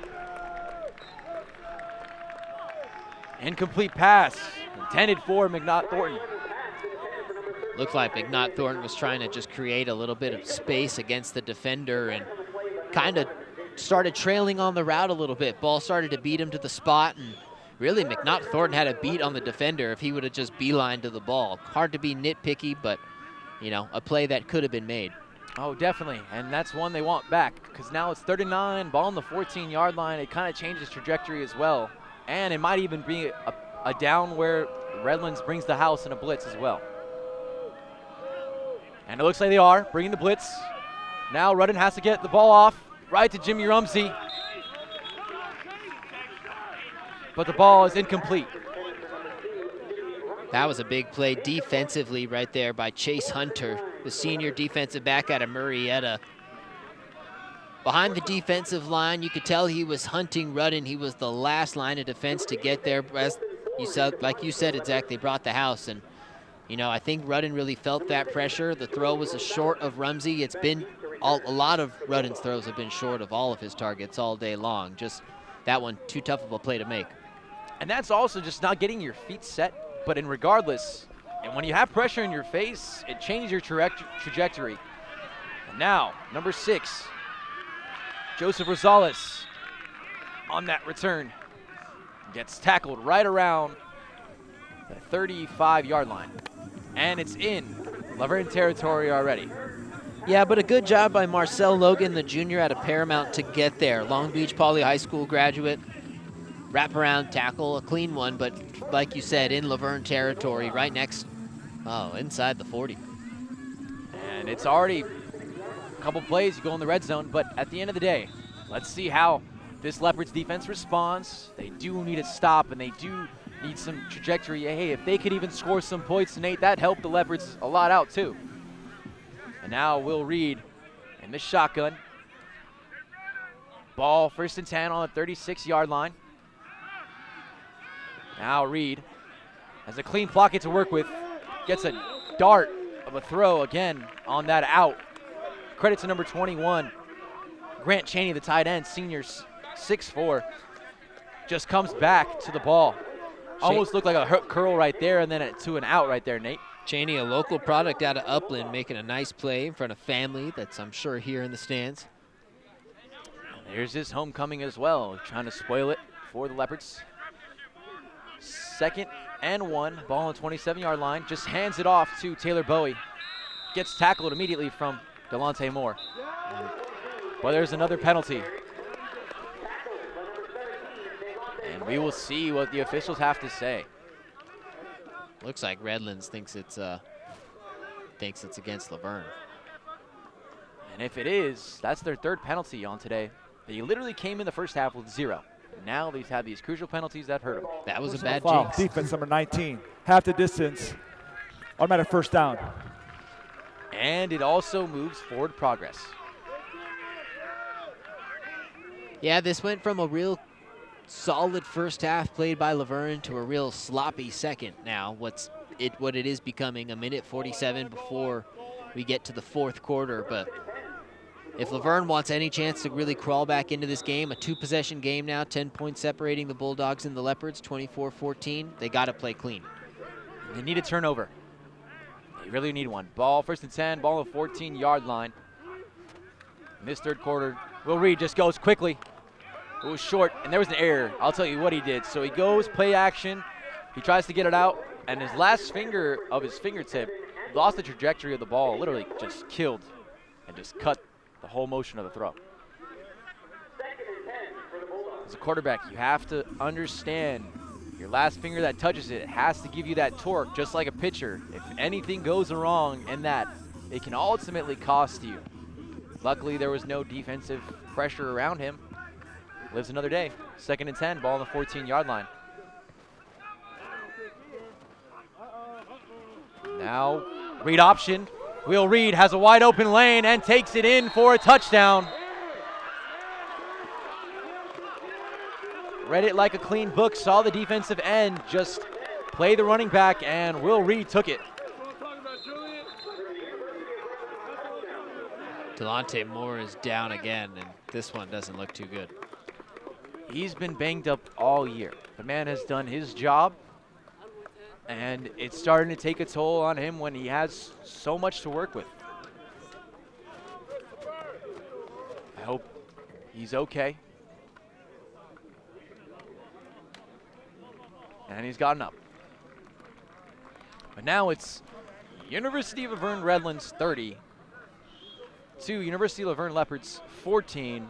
Speaker 1: Incomplete pass intended for McNaught-Thornton.
Speaker 2: Looked like McNaught Thornton was trying to just create a little bit of space against the defender and kind of started trailing on the route a little bit. Ball started to beat him to the spot, and really McNaught Thornton had a beat on the defender if he would have just beelined to the ball. Hard to be nitpicky, but, you know, a play that could have been made.
Speaker 1: Oh, definitely, and that's one they want back because now it's 39, ball on the 14-yard line. It kind of changes trajectory as well, and it might even be a down where Redlands brings the house in a blitz as well. And it looks like they are bringing the blitz. Now Rudden has to get the ball off right to Jimmy Rumsey, but the ball is incomplete.
Speaker 2: That was a big play defensively right there by Chase Hunter, the senior defensive back out of Murrieta. Behind the defensive line, you could tell he was hunting Rudden. He was the last line of defense to get there. As you said, like you said, exactly, brought the house. And, you know, I think Rudden really felt that pressure. The throw was a short of Rumsey. It's been a lot of Rudden's throws have been short of all of his targets all day long. Just that one, too tough of a play to make.
Speaker 1: And that's also just not getting your feet set. But in regardless, and when you have pressure in your face, it changes your trajectory. And now, number 6, Joseph Rosales on that return. Gets tackled right around the 35-yard line. And it's in Laverne territory already.
Speaker 2: Yeah, but a good job by Marcel Logan, the junior out of Paramount, to get there. Long Beach Poly High School graduate. Wraparound tackle, a clean one, but like you said, in Laverne territory, right next, inside the 40.
Speaker 1: And it's already a couple plays, you go in the red zone, but at the end of the day, let's see how this Leopards defense responds. They do need a stop, and they do need some trajectory. Hey, if they could even score some points tonight, that helped the Leopards a lot out too. And now Will Reed in the shotgun. Ball 1st and 10 on the 36-yard line. Now Reed has a clean pocket to work with. Gets a dart of a throw again on that out. Credit to number 21, Grant Cheney, the tight end, senior 6'4", just comes back to the ball. Almost looked like a curl right there, and then to an out right there, Nate.
Speaker 2: Cheney, a local product out of Upland, making a nice play in front of family that's, I'm sure, here in the stands.
Speaker 1: There's his homecoming as well, trying to spoil it for the Leopards. 2nd and 1, ball on the 27-yard line, just hands it off to Taylor Bowie. Gets tackled immediately from Delonte Moore. But there's another penalty. And we will see what the officials have to say.
Speaker 2: Looks like Redlands thinks it's against Laverne.
Speaker 1: And if it is, that's their 3rd penalty on today. They literally came in the first half with 0. Now they've had these crucial penalties that hurt them.
Speaker 2: That was
Speaker 5: Personal
Speaker 2: a bad
Speaker 5: foul.
Speaker 2: jinx.
Speaker 5: Defense number 19, half the distance, automatic 1st down.
Speaker 1: And it also moves forward progress.
Speaker 2: Yeah, this went from a real solid first half played by Laverne to a real sloppy second now. What it is becoming, a minute 47 before we get to the 4th quarter, but if Laverne wants any chance to really crawl back into this game, a 2-possession game now, 10 points separating the Bulldogs and the Leopards, 24-14, they got to play clean.
Speaker 1: They need a turnover. They really need one. Ball 1st and 10, ball on the 14-yard line. In this 3rd quarter, Will Reed just goes quickly. It was short, and there was an error. I'll tell you what he did. So he goes, play action. He tries to get it out, and his last finger of his fingertip lost the trajectory of the ball, literally just killed and just cut the whole motion of the throw. As a quarterback, you have to understand your last finger that touches it has to give you that torque, just like a pitcher. If anything goes wrong in that, it can ultimately cost you. Luckily, there was no defensive pressure around him. Lives another day. 2nd and 10, ball on the 14-yard line. Now, read option. Will Reed has a wide open lane and takes it in for a touchdown. Read it like a clean book, saw the defensive end just play the running back, and Will Reed took it.
Speaker 2: Delonte Moore is down again, and this one doesn't look too good.
Speaker 1: He's been banged up all year. The man has done his job. And it's starting to take a toll on him when he has so much to work with. I hope he's okay. And he's gotten up. But now it's University of Laverne Redlands 30 to University of Laverne Leopards 14.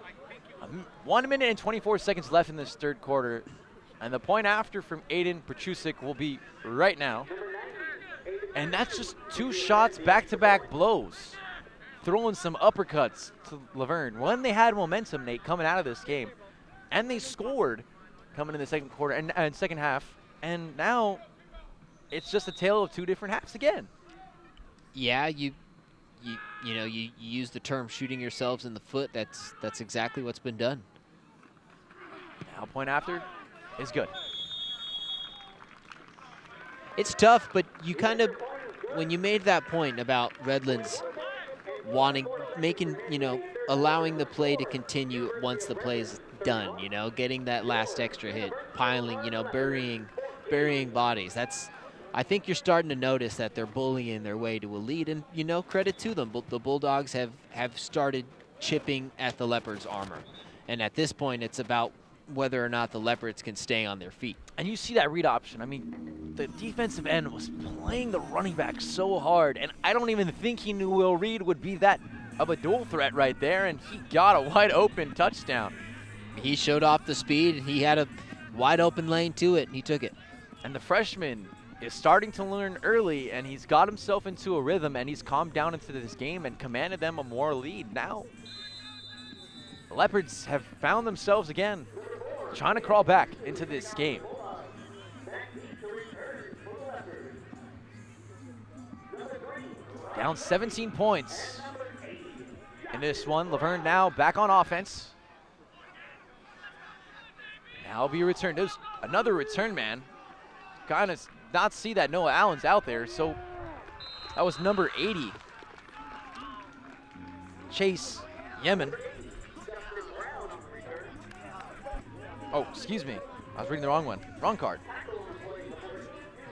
Speaker 1: 1 minute and 24 seconds left in this third quarter. And the point after from Aiden Petrusik will be right now. And that's just 2 shots, back-to-back blows. Throwing some uppercuts to Laverne. When they had momentum, Nate, coming out of this game. And they scored coming in the second quarter and second half. And now it's just a tale of 2 different halves again.
Speaker 2: Yeah, you use the term shooting yourselves in the foot. That's exactly what's been done.
Speaker 1: Now point after is good.
Speaker 2: It's tough, but you kind of, when you made that point about Redlands allowing the play to continue once the play is done, getting that last extra hit, piling, burying bodies. I think you're starting to notice that they're bullying their way to a lead, and, credit to them. The Bulldogs have started chipping at the Leopards' armor. And at this point, it's about whether or not the Leopards can stay on their feet.
Speaker 1: And you see that read option. I mean, the defensive end was playing the running back so hard, and I don't even think he knew Will Reed would be that of a dual threat right there, and he got a wide open touchdown.
Speaker 2: He showed off the speed, and he had a wide open lane to it, and he took it.
Speaker 1: And the freshman is starting to learn early, and he's got himself into a rhythm, and he's calmed down into this game and commanded them a more lead. Now, the Leopards have found themselves again trying to crawl back into this game. Down 17 points in this one. Laverne now back on offense. Now be returned. There's another return man. Kind of not see that Noah Allen's out there, so that was number 80. Chase Yemen. Oh, excuse me. I was reading the wrong one. Wrong card.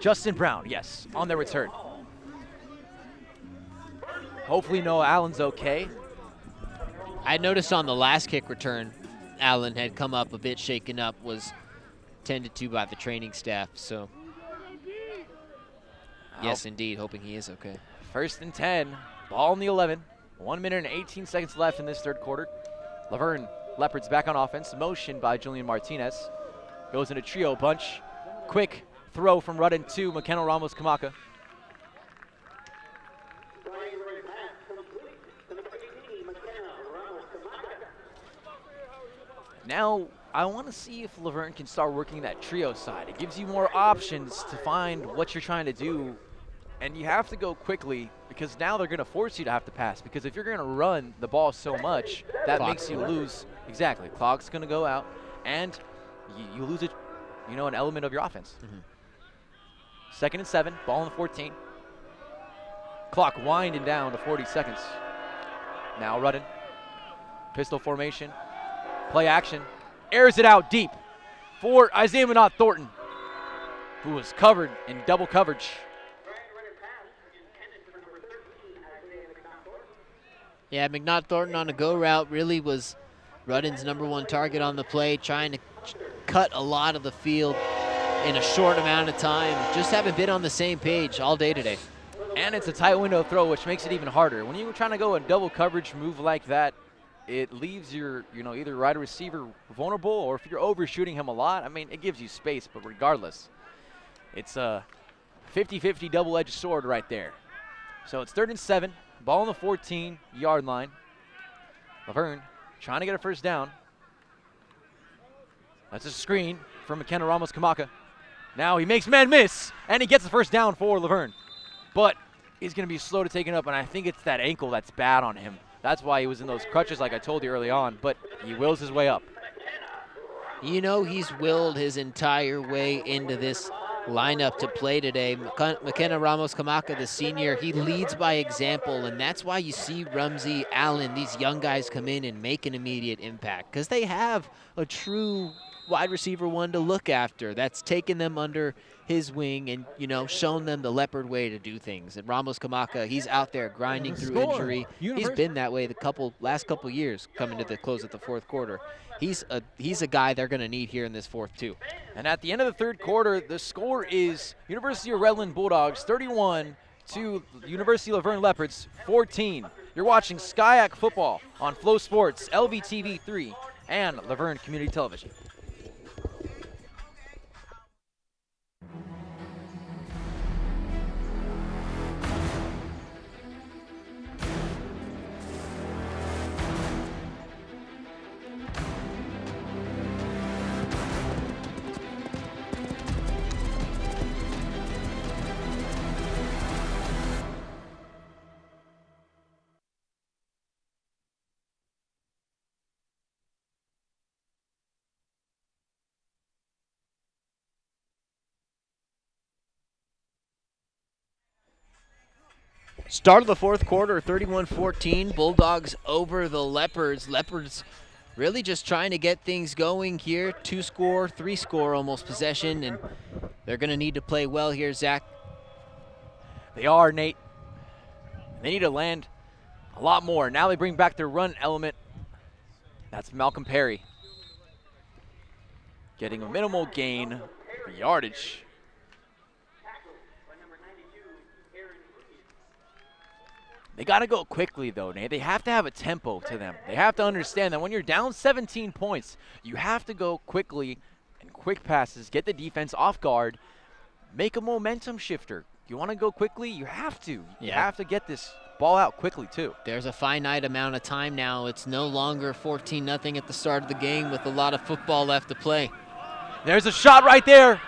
Speaker 1: Justin Brown, yes, on their return. Hopefully Noah Allen's okay.
Speaker 2: I noticed on the last kick return, Allen had come up a bit shaken up, was tended to by the training staff, so yes, indeed, hoping he is okay.
Speaker 1: 1st and 10, ball in the 11. 1 minute and 18 seconds left in this third quarter. Laverne Leopards back on offense. Motion by Julian Martinez. Goes in a trio bunch. Quick throw from Rudden to McKenna Ramos-Kamaka. Now, I want to see if Laverne can start working that trio side. It gives you more options to find what you're trying to do, and you have to go quickly because now they're going to force you to have to pass, because if you're going to run the ball so much, that makes you lose. Exactly. Clock's going to go out, and you lose an element of your offense. 2nd and 7, ball in the 14. Clock winding down to 40 seconds. Now Rudden. Pistol formation. Play action. Airs it out deep for Isaiah Minot Thornton, who was covered in double coverage.
Speaker 2: Yeah, McNaught Thornton on a go route really was Rudden's #1 target on the play, trying to cut a lot of the field in a short amount of time. Just haven't been on the same page all day today.
Speaker 1: And it's a tight window throw, which makes it even harder. When you're trying to go a double coverage move like that, it leaves your, either wide receiver vulnerable, or if you're overshooting him a lot, I mean, it gives you space, but regardless, it's a 50-50 double-edged sword right there. So it's 3rd and 7, ball on the 14-yard line. Laverne trying to get a first down. That's a screen from McKenna Ramos-Kamaka. Now he makes man miss, and he gets the first down for Laverne. But he's going to be slow to take it up, and I think it's that ankle that's bad on him. That's why he was in those crutches like I told you early on, but he wills his way up.
Speaker 2: He's willed his entire way into this lineup to play today. McKenna Ramos-Kamaka, the senior, he leads by example, and that's why you see Rumsey, Allen, these young guys come in and make an immediate impact, because they have a true wide receiver one to look after. That's taken them under his wing and, you know, shown them the Leopard way to do things. And Ramos Kamaka, he's out there grinding through injury. He's been that way the last couple years coming to the close of the fourth quarter. He's a guy they're going to need here in this fourth too.
Speaker 1: And at the end of the third quarter, the score is University of Redlands Bulldogs 31 to University of Laverne Leopards 14. You're watching SCIAC football on Flow Sports, LVTV 3, and Laverne Community Television.
Speaker 2: Start of the fourth quarter, 31-14. Bulldogs over the Leopards. Leopards really just trying to get things going here. 2-score, 3-score almost possession, and they're going to need to play well here, Zach.
Speaker 1: They are, Nate. They need to land a lot more. Now they bring back their run element. That's Malcolm Perry getting a minimal gain for yardage. They got to go quickly, though, Nate. They have to have a tempo to them. They have to understand that when you're down 17 points, you have to go quickly and quick passes, get the defense off guard, make a momentum shifter. You want to go quickly, you have to. You have to get this ball out quickly, too.
Speaker 2: There's a finite amount of time now. It's no longer 14-0 at the start of the game with a lot of football left to play.
Speaker 1: There's a shot right there.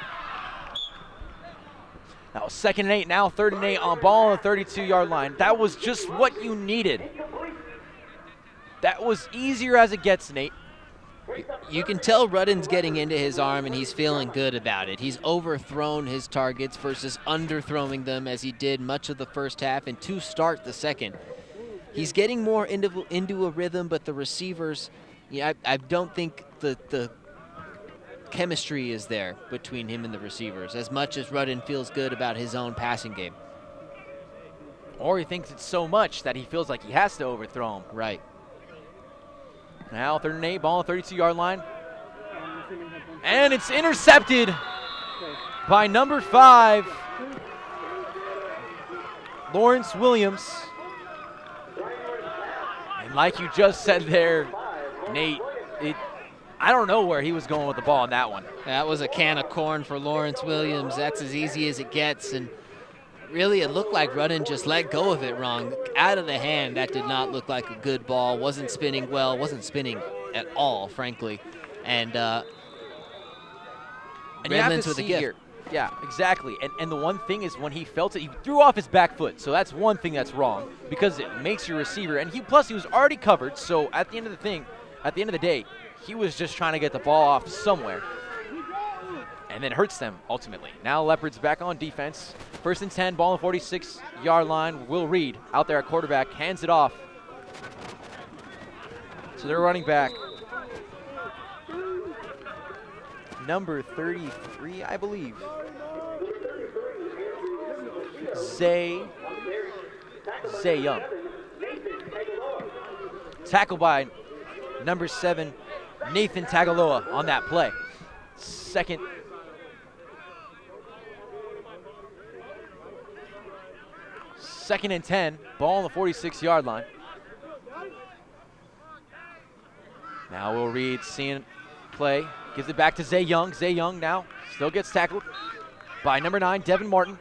Speaker 1: That was 2nd and 8, now 3rd and 8 on ball on the 32-yard line. That was just what you needed. That was easier as it gets, Nate.
Speaker 2: You can tell Rudden's getting into his arm, and he's feeling good about it. He's overthrown his targets versus underthrowing them as he did much of the first half and to start the second. He's getting more into a rhythm, but the receivers, I don't think the chemistry is there between him and the receivers as much as Rudden feels good about his own passing game.
Speaker 1: Or he thinks it's so much that he feels like he has to overthrow him.
Speaker 2: Right.
Speaker 1: Now 3rd and 8, ball on the 32-yard line. And it's intercepted by number 5, Lawrence Williams. And like you just said there, Nate, I don't know where he was going with the ball on that one.
Speaker 2: That was a can of corn for Lawrence Williams. That's as easy as it gets. And really, it looked like Rudden just let go of it wrong. Out of the hand, that did not look like a good ball. Wasn't spinning well. Wasn't spinning at all, frankly. And
Speaker 1: you have
Speaker 2: Redlands
Speaker 1: to
Speaker 2: with a
Speaker 1: see
Speaker 2: gift.
Speaker 1: here. Yeah, exactly. And the one thing is when he felt it, he threw off his back foot. So that's one thing that's wrong because it makes your receiver. And plus he was already covered. So at the end of the day, he was just trying to get the ball off somewhere. And then hurts them ultimately. Now Leopards back on defense. 1st and 10, ball on the 46-yard line. Will Reed out there at quarterback, hands it off. So they're running back. Number 33, I believe. Zay Young. Tackled by number 7, Nathan Tagaloa on that play. Second and 10, ball on the 46-yard line. Now Will Reed seeing play, gives it back to Zay Young. Zay Young now still gets tackled by number 9, Devin Martin.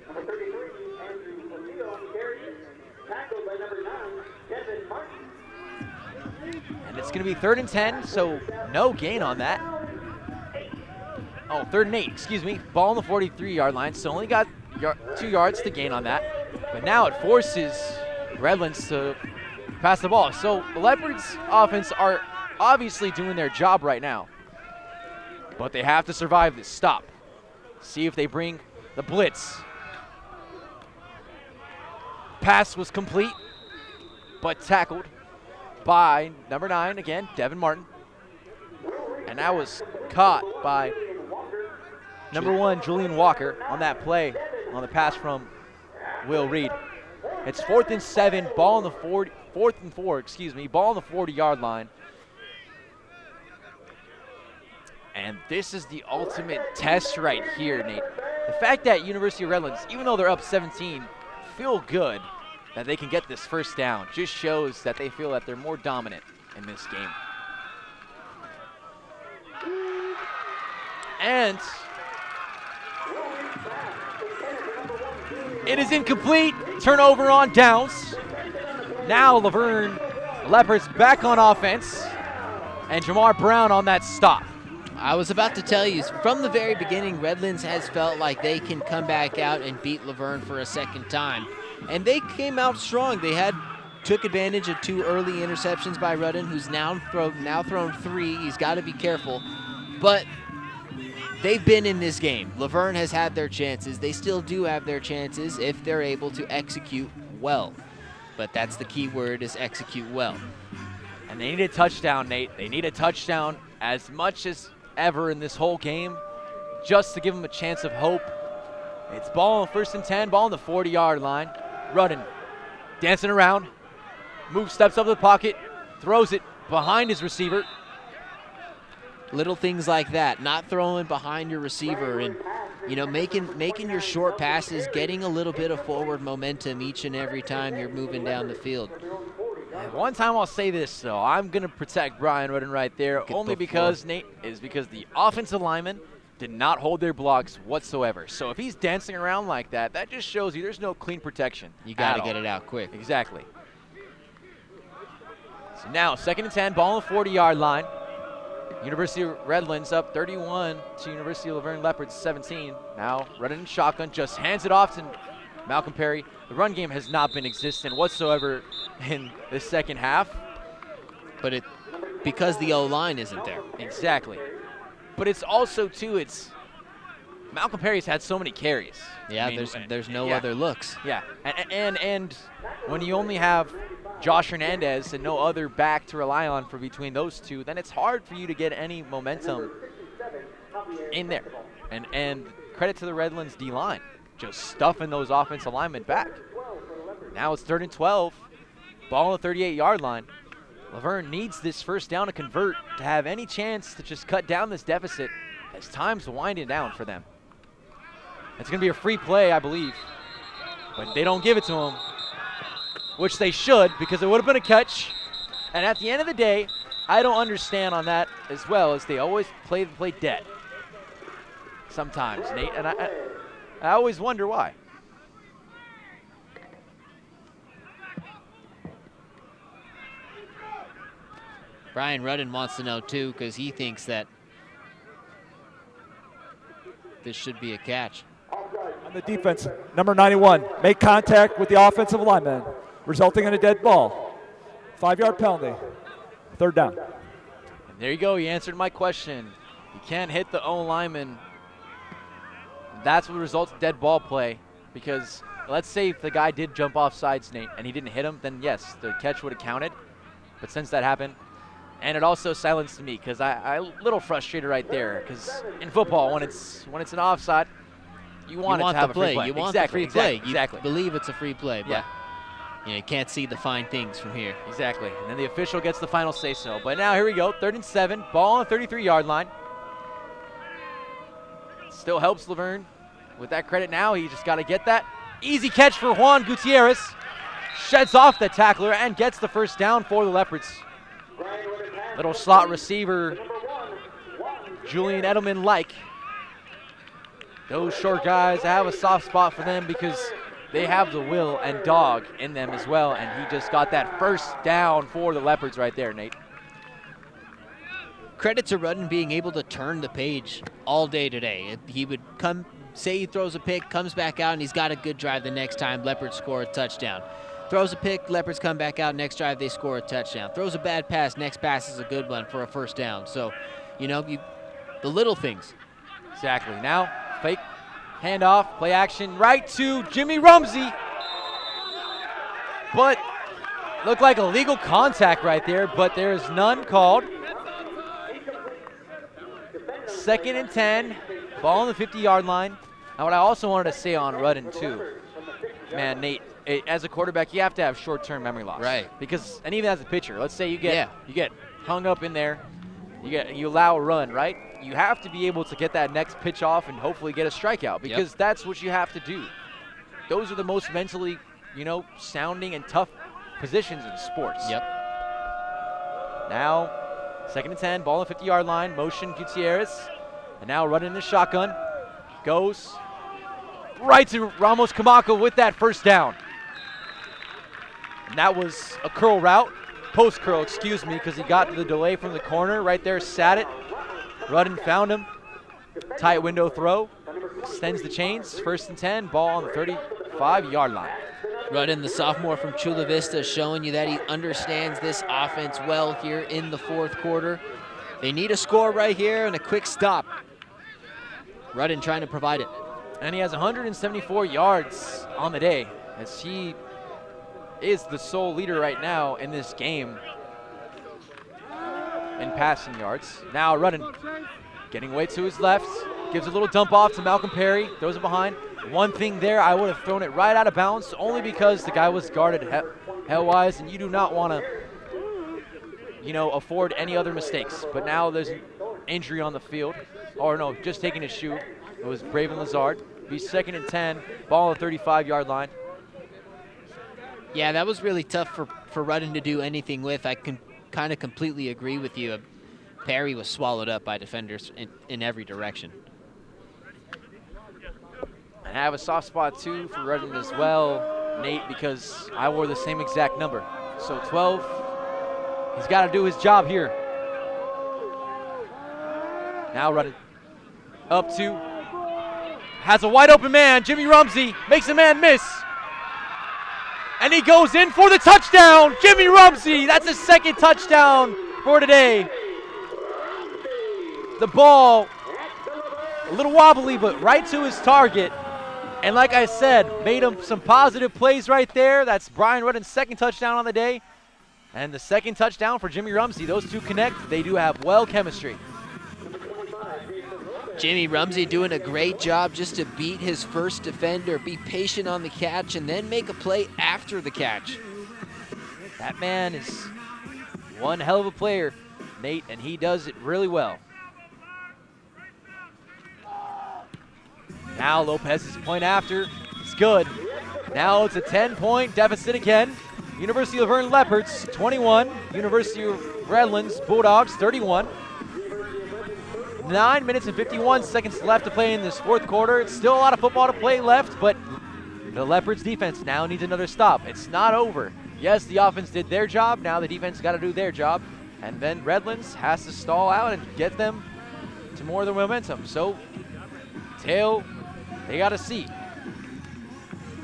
Speaker 4: Number 33, Andrew O'Neill on the carry. Tackled by number 9, Devin Martin.
Speaker 1: And it's going to be 3rd and 10, so no gain on that. Oh, 3rd and 8, excuse me. Ball on the 43-yard line, so only got 2 yards to gain on that. But now it forces Redlands to pass the ball. So the Leopards' offense are obviously doing their job right now. But they have to survive this stop. See if they bring the blitz. Pass was complete, but tackled by number 9 again, Devin Martin. And that was caught by number 1, Julian Walker, on that play, on the pass from Will Reed. It's 4th and 7, ball on the 4th and 4, ball on the 40-yard line. And this is the ultimate test right here, Nate. The fact that University of Redlands, even though they're up 17, feel good that they can get this first down just shows that they feel that they're more dominant in this game. And it is incomplete. Turnover on downs. Now Laverne Leopards back on offense. And Jamar Brown on that stop.
Speaker 2: I was about to tell you, from the very beginning, Redlands has felt like they can come back out and beat Laverne for a second time. And they came out strong. They took advantage of 2 early interceptions by Rudden, who's now thrown 3. He's got to be careful. But they've been in this game. Laverne has had their chances. They still do have their chances if they're able to execute well. But that's the key word, is execute well.
Speaker 1: And they need a touchdown, Nate. They need a touchdown as much as ever in this whole game just to give them a chance of hope. It's ball on 1st and 10, ball on the 40-yard line. Rudden dancing around, steps up to the pocket, throws it behind his receiver.
Speaker 2: Little things like that, not throwing behind your receiver and, making your short passes, getting a little bit of forward momentum each and every time you're moving down the field.
Speaker 1: One time I'll say this, though. I'm going to protect Brian Rudden right there, only because, Nate, because the offensive linemen did not hold their blocks whatsoever. So if he's dancing around like that, that just shows you there's no clean protection.
Speaker 2: You got to get it out quick.
Speaker 1: Exactly. So now, 2nd and 10, ball on the 40-yard line. University of Redlands up 31 to University of Laverne Leopards 17. Now Rudden in shotgun, just hands it off to Malcolm Perry. The run game has not been existent whatsoever in the second half.
Speaker 2: But because the O-line isn't there.
Speaker 1: Exactly. But it's also, too, Malcolm Perry's had so many carries.
Speaker 2: Yeah, there's no other looks.
Speaker 1: Yeah, and when you only have Josh Hernandez and no other back to rely on for between those two, then it's hard for you to get any momentum in there. And credit to the Redlands D-line, just stuffing those offensive linemen back. Now it's 3rd and 12, ball on the 38-yard line. Laverne needs this first down to convert to have any chance to just cut down this deficit as time's winding down for them. It's going to be a free play, I believe, but they don't give it to him, which they should, because it would have been a catch. And at the end of the day, I don't understand on that as well, as they always play the play dead sometimes, Nate, and I always wonder why.
Speaker 2: Brian Rudden wants to know, too, because he thinks that this should be a catch.
Speaker 5: On the defense, number 91, make contact with the offensive lineman, resulting in a dead ball. 5-yard penalty. 3rd down.
Speaker 1: And there you go. You answered my question. You can't hit the O-lineman. That's what results in dead ball play, because let's say if the guy did jump off sides, Nate, and he didn't hit him, then yes, the catch would have counted. But since that happened, and it also silenced me, because I'm a little frustrated right there, because in football, when it's an offside, you want it to have a free play.
Speaker 2: You want the free play.
Speaker 1: Exactly.
Speaker 2: You believe it's a free play, but
Speaker 1: yeah.
Speaker 2: You can't see the fine things from here.
Speaker 1: Exactly. And then the official gets the final say-so. But now here we go, 3rd and 7, ball on the 33-yard line. Still helps Laverne with that credit now. He just got to get that. Easy catch for Juan Gutierrez. Sheds off the tackler and gets the first down for the Leopards. Little slot receiver, Julian Edelman-like. Those short guys, I have a soft spot for them because they have the will and dog in them as well, and he just got that first down for the Leopards right there, Nate.
Speaker 2: Credit to Rudden being able to turn the page all day today. He would come, say he throws a pick, comes back out, and he's got a good drive the next time. Leopards score a touchdown. Throws a pick, Leopards come back out, next drive they score a touchdown. Throws a bad pass, next pass is a good one for a first down. So, the little things.
Speaker 1: Exactly. Now, fake handoff, play action, right to Jimmy Rumsey. But looked like illegal contact right there, but there is none called. 2nd and 10. Ball on the 50-yard line. And what I also wanted to say on Rudden, too, man, Nate, as a quarterback, you have to have short-term memory loss.
Speaker 2: Right.
Speaker 1: Because, and even as a pitcher, let's say you get hung up in there, you allow a run, right? You have to be able to get that next pitch off and hopefully get a strikeout, because that's what you have to do. Those are the most mentally, sounding and tough positions in sports.
Speaker 2: Yep.
Speaker 1: Now, 2nd and 10, ball on the 50-yard line, motion Gutierrez, and now running in the shotgun, goes right to Ramos Camacho with that first down. And that was a curl route, post curl, excuse me, because he got the delay from the corner, right there, sat it. Rudden found him, tight window throw, extends the chains, 1st and 10, ball on the 35-yard line.
Speaker 2: Rudden, the sophomore from Chula Vista, showing you that he understands this offense well here in the 4th quarter. They need a score right here and a quick stop. Rudden trying to provide it.
Speaker 1: And he has 174 yards on the day, as he is the sole leader right now in this game in passing yards. Now Rudden getting way to his left, gives a little dump off to Malcolm Perry, throws it behind. One thing there, I would have thrown it right out of bounds only because the guy was guarded hell-wise, and you do not want to, afford any other mistakes. But now there's an injury on the field. Or no, just taking his shoe. It was Braven Lazard. Be 2nd and 10, ball on the 35-yard line.
Speaker 2: Yeah, that was really tough for Rudden to do anything with. I can kind of completely agree with you. Perry was swallowed up by defenders in every direction.
Speaker 1: And I have a soft spot, too, for Redlands as well, Nate, because I wore the same exact number. So 12, he's got to do his job here. Now Redlands up to, has a wide open man. Jimmy Rumsey makes a man miss. And he goes in for the touchdown. Jimmy Rumsey, that's his 2nd touchdown for today. The ball, a little wobbly, but right to his target. And like I said, made him some positive plays right there. That's Brian Rudden's 2nd touchdown on the day. And the 2nd touchdown for Jimmy Rumsey. Those two connect. They do have well chemistry.
Speaker 2: Jimmy Rumsey doing a great job just to beat his first defender, be patient on the catch, and then make a play after the catch.
Speaker 1: That man is one hell of a player, Nate, and he does it really well. Now Lopez's point after is good. Now it's a 10-point deficit again. University of Laverne Leopards 21, University of Redlands Bulldogs 31. 9 minutes and 51 seconds left to play in this 4th quarter. It's still a lot of football to play left, but the Leopards defense now needs another stop. It's not over. Yes, the offense did their job. Now the defense got to do their job. And then Redlands has to stall out and get them to more of their momentum. So, tail, they got to see.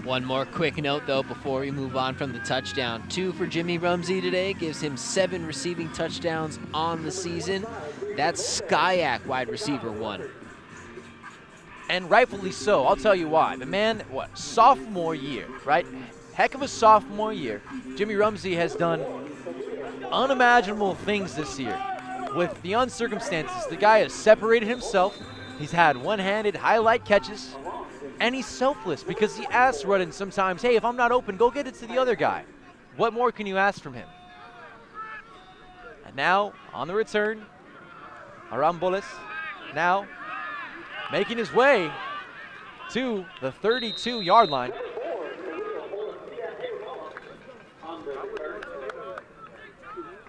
Speaker 2: One more quick note, though, before we move on from the touchdown. 2 for Jimmy Rumsey today, gives him 7 receiving touchdowns on the season. That's Skyak wide receiver 1.
Speaker 1: And rightfully so. I'll tell you why. The man, sophomore year, right? Heck of a sophomore year. Jimmy Rumsey has done unimaginable things this year. With the uncircumstances, the guy has separated himself. He's had one-handed highlight catches. And he's selfless because he asks Rudden sometimes, hey, if I'm not open, go get it to the other guy. What more can you ask from him? And now, on the return, Aramboles now making his way to the 32-yard line.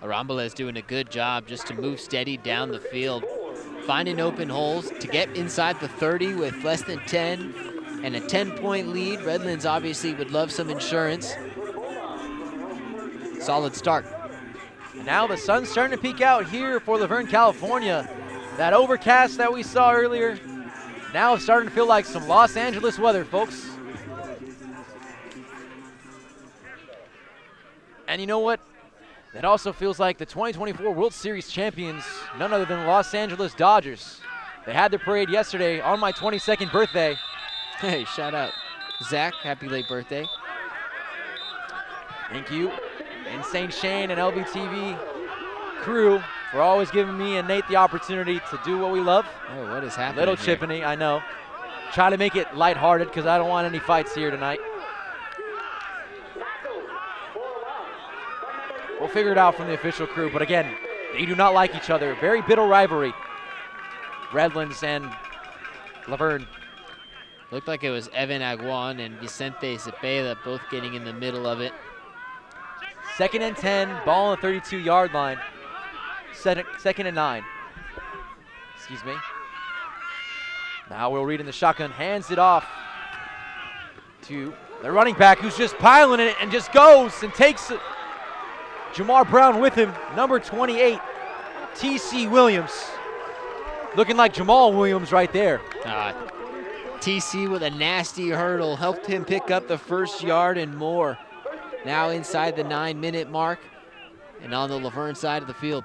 Speaker 2: Aramboles doing a good job just to move steady down the field, finding open holes to get inside the 30 with less than 10 and a 10-point lead. Redlands obviously would love some insurance. Solid start.
Speaker 1: And now the sun's starting to peek out here for Laverne, California. That overcast that we saw earlier, now it's starting to feel like some Los Angeles weather, folks. And you know what? That also feels like the 2024 World Series champions, none other than the Los Angeles Dodgers. They had their parade yesterday on my 22nd birthday.
Speaker 2: Hey, shout out. Zach, happy late birthday.
Speaker 1: Thank you. Insane Shane and LBTV crew for always giving me and Nate the opportunity to do what we love.
Speaker 2: Oh, what is happening
Speaker 1: Little
Speaker 2: here?
Speaker 1: chippany, I know. Try to make it lighthearted because I don't want any fights here tonight. We'll figure it out from the official crew, but again, they do not like each other. Very bitter rivalry, Redlands and Laverne.
Speaker 2: Looked like it was Evan Aguan and Vicente Cepeda both getting in the middle of it.
Speaker 1: 2nd and 10, ball on the 32-yard line. Second and 9. Excuse me. Now Will Reed in the shotgun, hands it off to the running back who's just piling it and just goes and takes it. Jamar Brown with him, number 28, T.C. Williams. Looking like Jamal Williams right there.
Speaker 2: TC with a nasty hurdle helped him pick up the first yard and more. Now inside the 9-minute mark and on the Laverne side of the field.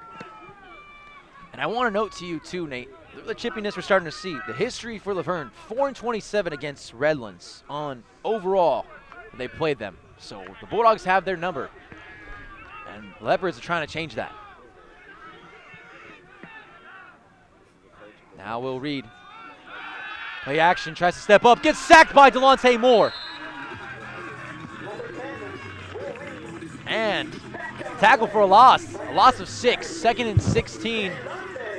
Speaker 1: And I want to note to you too, Nate, the chippiness we're starting to see. The history for Laverne, 4-27 against Redlands on overall when they played them. So the Bulldogs have their number. And Leopards are trying to change that. Now Will Reed. Play action, tries to step up, gets sacked by Delonte Moore. And tackle for a loss of 6, 2nd and 16.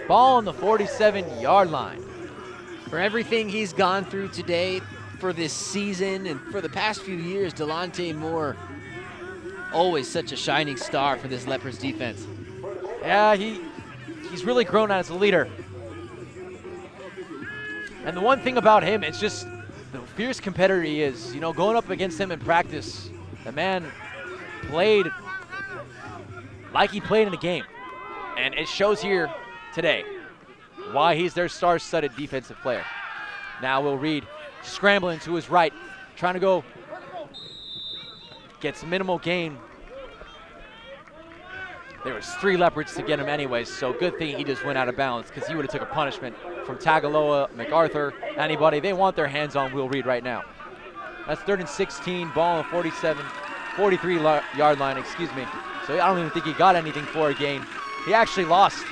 Speaker 1: Ball on the 47-yard line.
Speaker 2: For everything he's gone through today, for this season, and for the past few years, Delonte Moore, always such a shining star for this Leopards defense.
Speaker 1: Yeah, he's really grown as a leader. And the one thing about him, it's just the fierce competitor he is. You know, going up against him in practice, the man played like he played in a game. And it shows here today why he's their star-studded defensive player. Now Will Reed scrambling to his right, trying to go, gets minimal gain. There was 3 Leopards to get him anyways, so good thing he just went out of bounds because he would have took a punishment from Tagaloa, MacArthur, anybody. They want their hands on Will Reed right now. That's 3rd and 16, ball on the 43-yard line, excuse me. So I don't even think he got anything for a gain. He actually lost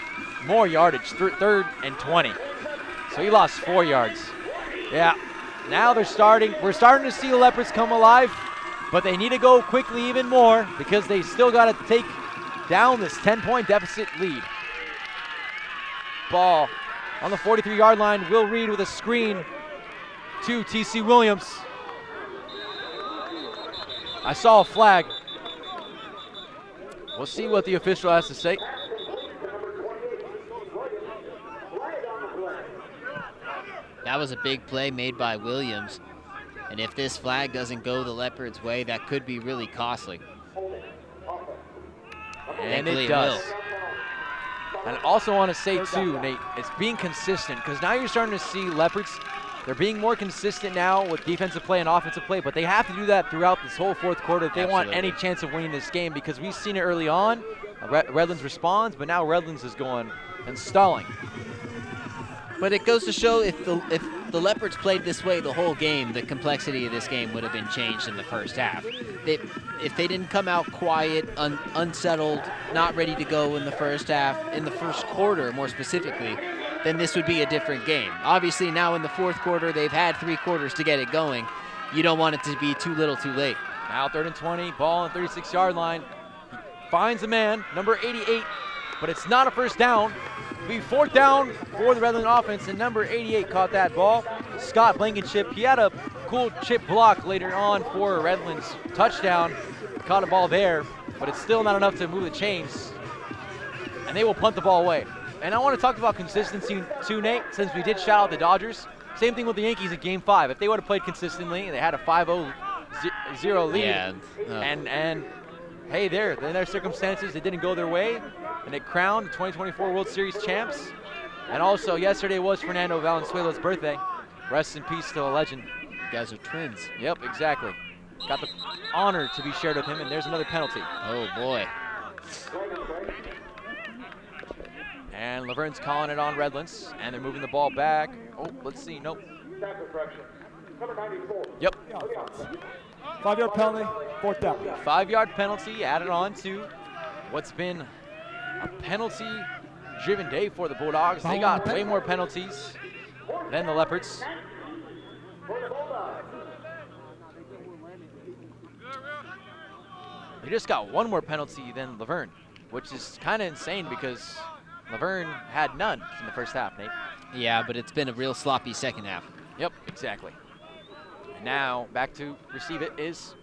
Speaker 1: more yardage, 3rd and 20. So he lost 4 yards. Yeah, now we're starting to see the Leopards come alive, but they need to go quickly even more because they still got to take down this 10-point deficit lead. Ball on the 43-yard line. Will Reed with a screen to T.C. Williams. I saw a flag. We'll see what the official has to say.
Speaker 2: That was a big play made by Williams. And if this flag doesn't go the Leopards' way, that could be really costly.
Speaker 1: And it does. And I also want to say too, Nate, it's being consistent because now you're starting to see Leopards, they're being more consistent now with defensive play and offensive play, but they have to do that throughout this whole 4th quarter if they want any chance of winning this game because we've seen it early on. Redlands responds, but now Redlands is going and stalling.
Speaker 2: But it goes to show if the Leopards played this way the whole game, the complexity of this game would have been changed in the first half. If they didn't come out quiet, unsettled, not ready to go in the first half, in the first quarter more specifically, then this would be a different game. Obviously now in the 4th quarter, they've had 3 quarters to get it going. You don't want it to be too little too late.
Speaker 1: Now 3rd and 20, ball on the 36-yard line. He finds a man, number 88, but it's not a first down. It'll be 4th down for the Redlands offense, and number 88 caught that ball. Scott Blankenship, he had a cool chip block later on for Redlands touchdown. Caught a ball there, but it's still not enough to move the chains. And they will punt the ball away. And I want to talk about consistency too, Nate, since we did shout out the Dodgers. Same thing with the Yankees in Game 5. If they would have played consistently, they had a 5-0 lead.
Speaker 2: Yeah.
Speaker 1: And hey, in their circumstances, it didn't go their way. And it crowned the 2024 World Series champs. And also, yesterday was Fernando Valenzuela's birthday. Rest in peace to a legend.
Speaker 2: You guys are twins.
Speaker 1: Yep, exactly. Got the honor to be shared with him, and there's another penalty.
Speaker 2: Oh, boy.
Speaker 1: And Laverne's calling it on Redlands, and they're moving the ball back. Oh, let's see. Nope. Yep.
Speaker 5: 5-yard penalty, 4th down.
Speaker 1: 5-yard penalty added on to what's been A penalty-driven day for the Bulldogs. They got way more penalties than the Leopards. They just got one more penalty than Laverne, which is kind of insane because Laverne had none in the first half, Nate.
Speaker 2: Yeah, but it's been a real sloppy second half.
Speaker 1: Yep, exactly. And now back to receive it is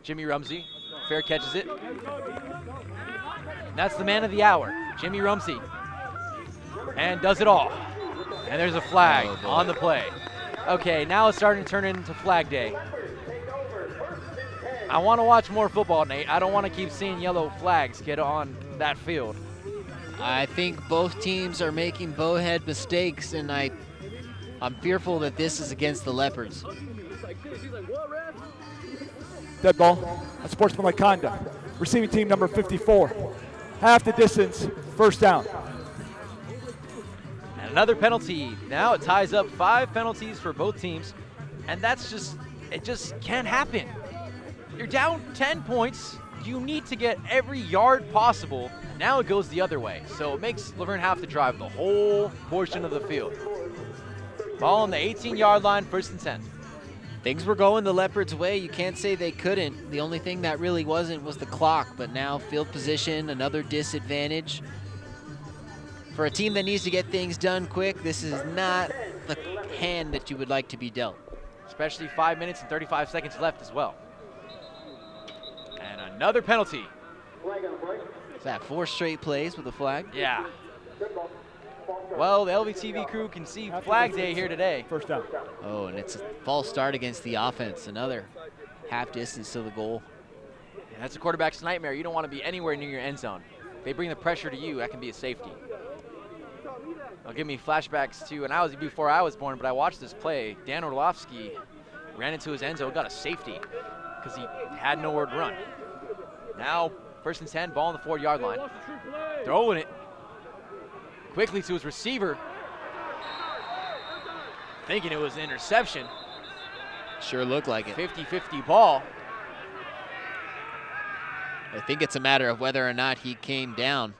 Speaker 1: Jimmy Rumsey. Fair catches it. And that's the man of the hour, Jimmy Rumsey. And does it all. And there's a flag on the play. Okay, now it's starting to turn into flag day. I want to watch more football, Nate. I don't want to keep seeing yellow flags get on that field.
Speaker 2: I think both teams are making bowhead mistakes, and I'm fearful that this is against the Leopards.
Speaker 5: Dead ball. Unsportsmanlike conduct. Receiving team number 54. Half the distance, first down.
Speaker 1: And another penalty. Now it ties up 5 penalties for both teams. And it just can't happen. You're down 10 points. You need to get every yard possible. Now it goes the other way. So it makes Laverne have to drive the whole portion of the field. Ball on the 18-yard line, 1st and 10.
Speaker 2: Things were going the Leopards' way. You can't say they couldn't. The only thing that really wasn't was the clock. But now field position, another disadvantage. For a team that needs to get things done quick, this is not the hand that you would like to be dealt.
Speaker 1: Especially 5 minutes and 35 seconds left as well. And another penalty.
Speaker 2: Is that 4 straight plays with a flag?
Speaker 1: Yeah. Well, the LVTV crew can see flag day here today.
Speaker 5: First down.
Speaker 2: Oh, and it's a false start against the offense. Another half distance to the goal.
Speaker 1: And that's a quarterback's nightmare. You don't want to be anywhere near your end zone. If they bring the pressure to you, that can be a safety. It'll give me flashbacks to, and before I was born, but I watched this play. Dan Orlovsky ran into his end zone, got a safety because he had nowhere to run. Now, 1st and 10, ball on the 4-yard line. Throwing it quickly to his receiver, thinking it was an interception.
Speaker 2: Sure looked like it.
Speaker 1: 50-50 ball.
Speaker 2: I think it's a matter of whether or not he came down.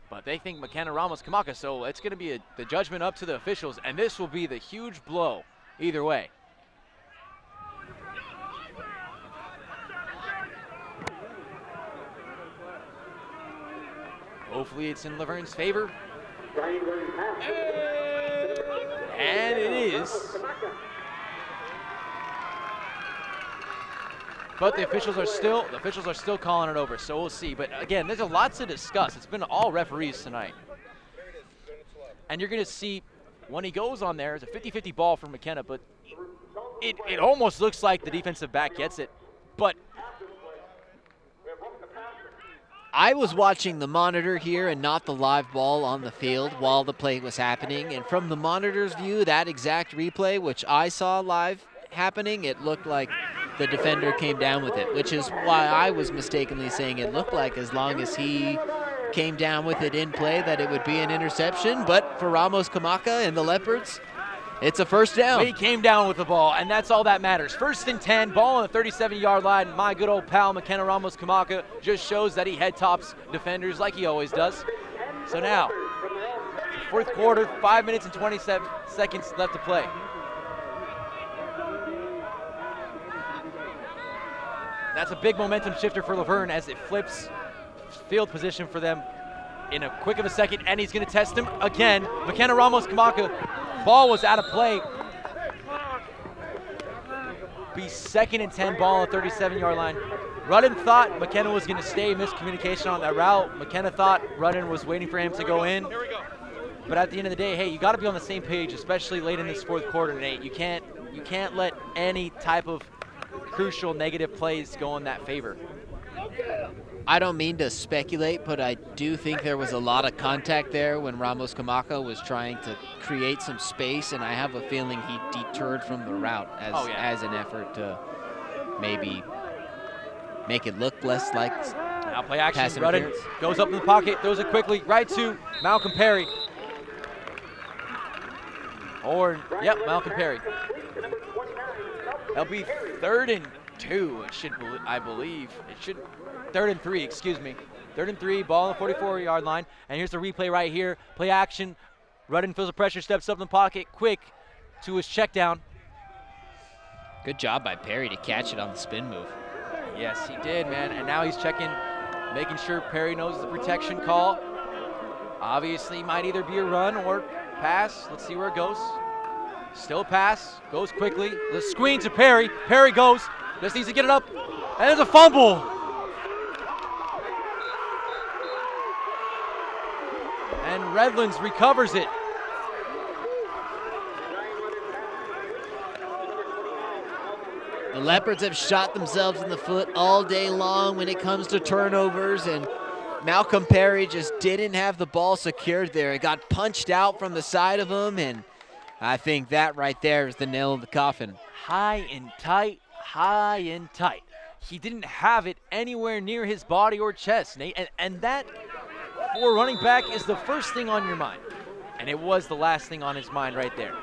Speaker 1: But they think McKenna Ramos-Kamaka, so it's going to be the judgment up to the officials, and this will be the huge blow either way. Hopefully it's in Laverne's favor. And it is. But the officials are still calling it over, so we'll see. But again, there's a lot to discuss. It's been all referees tonight. And you're going to see when he goes on there, it's a 50-50 ball for McKenna, but it almost looks like the defensive back gets it. But
Speaker 2: I was watching the monitor here and not the live ball on the field while the play was happening. And from the monitor's view, that exact replay, which I saw live happening, it looked like the defender came down with it, which is why I was mistakenly saying it looked like as long as he came down with it in play that it would be an interception. But for Ramos-Kamaka and the Leopards, it's a first down.
Speaker 1: He came down with the ball, and that's all that matters. 1st and 10, ball on the 37-yard line. My good old pal, McKenna Ramos-Kamaka, just shows that he head tops defenders like he always does. So now, 4th quarter, 5 minutes and 27 seconds left to play. That's a big momentum shifter for Laverne as it flips field position for them in a quick of a second, and he's going to test him again. McKenna Ramos-Kamaka, ball was out of play. Be 2nd and 10, ball on the 37-yard line. Rudden thought McKenna was going to stay, miscommunication on that route. McKenna thought Rudden was waiting for him to go in. But at the end of the day, hey, you got to be on the same page, especially late in this 4th quarter, Nate. You can't let any type of crucial negative plays go in that favor.
Speaker 2: I don't mean to speculate, but I do think there was a lot of contact there when Ramos-Kamaka was trying to create some space, and I have a feeling he deterred from the route as an effort to maybe make it look less like
Speaker 1: now play action. Rudden goes up in the pocket, throws it quickly right to Malcolm Perry. Malcolm Perry. That'll be 3rd and 2. I believe. 3rd and 3, excuse me. 3rd and 3, ball on the 44-yard line. And here's the replay right here. Play action. Rudden feels the pressure, steps up in the pocket, quick to his check down.
Speaker 2: Good job by Perry to catch it on the spin move.
Speaker 1: Yes, he did, man. And now he's checking, making sure Perry knows the protection call. Obviously, might either be a run or pass. Let's see where it goes. Still pass, goes quickly. The screen to Perry. Perry goes, just needs to get it up. And there's a fumble. And Redlands recovers it.
Speaker 2: The Leopards have shot themselves in the foot all day long when it comes to turnovers, and Malcolm Perry just didn't have the ball secured there. It got punched out from the side of him, and I think that right there is the nail in the coffin.
Speaker 1: High and tight, high and tight. He didn't have it anywhere near his body or chest, Nate, and that for running back is the first thing on your mind. And it was the last thing on his mind right there.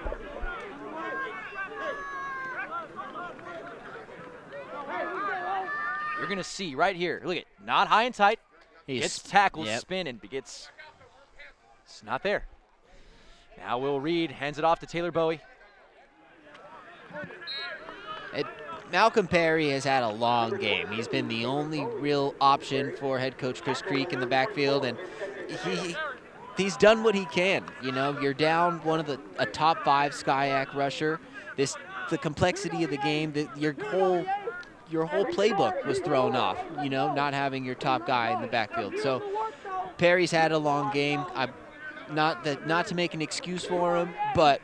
Speaker 1: You're going to see right here, look at, not high and tight. Gets tackled, spin, and it's not there. Now Will Reed hands it off to Taylor Bowie.
Speaker 2: Malcolm Perry has had a long game. He's been the only real option for head coach Chris Creek in the backfield, and he's done what he can. You know, you're down one of a top 5 SCIAC rusher. The complexity of the game, your whole playbook was thrown off, you know, not having your top guy in the backfield. So Perry's had a long game. Not to make an excuse for him, but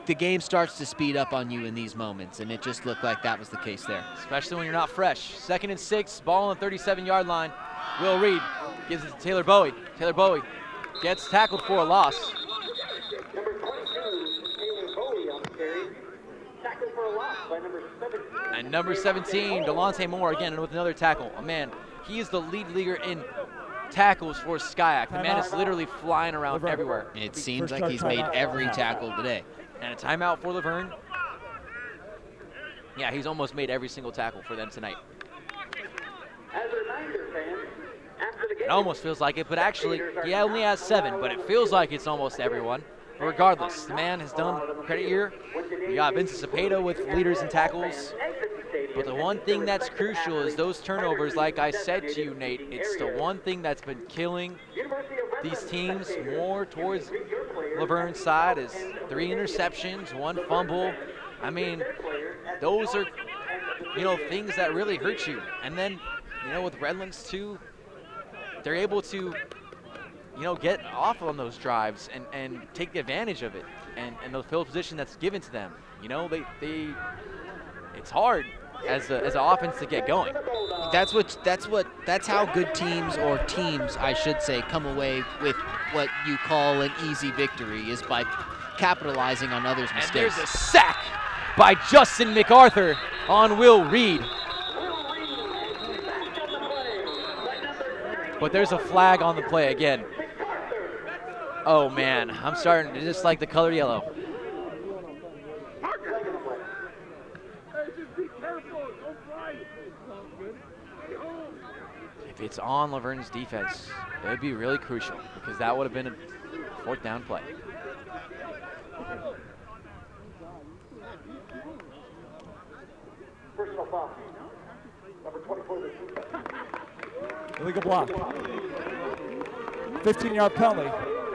Speaker 2: the game starts to speed up on you in these moments, and it just looked like that was the case there.
Speaker 1: Especially when you're not fresh. 2nd and 6, ball on the 37-yard line. Will Reed gives it to Taylor Bowie. Taylor Bowie gets tackled for a loss.
Speaker 4: Number 22, Taylor Bowie on the carry. Tackled for a loss by number 17.
Speaker 1: And number 17, Delonte Moore again with another tackle. Oh, man, he is the lead leader in tackles for SCIAC. The man is literally flying around everywhere.
Speaker 2: It seems like he's made every tackle today.
Speaker 1: And a timeout for Laverne. Yeah, he's almost made every single tackle for them tonight.
Speaker 4: As a reminder, fans, after the game,
Speaker 1: It almost feels like it, but actually, he only has 7, but it feels like it's almost everyone. But regardless, the man has done a credit year. You got Vincent Cepeda with leaders and tackles. But the one thing that's crucial is those turnovers, like I said to you, Nate. It's the one thing that's been killing these teams more towards Laverne's side is 3 interceptions, 1 fumble. I mean, those are, things that really hurt you. And then, with Redlands too, they're able to, get off on those drives and take advantage of it and the field position that's given to them. It's hard as an offense to get going.
Speaker 2: That's how good teams, or teams I should say, come away with what you call an easy victory, is by capitalizing on others' mistakes.
Speaker 1: And there's a sack by Justin MacArthur on Will Reed. But there's a flag on the play again. Oh man, I'm starting to dislike the color yellow. If it's on Laverne's defense, it would be really crucial because that would have been a 4th down play.
Speaker 4: personal foul. Number 24.
Speaker 5: Illegal block. 15-yard penalty.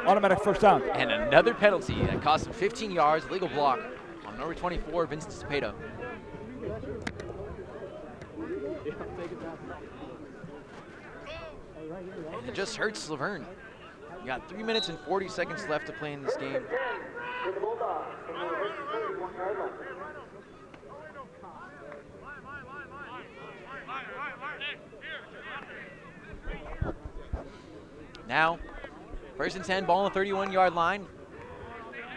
Speaker 5: Automatic first down.
Speaker 1: And another penalty that cost him 15 yards, illegal block on number 24, Vincent Cepeda. And it just hurts Laverne. You got 3 minutes and 40 seconds left to play in this game. Now, 1st and 10, ball on the 31-yard line.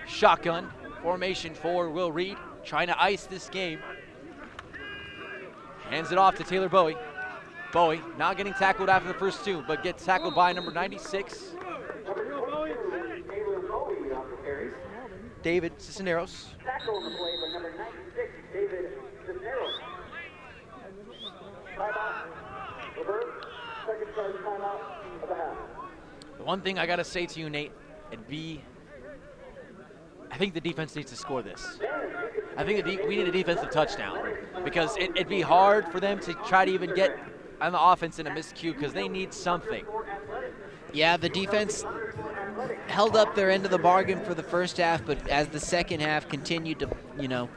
Speaker 1: Shotgun formation for Will Reed, trying to ice this game. Hands it off to Taylor Bowie. Bowie not getting tackled after the first 2, but gets tackled by number 96. David Cisneros.
Speaker 4: Tackle on the play by number 96, David Cisneros. Timeout. Laverne, second charge time.
Speaker 1: The one thing I got to say to you, Nate, I think the defense needs to score this. I think we need a defensive touchdown because it'd be hard for them to try to even get on the offense in a miscue because they need something.
Speaker 2: Yeah, the defense held up their end of the bargain for the first half, but as the second half continued to,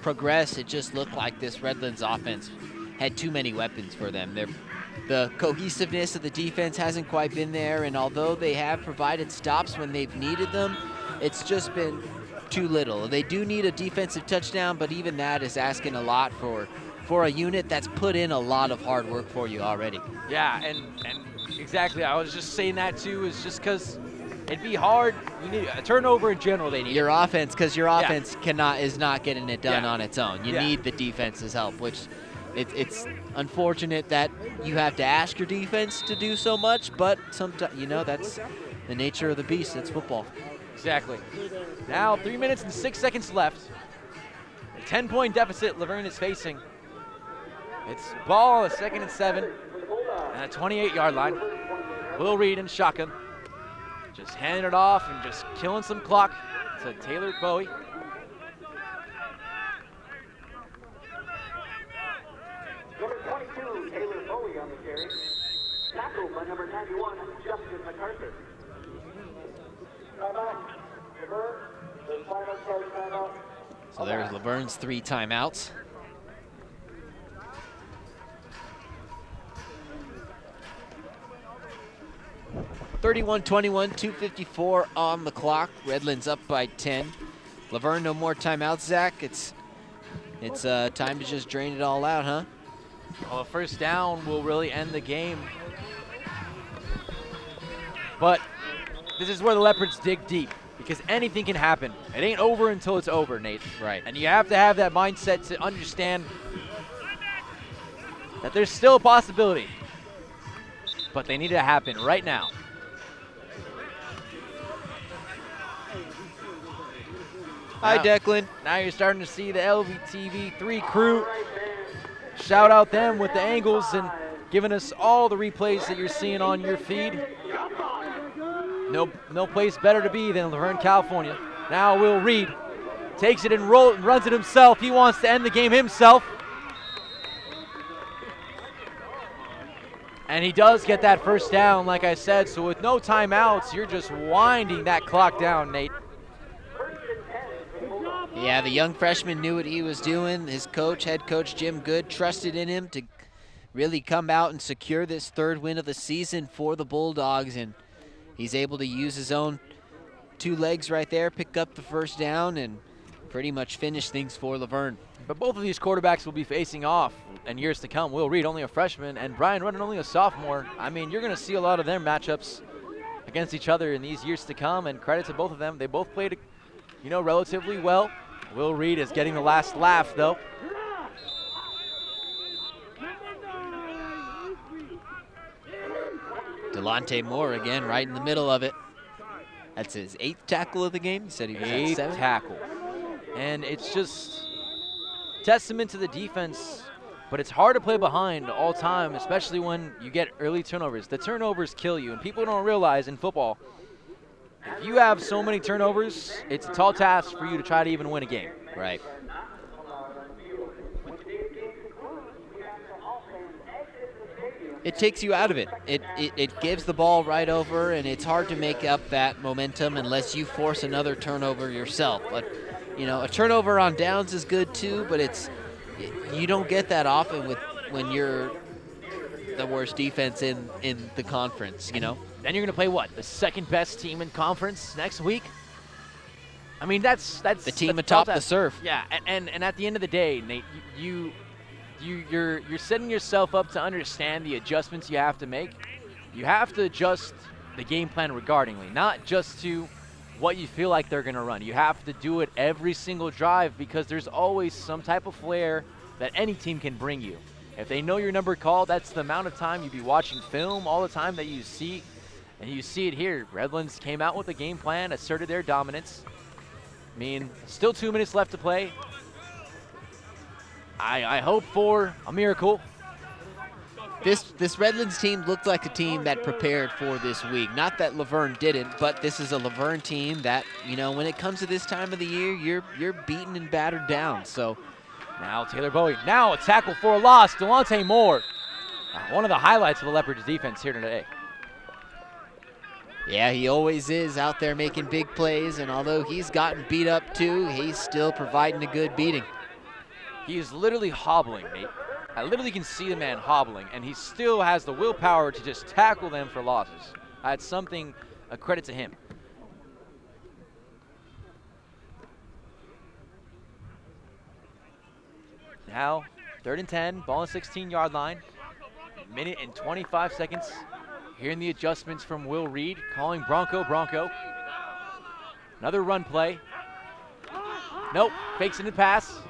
Speaker 2: progress, it just looked like this Redlands offense had too many weapons for them. The cohesiveness of the defense hasn't quite been there, and although they have provided stops when they've needed them, it's just been too little. They do need a defensive touchdown, but even that is asking a lot for a unit that's put in a lot of hard work for you already.
Speaker 1: Yeah, and exactly. I was just saying that too, is just because it'd be hard. You need a turnover in general. They need
Speaker 2: your offense, because your offense is not getting it done on its own. You need the defense's help, which it's unfortunate that you have to ask your defense to do so much, but sometimes that's the nature of the beast. It's football.
Speaker 1: Exactly. Now 3 minutes and 6 seconds left. A 10-point deficit Laverne is facing. It's ball, a 2nd and 7, and a 28-yard line. Will Reed and shotgun. Just handing it off and just killing some clock to Taylor Bowie.
Speaker 4: Number 22, Taylor Bowie on the carry. Tackled by number 91, Justin McCarthy. Timeout. Laverne, the final charge timeout.
Speaker 2: So there's Laverne's 3 timeouts. (31-21), 2:54 on the clock. Redlands up by 10. Laverne, no more timeouts, Zach. It's time to just drain it all out, huh?
Speaker 1: Well, a first down will really end the game. But this is where the Leopards dig deep because anything can happen. It ain't over until it's over, Nate.
Speaker 2: Right.
Speaker 1: And you have to have that mindset to understand that there's still a possibility. But they need it to happen right now.
Speaker 2: Hi, Declan.
Speaker 1: Now you're starting to see the LVTV3 crew. Shout out them with the angles and giving us all the replays that you're seeing on your feed. No place better to be than Laverne, California. Now Will Reed takes it and runs it himself. He wants to end the game himself. And he does get that first down, like I said. So with no timeouts, you're just winding that clock down, Nate.
Speaker 2: Yeah, the young freshman knew what he was doing. His coach, head coach Jim Good, trusted in him to really come out and secure this 3rd win of the season for the Bulldogs. And he's able to use his own 2 legs right there, pick up the first down, and pretty much finish things for Laverne.
Speaker 1: But both of these quarterbacks will be facing off in years to come. Will Reed, only a freshman, and Brian Rudden, only a sophomore. I mean, you're going to see a lot of their matchups against each other in these years to come, and credit to both of them. They both played, relatively well. Will Reed is getting the last laugh, though.
Speaker 2: Delonte Moore again, right in the middle of it. That's his 8th tackle of the game. He said he was at 7th
Speaker 1: tackle. And it's just testament to the defense, but it's hard to play behind all time, especially when you get early turnovers. The turnovers kill you, and people don't realize in football, if you have so many turnovers, it's a tall task for you to try to even win a game.
Speaker 2: Right. It takes you out of it. It gives the ball right over, and it's hard to make up that momentum unless you force another turnover yourself. But, a turnover on downs is good too, but you don't get that often when you're the worst defense in the conference,
Speaker 1: Then you're going to play what? The 2nd best team in conference next week? I mean, that's
Speaker 2: the team atop the surf.
Speaker 1: Yeah, and at the end of the day, Nate, you're setting yourself up to understand the adjustments you have to make. You have to adjust the game plan regardingly, not just to what you feel like they're going to run. You have to do it every single drive because there's always some type of flair that any team can bring you. If they know your number called, that's the amount of time you'd be watching film all the time that you see. And you see it here. Redlands came out with a game plan, asserted their dominance. I mean, still 2 minutes left to play. I hope for a miracle.
Speaker 2: This Redlands team looked like a team that prepared for this week. Not that Laverne didn't, but this is a Laverne team that, you know, when it comes to this time of the year, you're beaten and battered down. So
Speaker 1: Now Taylor Bowie. Now a tackle for a loss. Delonte Moore. One of the highlights of the Leopards defense here today.
Speaker 2: yeah, he always is out there making big plays, and although he's gotten beat up too, he's still providing a good beating.
Speaker 1: He is literally hobbling, Nate. I literally can see the man hobbling, and he still has the willpower to just tackle them for losses. That's something, a credit to him. Now, 3rd and 10, ball on 16-yard line. Minute and 25 seconds. Hearing the adjustments from Will Reed, calling Bronco. Another run play. Nope, fakes in the pass.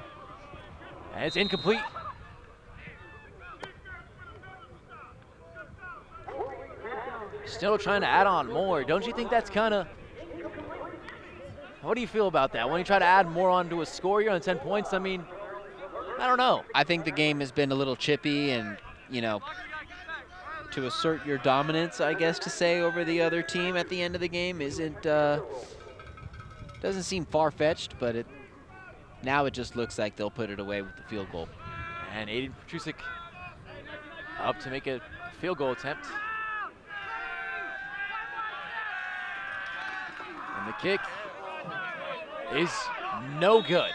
Speaker 1: And it's incomplete. Still trying to add on more. Don't you think that's kind of... What do you feel about that? When you try to add more onto a score, you're on 10 points. I mean, I don't know.
Speaker 2: I think the game has been a little chippy, and, you know, to assert your dominance, I guess, to say, over the other team at the end of the game isn't, doesn't seem far-fetched, but now it just looks like they'll put it away with the field goal.
Speaker 1: And Aiden Petrusik up to make a field goal attempt. And the kick is no good.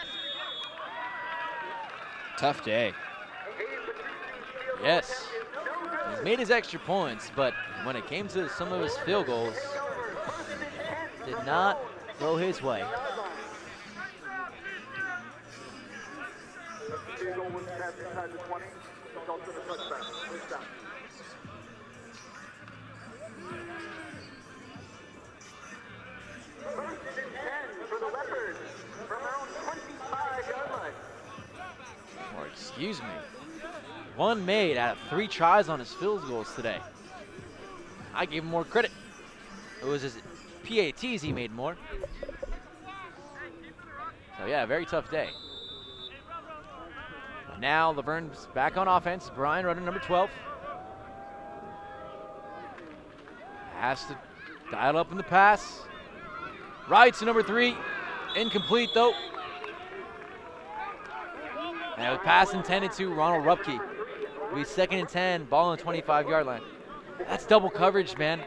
Speaker 2: Tough day.
Speaker 1: Yes. He's made his extra points, but when it came to some of his field goals, did not go his way. Or excuse me. One made out of 3 tries on his field goals today. I gave him more credit. It was his PATs he made more. So yeah, very tough day. Now Laverne's back on offense. Brian running number 12. Has to dial up in the pass. Right to number 3. Incomplete though. And a pass intended to Ronald Rupke. It'll be 2nd and 10, ball on the 25-yard line. That's double coverage, man.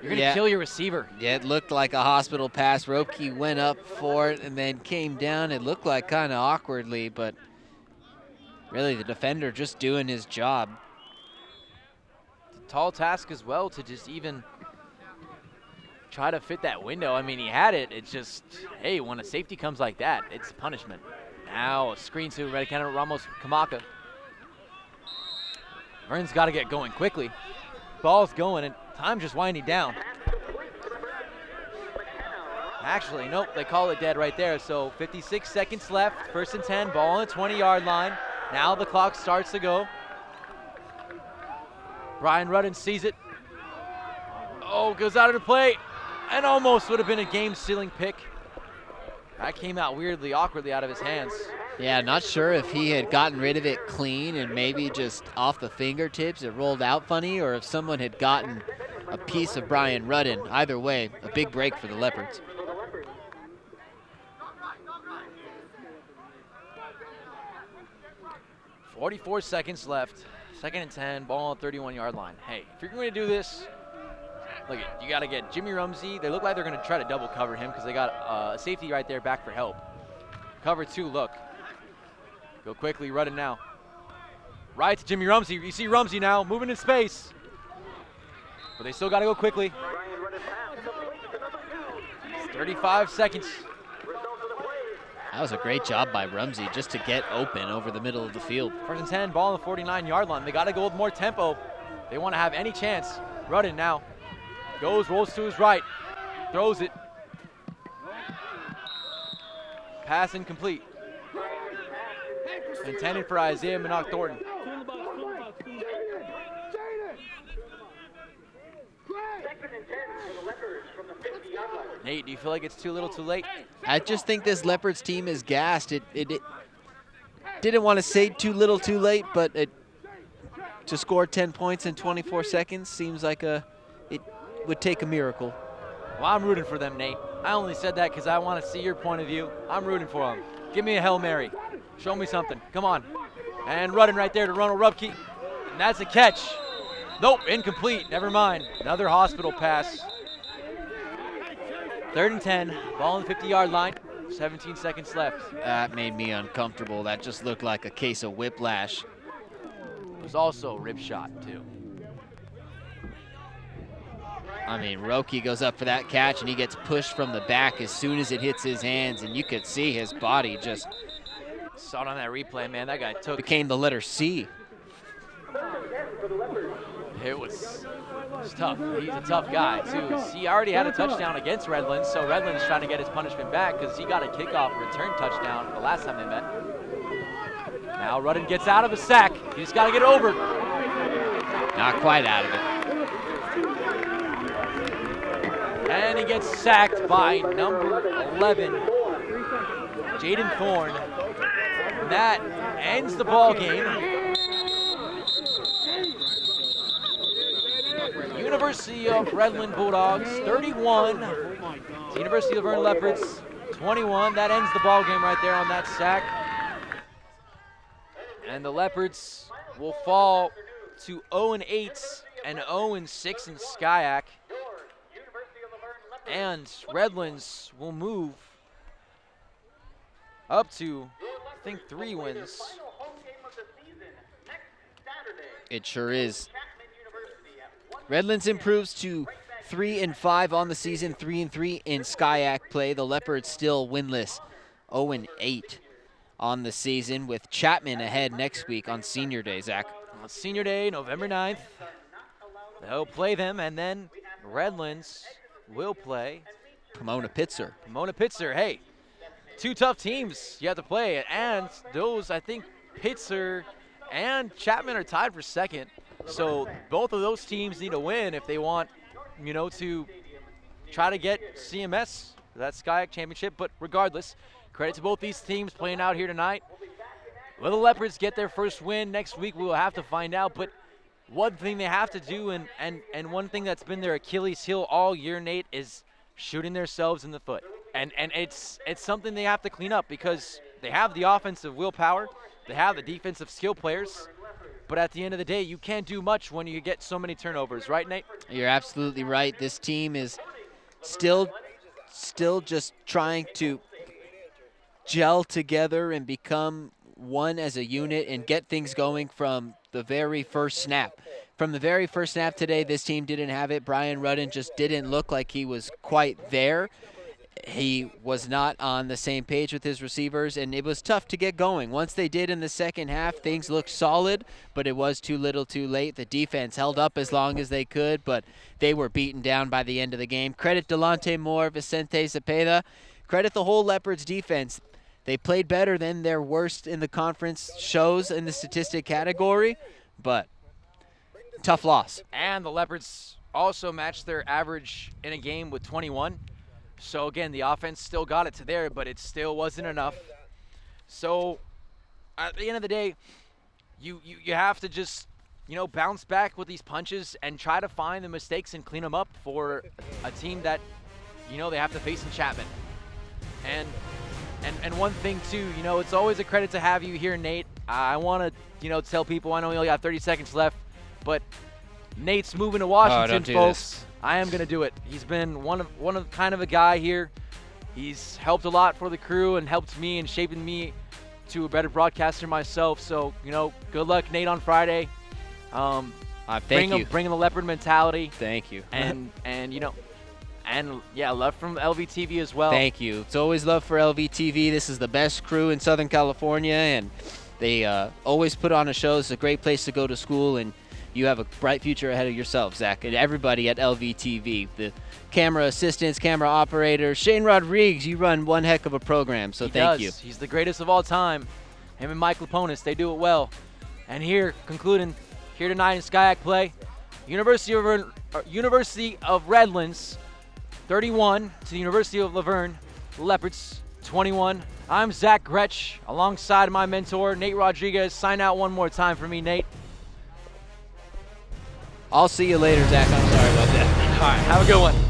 Speaker 1: You're going to kill your receiver.
Speaker 2: Yeah, it looked like a hospital pass. Ropke went up for it and then came down. It looked like kind of awkwardly, but really the defender just doing his job.
Speaker 1: It's a tall task as well to just even try to fit that window. I mean, he had it. It's just, hey, when a safety comes like that, it's punishment. Now a screen to Redicana Ramos Kamaka. Vern's got to get going quickly. Ball's going and time just winding down. Actually, nope, they call it dead right there. So 56 seconds left, 1st and 10, ball on the 20-yard line. Now the clock starts to go. Brian Rudden sees it. Oh, goes out of the play. And almost would have been a game-sealing pick. That came out weirdly, awkwardly out of his hands.
Speaker 2: Yeah, not sure if he had gotten rid of it clean and maybe just off the fingertips it rolled out funny, or if someone had gotten a piece of Brian Rudden. Either way, a big break for the Leopards.
Speaker 1: .44 seconds left. 2nd and 10, ball on the 31-yard line. Hey, if you're going to do this, look, you got to get Jimmy Rumsey. They look like they're going to try to double cover him because they got a safety right there back for help. Cover 2, look. Go quickly, run it now. Right to Jimmy Rumsey. You see Rumsey now moving in space. But they still got to go quickly. 35 seconds.
Speaker 2: That was a great job by Rumsey just to get open over the middle of the field.
Speaker 1: 1st and 10, ball on the 49-yard line. They got to go with more tempo. They want to have any chance. Rudden now. Goes, rolls to his right. Throws it. Pass incomplete. Intended for Isaiah Minock Thornton. Nate, do you feel like it's too little too late?
Speaker 2: I just think this Leopards team is gassed. It didn't want to say too little too late, but to score 10 points in 24 seconds seems like it would take a miracle.
Speaker 1: Well, I'm rooting for them, Nate. I only said that because I want to see your point of view. I'm rooting for them. Give me a Hail Mary. Show me something. Come on. And running right there to Ronald Rupke. And that's a catch. Nope, incomplete. Never mind. Another hospital pass. 3rd and 10. Ball on the 50-yard line. 17 seconds left.
Speaker 2: That made me uncomfortable. That just looked like a case of whiplash.
Speaker 1: It was also a rib shot, too.
Speaker 2: I mean, Roki goes up for that catch, and he gets pushed from the back as soon as it hits his hands, and you could see his body just
Speaker 1: saw it on that replay, man. That guy
Speaker 2: became the letter C.
Speaker 1: It was tough. He's a tough guy, too. He already had a touchdown against Redlands, so Redlands trying to get his punishment back because he got a kickoff return touchdown the last time they met. Now Rudden gets out of a sack. He just got to get over.
Speaker 2: Not quite out of it.
Speaker 1: And he gets sacked by number 11, Jaden Thorne. And that ends the ball game. University of Redland Bulldogs 31, to University of Laverne Leopards 21. That ends the ball game right there on that sack. And the Leopards will fall to 0-8 and 0-6 in SCIAC. And Redlands will move up to, I think, 3 wins.
Speaker 2: It sure is. Redlands improves to 3-5 on the season, 3-3 in SCIAC play. The Leopards still winless, 0-8 on the season, with Chapman ahead next week on Senior Day, Zach.
Speaker 1: On Senior Day, November 9th, they'll play them, and then Redlands will play
Speaker 2: Pomona Pitzer.
Speaker 1: Pomona Pitzer, hey, 2 tough teams you have to play, and those, I think, Pitzer and Chapman are tied for 2nd. So both of those teams need to win if they want, to try to get CMS, that SCIAC championship. But regardless, credit to both these teams playing out here tonight. Will the Leopards get their first win next week? We will have to find out. But one thing they have to do, and one thing that's been their Achilles heel all year, Nate, is shooting themselves in the foot. And it's something they have to clean up because they have the offensive willpower. They have the defensive skill players. But at the end of the day, you can't do much when you get so many turnovers, right, Nate?
Speaker 2: You're absolutely right. This team is still just trying to gel together and become one as a unit and get things going from the very first snap. From the very first snap today, this team didn't have it. Brian Rudden just didn't look like he was quite there. He was not on the same page with his receivers, and it was tough to get going. Once they did in the second half, things looked solid, but it was too little too late. The defense held up as long as they could, but they were beaten down by the end of the game. Credit Delonte Moore, Vicente Cepeda. Credit the whole Leopards defense. They played better than their worst in the conference shows in the statistic category, but tough loss.
Speaker 1: And the Leopards also matched their average in a game with 21. So, again, the offense still got it to there, but it still wasn't enough. So, at the end of the day, you have to just, bounce back with these punches and try to find the mistakes and clean them up for a team that, they have to face in Chapman. And one thing, too, it's always a credit to have you here, Nate. I want to, tell people, I know we only got 30 seconds left, but Nate's moving to Washington, folks.
Speaker 2: This.
Speaker 1: I am going to do it. He's been one of kind of a guy here. He's helped a lot for the crew and helped me and shaping me to a better broadcaster myself. So, good luck, Nate, on Friday.
Speaker 2: Thank you.
Speaker 1: Bringing the Leopard mentality.
Speaker 2: Thank you.
Speaker 1: And love from LVTV as well.
Speaker 2: Thank you. It's always love for LVTV. This is the best crew in Southern California, and they always put on a show. It's a great place to go to school, and you have a bright future ahead of yourself, Zach, and everybody at LVTV. The camera assistants, camera operators. Shane Rodriguez, you run one heck of a program, so thank you.
Speaker 1: He's the greatest of all time. Him and Mike Laponis, they do it well. And concluding here tonight in SCIAC play, University of Redlands, 31 to the University of Laverne Leopards, 21. I'm Zach Gretsch, alongside my mentor, Nate Rodriguez. Sign out one more time for me, Nate.
Speaker 2: I'll see you later, Zach. I'm sorry about that.
Speaker 1: All right, have a good one.